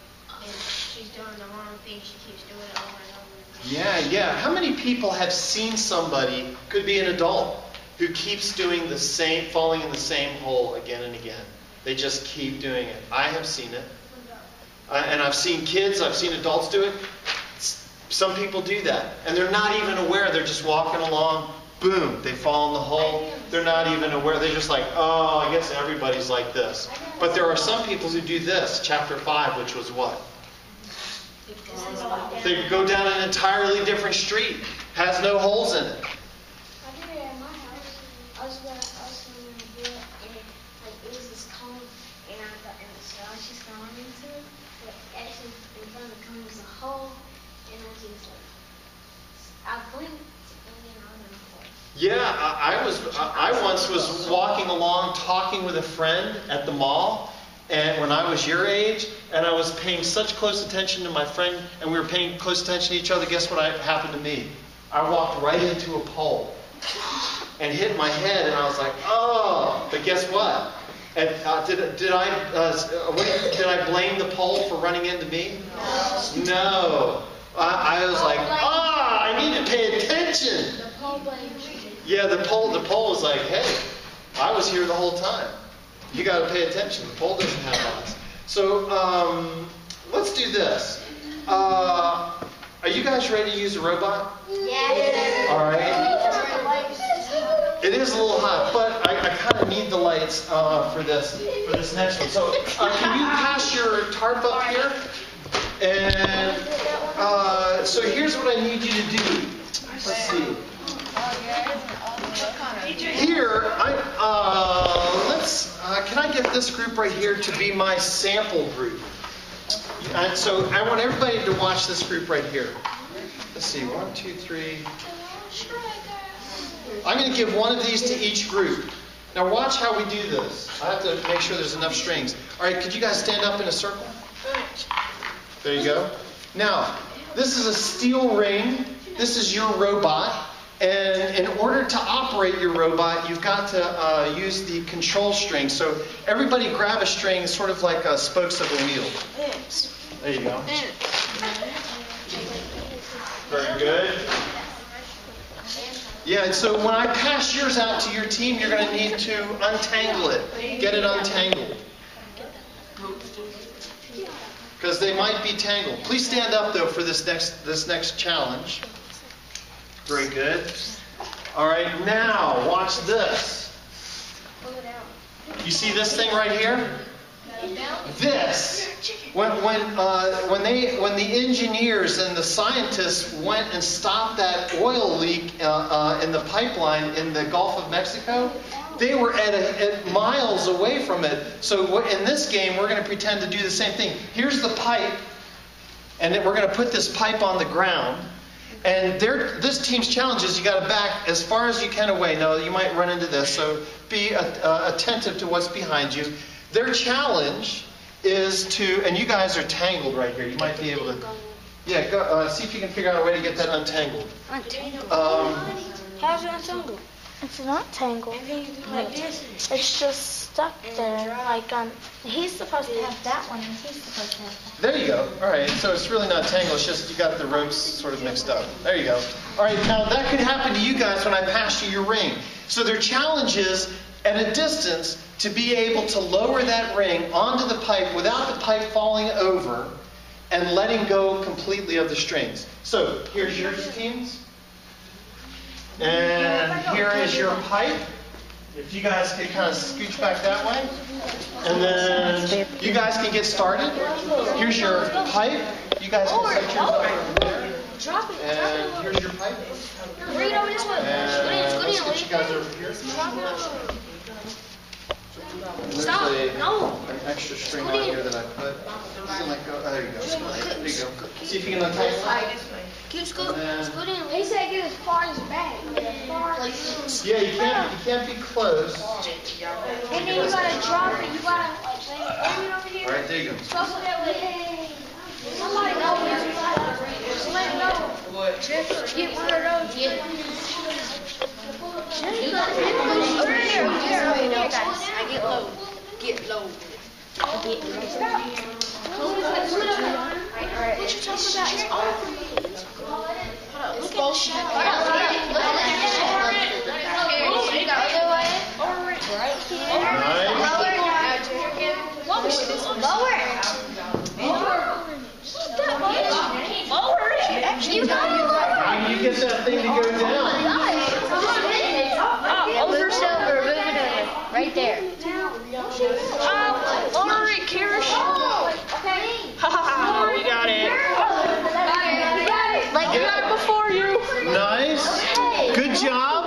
if she's doing the wrong thing, she keeps doing it over and over again. Yeah. How many people have seen somebody, could be an adult, who keeps doing the same, falling in the same hole again and again? They just keep doing it. I have seen it. And I've seen kids, I've seen adults do it. Some people do that. And they're not even aware. They're just walking along. Boom. They fall in the hole. They're not even aware. They're just like, oh, I guess everybody's like this. But there are some people who do this. Chapter 5, which was what? They go down an entirely different street. Has no holes in it. I did it at my house. I was going to do it, and it was this cone, and I thought, and so I was just going into it, but actually in front of the cone was a hole, and I blinked, and then I went for it. Yeah, I once was walking along talking with a friend at the mall, and when I was your age, and I was paying such close attention to my friend, and we were paying close attention to each other, guess what happened to me? I walked right into a pole and hit my head, and I was like, oh, but guess what? And did I blame the pole for running into me? No. I was like, I need to pay attention. The pole blamed you. Yeah, the pole was like, hey, I was here the whole time. You got to pay attention. The pole doesn't have eyes. So let's do this. Are you guys ready to use a robot? Yeah. All right. It is a little hot, but I kind of need the lights for this next one. So can you pass your tarp up here? And so here's what I need you to do. Let's see. Here, can I get this group right here to be my sample group? And so I want everybody to watch this group right here. Let's see, 1, 2, 3. I'm going to give one of these to each group. Now watch how we do this. I have to make sure there's enough strings. All right, could you guys stand up in a circle? There you go. Now, this is a steel ring. This is your robot. And in order to operate your robot, you've got to use the control string. So everybody grab a string, sort of like spokes of a wheel. There you go. Very good. Yeah, and so when I pass yours out to your team, you're going to need to untangle it. Get it untangled. Because they might be tangled. Please stand up, though, for this next challenge. Very good. All right, now watch this. You see this thing right here? This. When the engineers and the scientists went and stopped that oil leak in the pipeline in the Gulf of Mexico, they were at miles away from it. So in this game, we're going to pretend to do the same thing. Here's the pipe, and then we're going to put this pipe on the ground. And this team's challenge is you got to back as far as you can away. Now, you might run into this, so be attentive to what's behind you. Their challenge is to, and you guys are tangled right here. You might be able to, Yeah, go, see if you can figure out a way to get that untangled. Untangled. How's it untangled? It's not tangled. It's just stuck there. Like he's supposed to have that one, and he's supposed to have that. There you go. All right, so it's really not tangled. It's just you got the ropes sort of mixed up. There you go. All right, now that could happen to you guys when I pass you your ring. So their challenge is at a distance to be able to lower that ring onto the pipe without the pipe falling over and letting go completely of the strings. So here's your teams. And here is your pipe. If you guys could kind of scooch back that way. And then you guys can get started. Here's your pipe. You guys can set yours up over there. And here's your pipe. Read over this way. And let's get you guys over here. Stop. No. An extra string on here that I put. You can let go. Oh, there you go. There you go. See if you can untie it. Keep scooting. He said get as far as back. Yeah, you can't be close. And then you gotta drop it. You gotta like lay it over here. All right, there you go. So that way. Somebody knows. Let go. Get one of those. Get one. Over here. I get low. Get low. What you talking about? It's all for me. Look at the shadow. You get that thing to go down. Over silver, move it over. Right there. Lower it, Kirish. Ha, we got it. Like Yeah. Before you. Nice. Good job.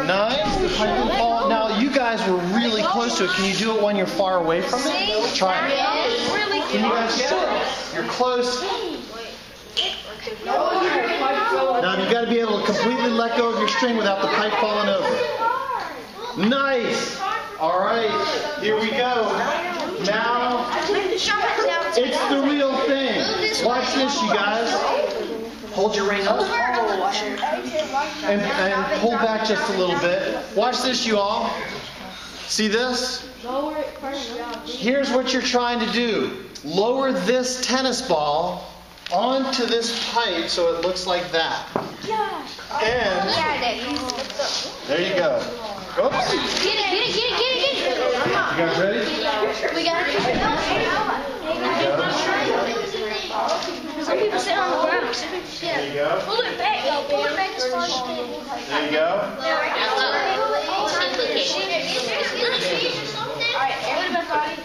Nice. The pipe will fall. Now, you guys were really close to it. Can you do it when you're far away from it? Try it. Can you guys get it? You're close. Now, you got to be able to completely let go of your string without the pipe falling over. Nice. All right. Here we go. Now, it's the real thing. Watch this, you guys. Hold your ring up. And pull back just a little bit. Watch this, you all. See this? Here's what you're trying to do. Lower this tennis ball onto this pipe so it looks like that. And there you go. Oops. Get it. You guys ready? We got it. There you go. Some people sit on the ground. There you go. Pull it back. Pull it back as far as you can. There you go.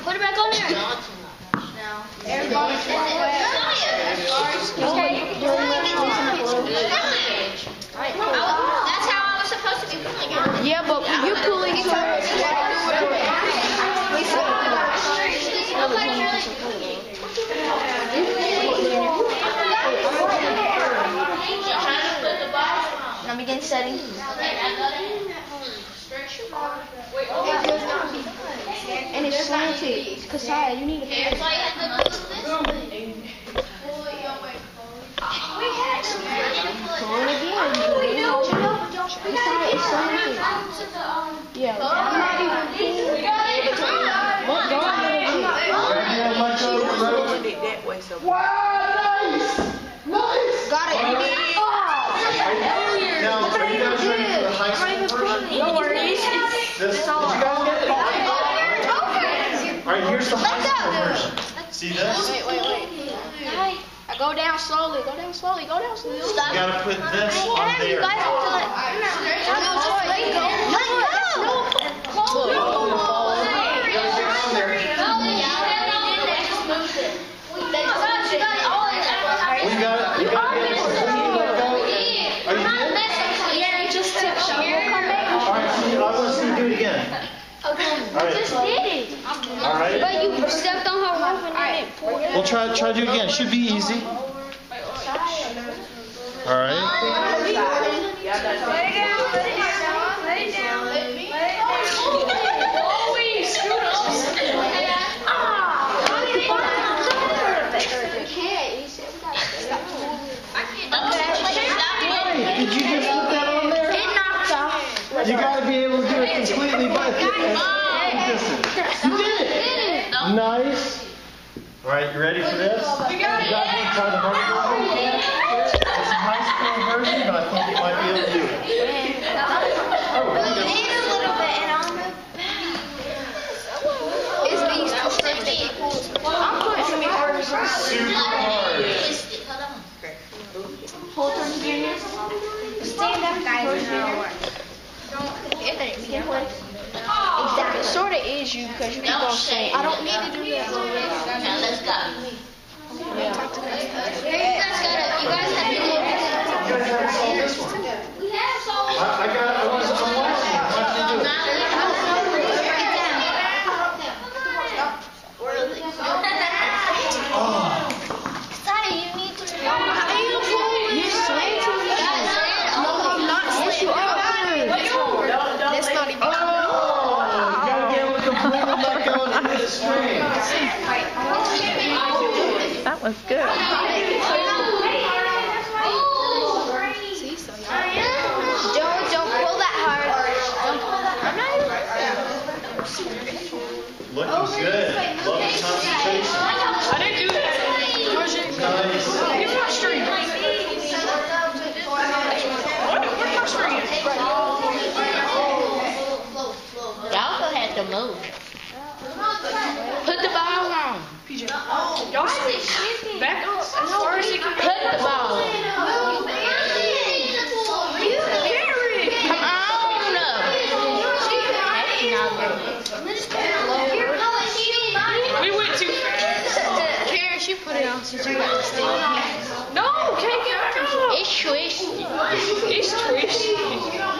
Put it back on there. Everybody. That's how I was supposed to be pulling it. Yeah, but you're pulling it. Now begin setting. And it's slanted. Kasaya, you need to pull it. Pull it again. Kasaya, it's slanted. Yeah. Wow, nice! Got it. Now, are you guys ready for the high school version? No worries. Did you guys get it? All right, here's the high school version. See this? Wait. I go down slowly. Go down slowly. You gotta put this on there. You guys have to let You gotta get on there. You gotta get it completely let go. Are you good? Yeah, just tip. We'll come back. All right, I want to see you do it again. All right. Just did it. All right. But you stepped on her rope and then it pulled it. We'll try to do it again. It should be easy. All right. got to be able to do it completely by distance. You did it. Nice. All right, you ready for this? You got it. Try the vertical version. It's a high school version, but I think you might be able to do it. Oh, a little bit, and I'll move back. It's these two straight. I'm going to be hard. Super hard. Whole turn junior. Stand up, guys. Exactly. It sort of is you because you keep on saying. I don't need to do that. Now let's go. Yeah. You guys have to solve this one. I want to watch you. Sorry, you need to. You're slaying to me. No, I'm not slaying. You are. That's not even. You got to be able to completely let go and hit the string. That was good. Don't pull that hard. Don't pull that hard. Looking good. Love the concentration. I didn't do that. Nice. Give me my string. Where's my string? Y'all gonna have to move. Put the ball on. Y'all back up as far as you can. Put the ball on. Come on up. We went too fast. Karen, she put it on since you got to stay. No, can't get back up. It's twisty. It's twisty. Come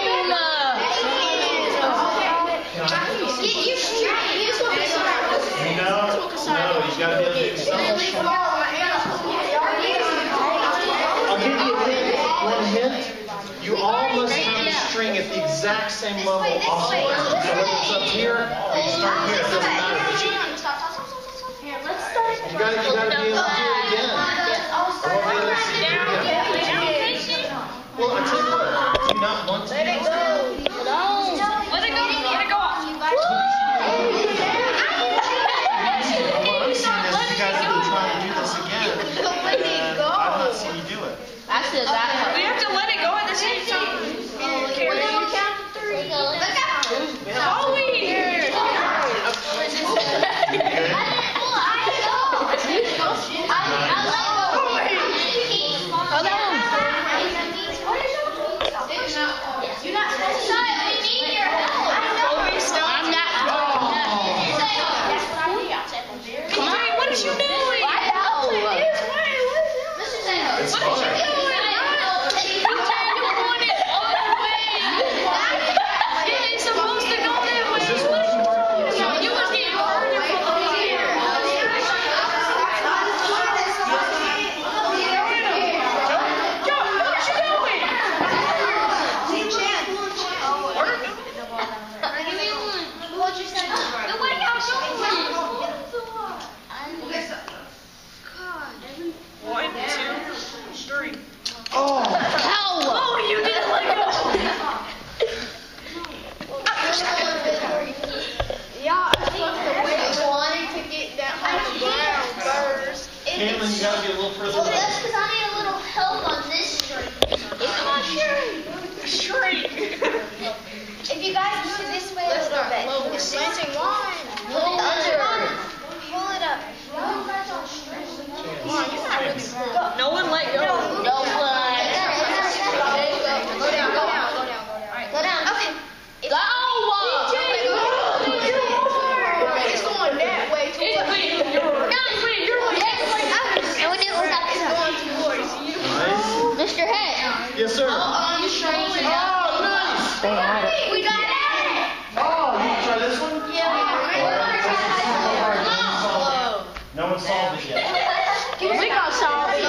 on up. No, you got to be able to do something. I'll give you one hint. You all must have the string at the exact same level all the way. So whether it's up here or you start here, it doesn't matter. But you got to be able to do it again. I won't be able to see it again. Well, I tell you what, do you not want to do this? Let it go. Let it go off. What I'm saying is you guys have been trying to do this again, and I've not seen you do it. I still got her. We have to let it go at the same time. Follow me. It's fine. Caitlin, you gotta be a little further Well, back. that's because I need a little help on this string. Come on, string. If you guys move this way a little bit. It's slanting one. Pull it under. Pull it up. Come on, you're not really good. No one let go. No one. Go down. Go down. Okay. Go. It's going that way too. And we do it Towards you. Nice. Mr. Head. Yes, sir. On the string. Oh, nice. Stay at it. We got it. Oh, you can try this one? No one solved it yet. We gonna solve it.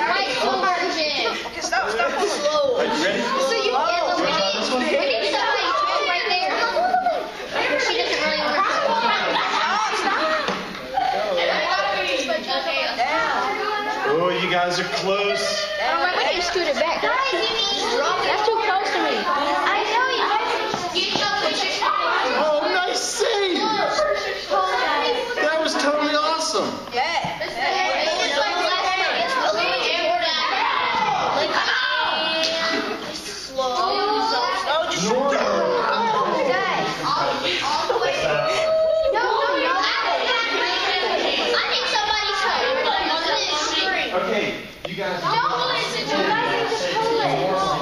High school version. Stop slow. Are you ready? So you Can we try this one? we need somebody right there. She doesn't really want to. Oh, you guys are close. We need to scoot it back. That's too close to me. I know you guys. Oh, nice save! That was totally awesome. Okay, you guys. Don't listen to me. Just pull it.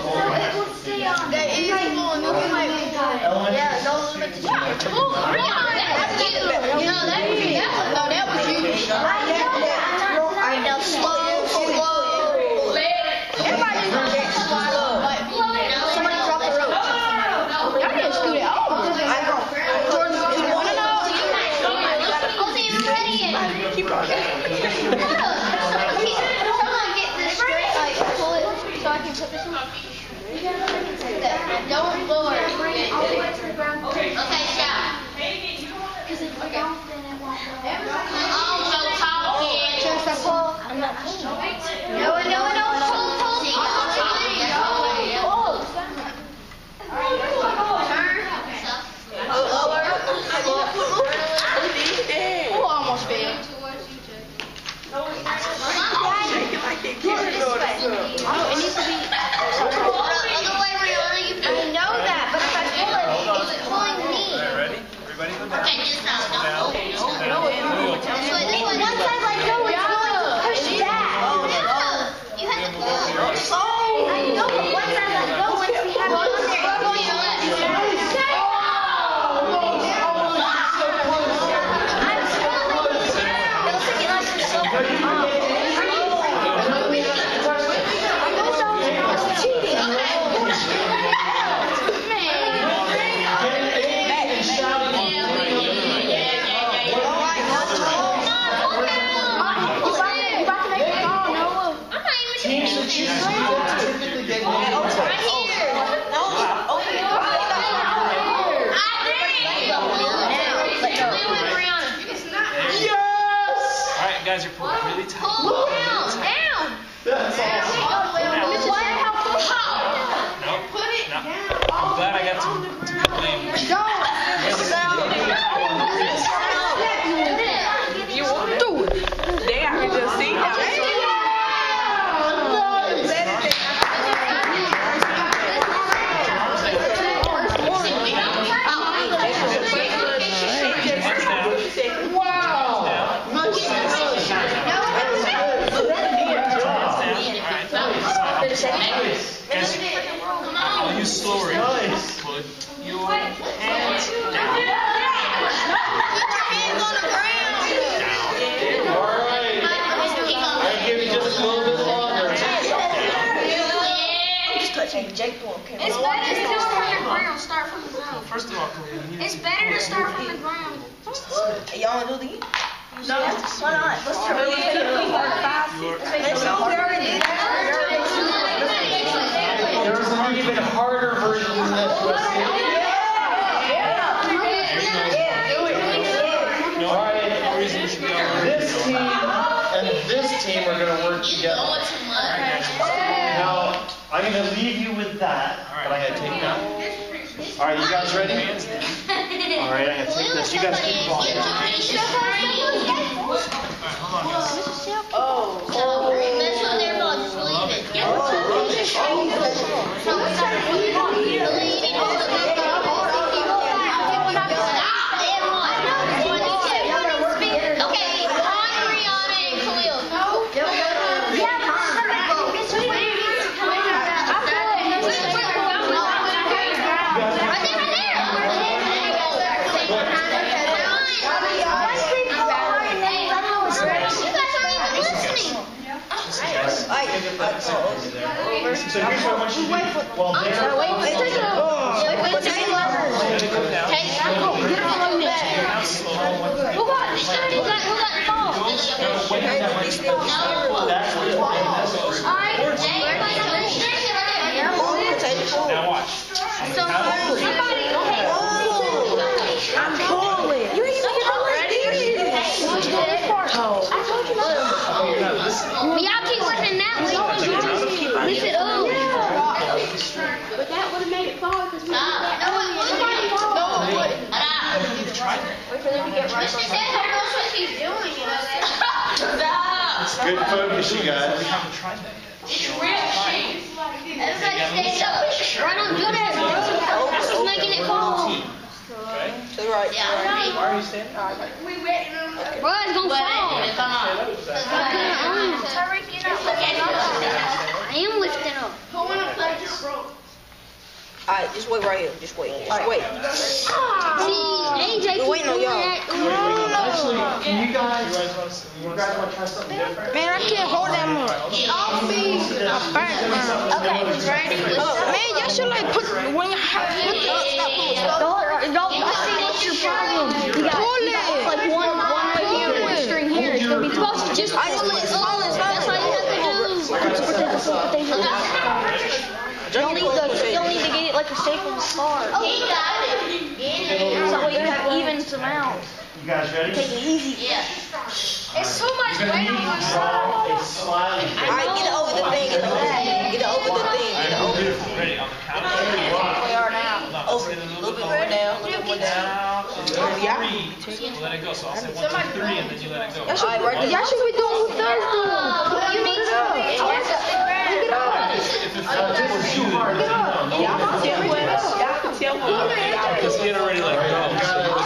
So it will stay on. Yeah, don't limit the No, that was you. I know that. Now slow. Everybody slow. Somebody drop the rope. Y'all need to scoot it over. Jordan, you want to know? Keep on. Someone get this straight, like pull it so I can put this on. Don't lower it. Okay, stop. Because if you don't, then it won't go. Just a pull. I'm not pulling. No, pull. Oh, almost failed. I know that, but if I pull it, it's pulling me. Ready? Everybody go down. Okay, just now. Down. Once I let go, it's going to push back. You have to pull it. I know, but once I let go, once we have it on there, it's going to let go. I'm pulling. It looks like you're so You guys are pulling really tight. down. That's awesome. No. I'm glad I got to blame. You won't do it. They I can just see now. I'll use slow rate. Nice. Put your hands down. All right. I'll give you just a little bit longer. Just touching Jake Paul. It's better to start from the ground. Start from the ground. First of all, It's better to start from the ground. Y'all want to do the game? No, why not? Let's try it. There's an even harder version than this. Let's see. All right. This team and this team are going to work together. Now, I'm going to leave you with that, but I got to take that. All right, you guys ready? All right, I got to take this. You guys keep walking. So here's what I want you to do. Well, now watch. I'm pulling. You ain't even ready. Y'all keep working that way. what she's doing. Good focus, you guys. We haven't tried that yet. Everybody stand up. Right on, do that. She's making it fall. Okay. To the right. Yeah. Why are you standing? Bro, it's gonna fall. I am lifting up. Alright, just wait right here. Just wait. Just wait. See, AJ, We're waiting on y'all. Actually, can you guys want to try something different? Man, I can't hold that much. I'll be a burnt. Okay, ready? Man, y'all should like put when you have Don't what's your problem? You got like one right here and one string here. It's gonna be supposed to just pull it up. That's all you have to do. You'll need to get it like a shape of a star. Oh, he got it. So you have evens amount. You guys ready? Take it easy. Yeah. It's too much weight on my Draw a smiley face. Alright, get it over the thing. Get it over the thing. Get it over the thing. Get it over the thing. Ready on the count of We are now. Over. A little bit more down. A little bit more down. Yeah. We'll let it go. So I'll say 1, 2, 3, and then you let it go. Alright, right there. y'all should be doing what Thursday. You need to Pick it up. Because he had already let go.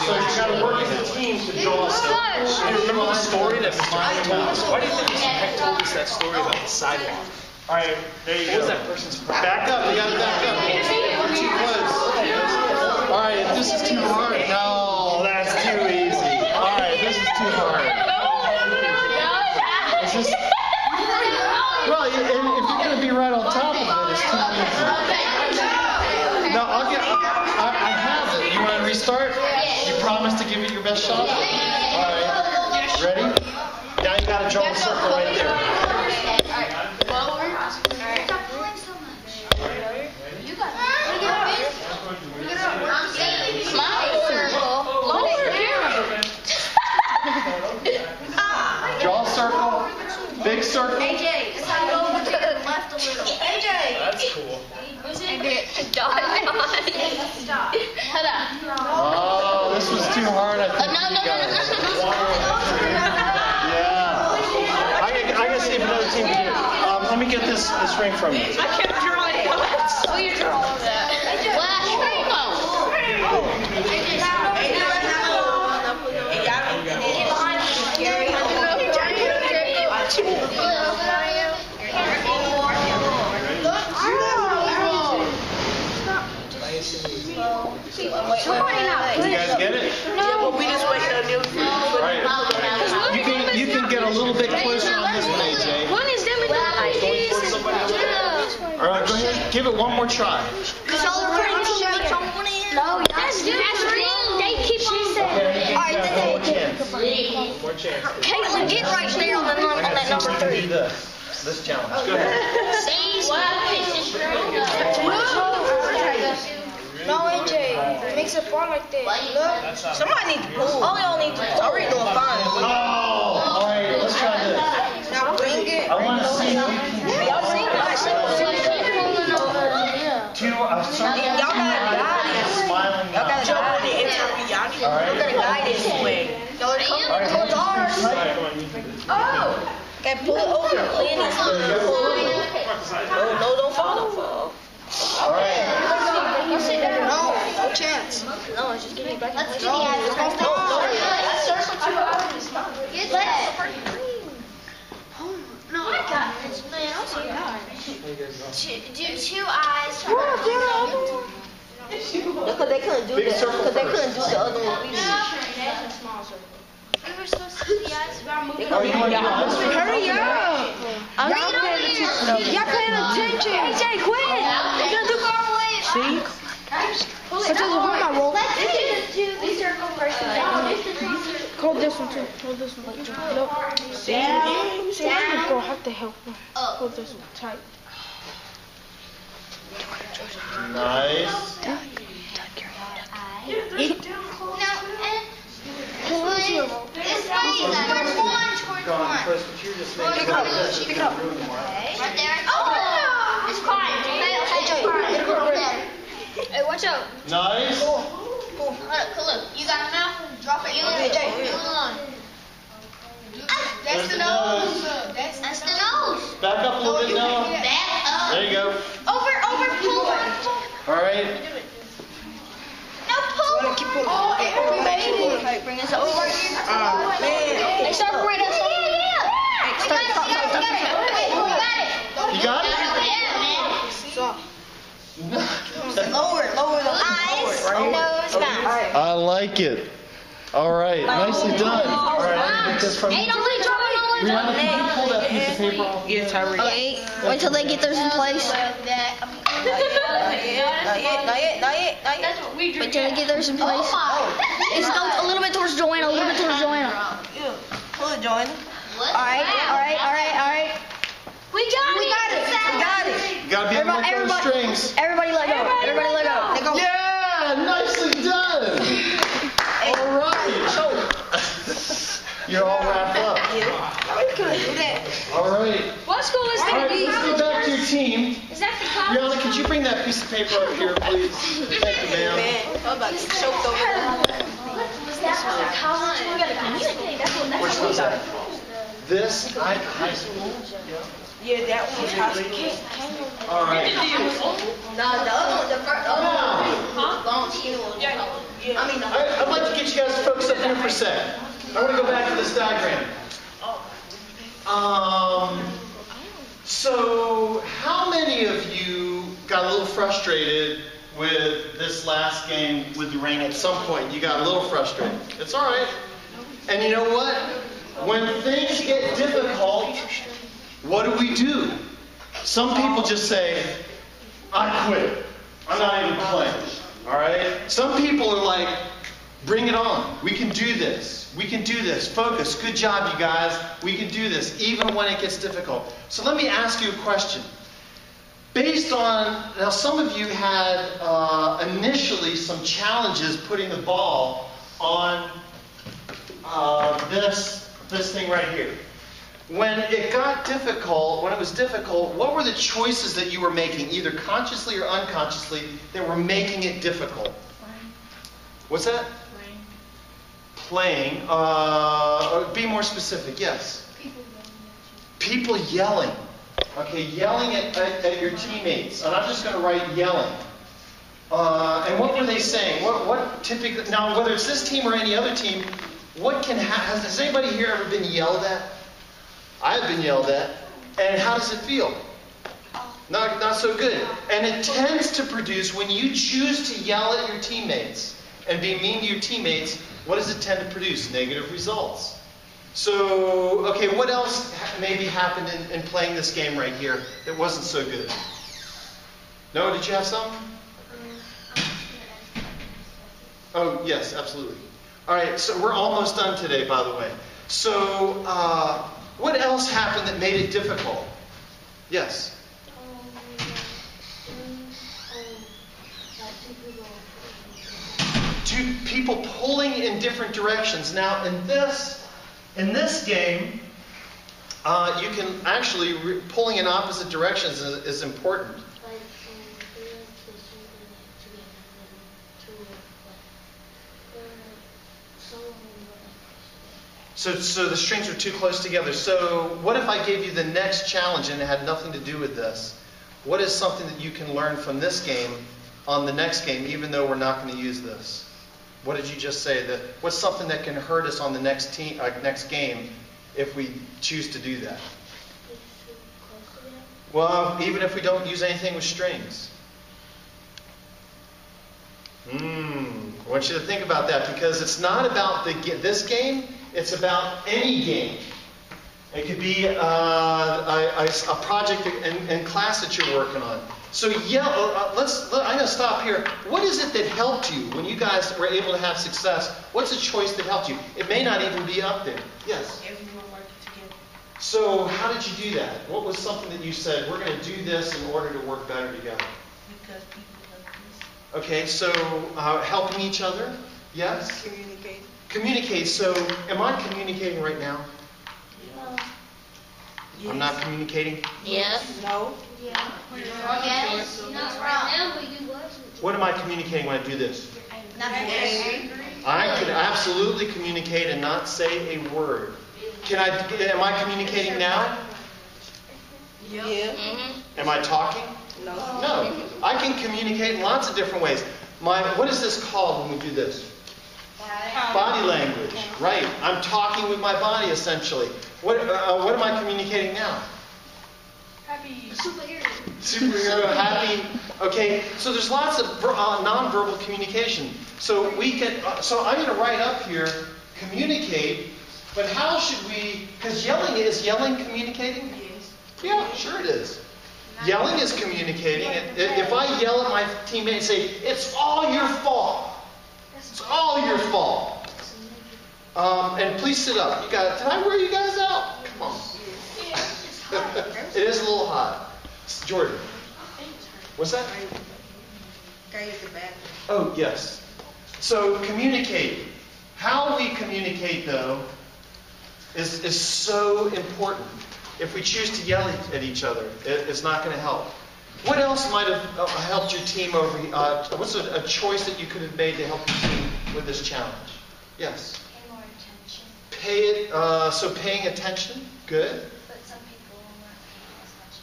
So you got to work as a team to draw something. Hey, remember the story that Mike told us? Why do you think Mr. Peck told us that story about the sidewalk? All right, there you What was go. that person's problem? Back up. You got to back up. We're too close. All right, if this is too hard. No, that's too easy. All right, this is too hard. It's just, well, if you're going to be right on top of it, it's too easy. No, I have it. You want to restart? You promise to give it your best shot? All right. Ready? Now you got to draw a circle right there. Draw a circle. Big circle. AJ, it's how to go over to the left a little. AJ! That's cool. Stop. Oh, this was too hard. I think you guys. Yeah. I gotta see if another team can do it. Let me get this ring from you. I kept drawing it. Oh, you draw all that. You guys get it? Yeah, but we just wait till new. Right. You can get a little bit closer on this one, AJ. One is them and All right, go ahead. Give it one more try. No, that's real. They keep on saying. All right, one more chance. One more chance. Caitlin, get right there on that number 3. This challenge. Go ahead. No, AJ, makes it fall like that. Look. Somebody needs to move. All y'all need to move. I'm already doing fine. Oh, all right. Let's try this. Now bring it. I want to see if you can. Y'all see my Two, Y'all gotta guide it. smiling. Y'all gotta jump on the interview. Y'all gotta guide this way. All right, let's do this. Oh. Okay, pull it over. Lean it. No, don't fall. Don't fall. All right. No chance. No, it's just getting it back. Let's do the Get that. No, I got it. Man, I'll see that. Do 2 eyes. Because they couldn't do that. Because they couldn't do the other one. We were supposed to do the eyes. Oh, you want to do eyes? Hurry up. Y'all paying attention. Y'all paying attention. AJ, quit. They're gonna do far away. See? So just hold my roll. Let's do the circle first. Hold this one too. Hold this one. Look. See, I'm gonna have to help him. Hold this one tight. Nice. This way, towards one. Pick it up. Right there. Oh! It's fine. Hey, watch out. Nice. Look, you got enough? Drop it. That's the nose. That's the nose. Back up a little bit now. Back up. There you go. Over, pull. All right. No, pull. We made it. Bring us over here. Hey, start right up. You got it? Lower the eyes, nose, mouth. I like it. All right, nicely done. All right, I'm gonna get this from you. Hey, don't leave dropping all the Rihanna, can you pull that piece of paper off? Yes, hurry. Okay, wait till they get theirs in place. Not yet. Wait till they get theirs in place. It's go a little bit towards Joanna, a little bit towards Joanna. Pull it, Joanna. Alright. We got it. You gotta be able to work those strings. Everybody let go. Yeah, nicely done. All right. You're all wrapped up. All right. What school is All right, let's go back to your team. Is that the college? Rihanna, could you bring that piece of paper up here, please? Thank you, ma'am. I'm about to get choked over there. Which was that? This high school? Yeah, that one was high school. All right. I'd like to get you guys to focus up here for a second. I want to go back to this diagram. So how many of you got a little frustrated with this last game with the rain at some point? You got a little frustrated. It's all right. And you know what? When things get difficult, what do? Some people just say, I quit. I'm not even playing. All right? Some people are like, bring it on. We can do this. We can do this. Focus. Good job, you guys. We can do this, even when it gets difficult. So let me ask you a question. Based on, now some of you had initially some challenges putting the ball on this thing right here. When it got difficult, when it was difficult, what were the choices that you were making, either consciously or unconsciously, that were making it difficult? What's that? Playing. Be more specific, yes. People yelling. Okay, yelling at your teammates. And I'm just going to write yelling. And what were they saying? What typically, now whether it's this team or any other team, what can happen? Has anybody here ever been yelled at? I've been yelled at. And how does it feel? Not so good. And it tends to produce, when you choose to yell at your teammates and be mean to your teammates, what does it tend to produce? Negative results. So, okay, what else maybe happened in playing this game right here that wasn't so good? No, did you have something? Oh, yes, absolutely. All right, so we're almost done today, by the way. So, what else happened that made it difficult? Yes? Two people pulling in different directions. Now, in this game, you can actually, pulling in opposite directions is important. So the strings are too close together. So what if I gave you the next challenge and it had nothing to do with this? What is something that you can learn from this game on the next game, even though we're not going to use this? What did you just say? What's something that can hurt us on the next game if we choose to do that? Well, even if we don't use anything with strings. I want you to think about that, because it's not about this game. It's about any game. It could be a project in class that you're working on. So I'm going to stop here. What is it that helped you when you guys were able to have success? What's a choice that helped you? It may not even be up there. Yes? Everyone working together. So how did you do that? What was something that you said, we're going to do this in order to work better together? Because people help us. Okay, so helping each other? Yes? Communicate. Communicate. So am I communicating right now? Yes. I'm not communicating? Yes. No. Yeah. Yes. Not right now, but you wasn't. What am I communicating when I do this? Not angry. I can absolutely communicate and not say a word. Am I communicating now? Yeah. Am I talking? No. No. I can communicate in lots of different ways. What is this called when we do this? Body language. Right. I'm talking with my body essentially. What am I communicating now? Happy. Superhero, happy. Okay, so there's lots of nonverbal communication. So so I'm going to write up here, communicate. But how should we? Because is yelling communicating? Yes. Yeah, sure it is. Yelling is communicating. If I yell at my teammate and say, "It's all your fault," it's all your fault. And please sit up. Did I wear you guys out? Come on. It is a little hot. Jordan. What's that? Oh, yes. So communicate. How we communicate, though, is so important. If we choose to yell at each other, it's not going to help. What else might have helped your team over? What's a choice that you could have made to help your team with this challenge? Yes. Pay more attention. So paying attention, good. But some people weren't paying as much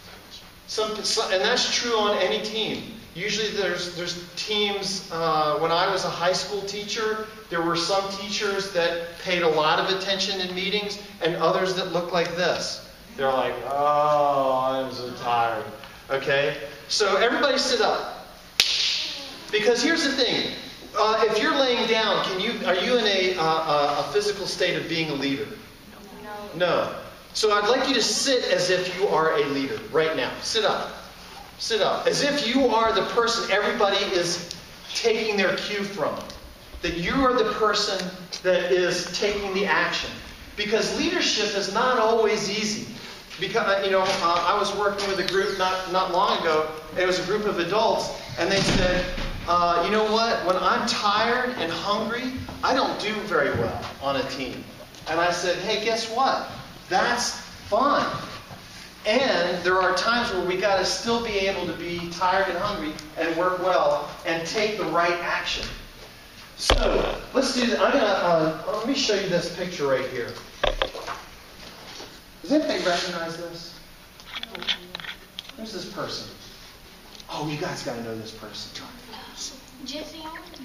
attention. And that's true on any team. Usually there's teams, when I was a high school teacher, there were some teachers that paid a lot of attention in meetings and others that looked like this. They're like, oh, I'm so tired. Okay? So everybody sit up. Because here's the thing. If you're laying down, are you in a physical state of being a leader? No. So I'd like you to sit as if you are a leader right now. Sit up. Sit up. As if you are the person everybody is taking their cue from. That you are the person that is taking the action. Because leadership is not always easy. Because, I was working with a group not long ago. It was a group of adults. And they said, you know what? When I'm tired and hungry, I don't do very well on a team. And I said, hey, guess what? That's fine. And there are times where we got to still be able to be tired and hungry and work well and take the right action. So let's do that. Let me show you this picture right here. Does anybody recognize this? Who's this person? Oh, you guys got to know this person. Jesse Owens?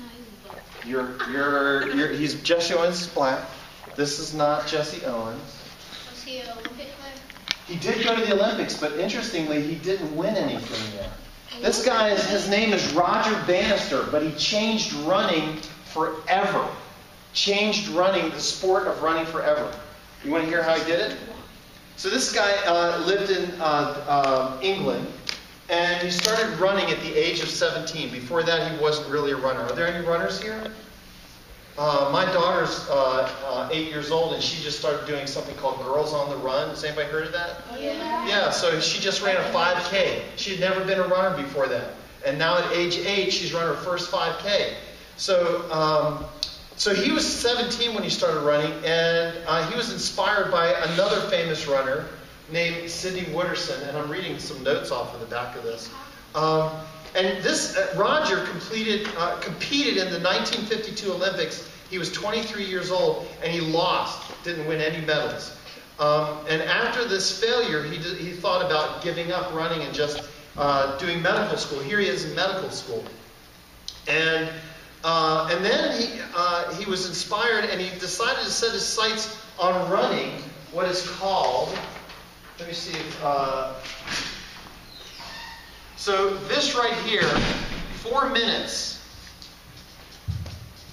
He's Jesse Owens is black. This is not Jesse Owens. Was he an Olympic player? He did go to the Olympics, but interestingly, he didn't win anything there. This guy, his name is Roger Bannister, but he changed running forever. Changed running, the sport of running forever. You want to hear how he did it? So this guy lived in England, and he started running at the age of 17. Before that, he wasn't really a runner. Are there any runners here? My daughter's 8 years old, and she just started doing something called Girls on the Run. Has anybody heard of that? Yeah, so she just ran a 5K. She had never been a runner before that. And now at age 8, she's run her first 5K. So he was 17 when he started running, and he was inspired by another famous runner named Sidney Wooderson, and I'm reading some notes off of the back of this. And this Roger competed in the 1952 Olympics. He was 23 years old, and he lost, didn't win any medals. And after this failure, he thought about giving up running and just doing medical school. Here he is in medical school. And then he was inspired, and he decided to set his sights on running what is called, let me see, so this right here, 4 minutes.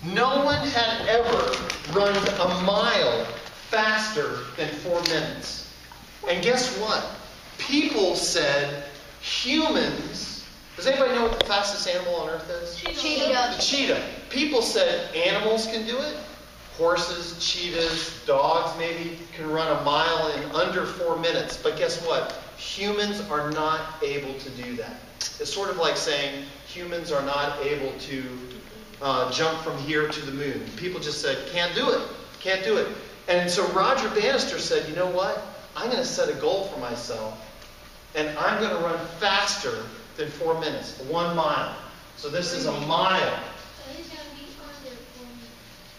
No one had ever run a mile faster than 4 minutes. And guess what? People said humans. Does anybody know what the fastest animal on earth is? Cheetah. The cheetah. People said animals can do it. Horses, cheetahs, dogs maybe can run a mile in under 4 minutes. But guess what? Humans are not able to do that. It's sort of like saying humans are not able to jump from here to the moon. People just said, can't do it. Can't do it. And so Roger Bannister said, you know what? I'm going to set a goal for myself. And I'm going to run faster than 4 minutes. 1 mile. So this is a mile.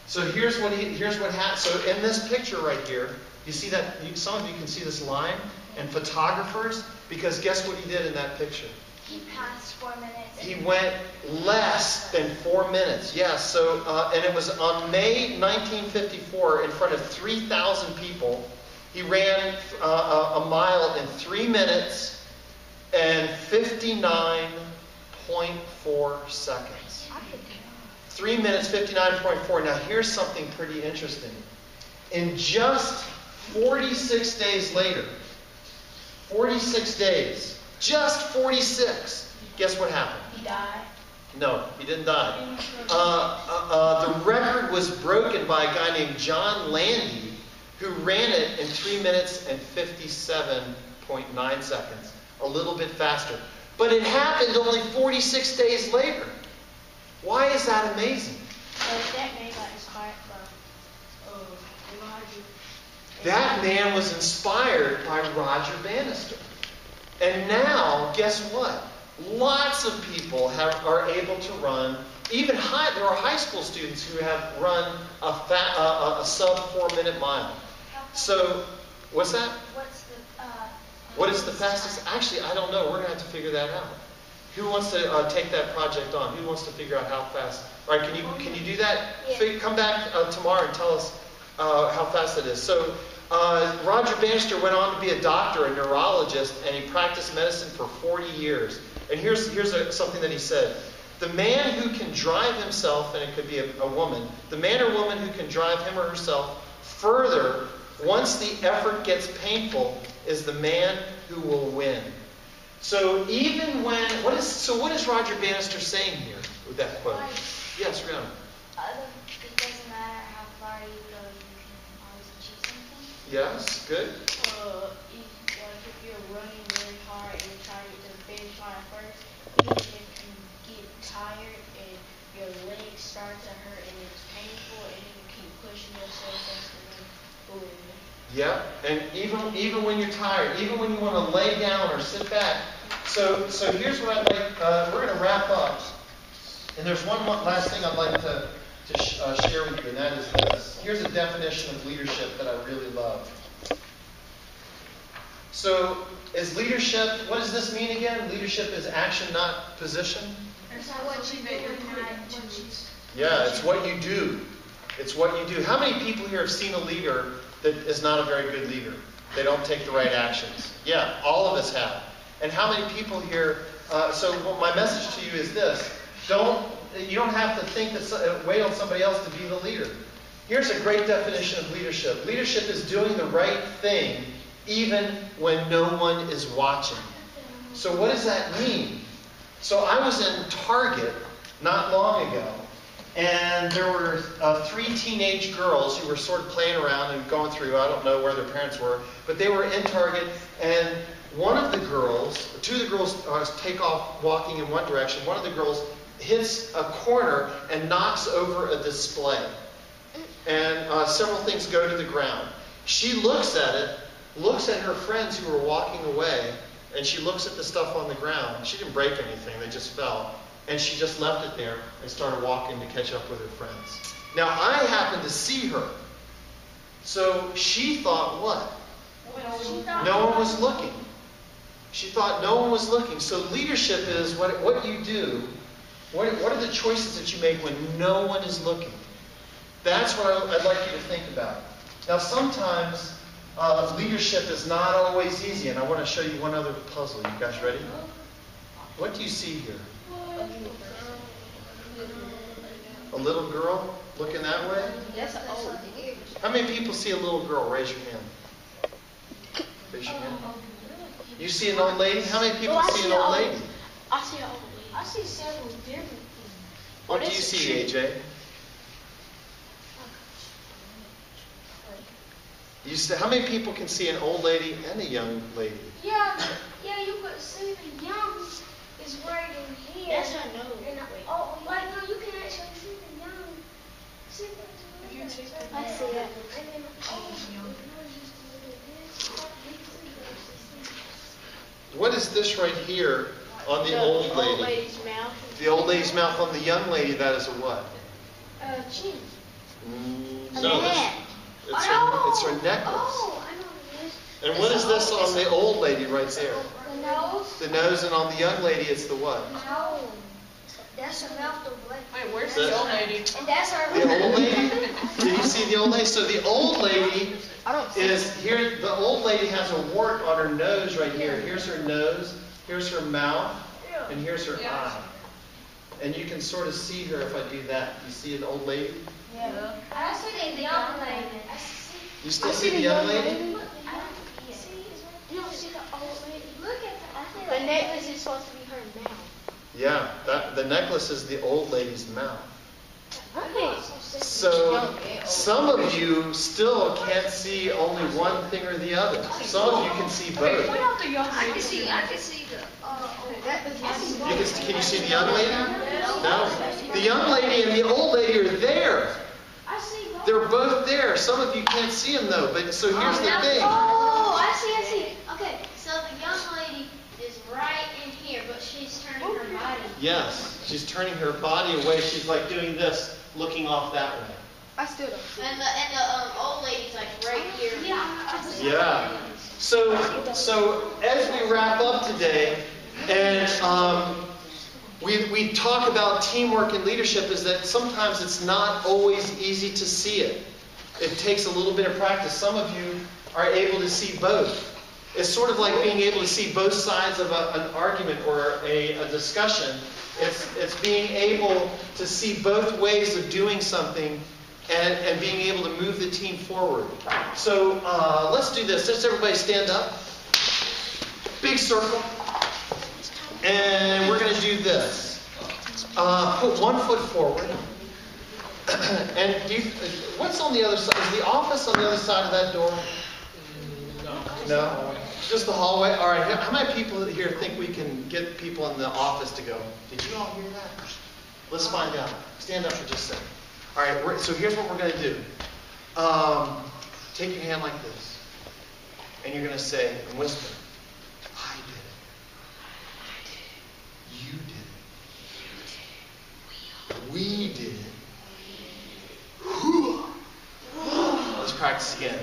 So here's what happened. So in this picture right here, you see that, some of you can see this line, and photographers, because guess what he did in that picture? He passed 4 minutes. He went less than 4 minutes. Yes. So, and it was on May 1954 in front of 3,000 people. He ran a mile in 3 minutes and 59.4 seconds. 3 minutes, 59.4. Now, here's something pretty interesting. In just 46 days later, 46 days, just 46, guess what happened? He died. No, he didn't die. The record was broken by a guy named John Landy, who ran it in 3 minutes and 57.9 seconds. A little bit faster. But it happened only 46 days later. Why is that amazing? That man got inspired from Roger. That man was inspired by Roger Bannister. And now, guess what? Lots of people are able to run. There are high school students who have run a sub 4 minute mile. So, what's that? What is the fastest? Actually, I don't know. We're going to have to figure that out. Who wants to take that project on? Who wants to figure out how fast? All right, can you do that? Yeah. Come back tomorrow and tell us how fast it is. So, Roger Bannister went on to be a doctor, a neurologist, and he practiced medicine for 40 years. And here's something that he said. The man who can drive himself, and it could be a woman, the man or woman who can drive him or herself further once the effort gets painful is the man who will win. So even when, what is Roger Bannister saying here with that quote? Yes, Rihanna. It doesn't matter how far you go, you can always achieve something. Yes, good. If you're running really hard and you're trying to get to the finish line first, even if you get tired and your legs start to hurt and it's painful and you keep pushing yourself, that's the one. Yeah, and even when you're tired, even when you want to lay down or sit back. So here's what I'd like. We're going to wrap up, and there's one last thing I'd like to share with you, and that is this. Here's a definition of leadership that I really love. So, is leadership? What does this mean again? Leadership is action, not position. It's what you do. Yeah, it's what you do. It's what you do. How many people here have seen a leader that is not a very good leader? They don't take the right actions. Yeah, all of us have. And how many people here, so my message to you is this. You don't have to think that wait on somebody else to be the leader. Here's a great definition of leadership. Leadership is doing the right thing even when no one is watching. So what does that mean? So I was in Target not long ago, and there were 3 teenage girls who were sort of playing around and going through, I don't know where their parents were, but they were in Target, and two of the girls take off walking in one direction. One of the girls hits a corner and knocks over a display. And several things go to the ground. She looks at it, looks at her friends who are walking away, and she looks at the stuff on the ground. She didn't break anything, they just fell. And she just left it there and started walking to catch up with her friends. Now, I happened to see her. So she thought what? No one was looking. She thought no one was looking. So leadership is what you do. What are the choices that you make when no one is looking? That's what I'd like you to think about. Now, sometimes leadership is not always easy, and I want to show you one other puzzle. You guys ready? What do you see here? A little girl looking that way? That's an old lady. How many people see a little girl? Raise your hand. Raise your hand. You see an old lady? How many people see an old lady? I see an old lady. I see several different things. What do you see, AJ? How many people can see an old lady and a young lady? Yeah, you could see the young is right in here. That's I know. No, you can actually see the young. See the I see it. And then What is this right here on the old lady? Old lady's mouth. The old lady's mouth. On the young lady, that is a what? chin. No, it's her necklace. And what is this on the old lady right there? The nose. The nose, and on the young lady, it's the what? No. That's her mouth. Wait, where's the old lady? And that's her. The old lady? Did you see the old lady? So the old lady is here. The old lady has a wart on her nose right here. Here's her nose. Here's her mouth. And here's her eye. And you can sort of see her if I do that. You see an old lady? Yeah. I see the young lady. You still see the young lady? You don't see the old lady. Look at the necklace is supposed to be her mouth. Yeah, the necklace is the old lady's mouth. So some of you still can't see only one thing or the other. Some of you can see both. I can see the. Can you see the young lady? No. The young lady and the old lady are there. They're both there. Some of you can't see them though. But so here's the thing. Oh, I see. Okay, so the young lady is right in here, but she's turning her body. Yes, she's turning her body away. She's like doing this, looking off that way. I still don't see. And the old lady's like right here. Yeah. So as we wrap up today, and we talk about teamwork and leadership, is that sometimes it's not always easy to see it. It takes a little bit of practice. Some of you are able to see both. It's sort of like being able to see both sides of an argument or a discussion. It's being able to see both ways of doing something and being able to move the team forward. So let's do this. Let's everybody stand up. Big circle. And we're going to do this. Put one foot forward. And what's on the other side? Is the office on the other side of that door? No? Just the hallway? All right. How many people here think we can get people in the office to go? Did you all hear that? Let's find out. Stand up for just a second. All right. So here's what we're going to do. Take your hand like this. And you're going to say, and whisper, I did it. You did it. We did it. Hula. Let's practice again.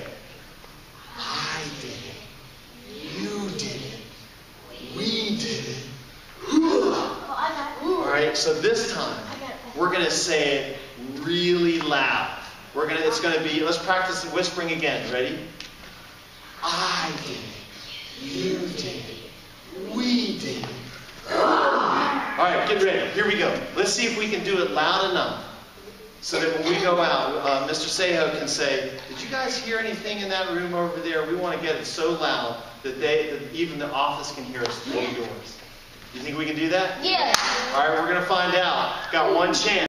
I did it. You did it. We did it. Hula. All right. So this time we're going to say it really loud. It's going to be. Let's practice the whispering again. Ready? I did it. You did it. We did it. All right. Get ready. Here we go. Let's see if we can do it loud enough. So that when we go out, Mr. Seho can say, did you guys hear anything in that room over there? We want to get it so loud that even the office can hear us through the doors. You think we can do that? Yeah. All right, we're going to find out. Got one chance.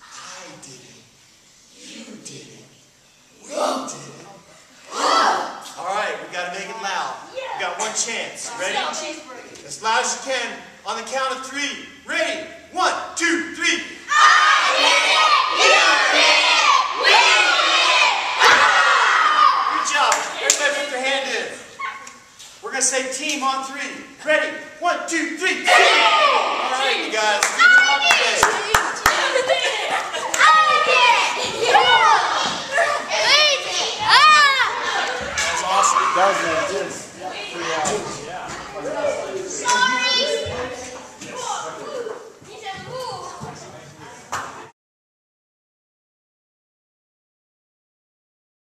I did it. You did it. We did it. All right, we got to make it loud. We got one chance. Ready? As loud as you can on the count of 3. Ready? 1, 2, 3. I did it! You did it! We did it! Good job. Everybody put their hand in. We're going to say team on 3. Ready? 1, 2, 3. Team! All right, you guys. Good job today. That's awesome. It does. It is 3 hours. Yeah.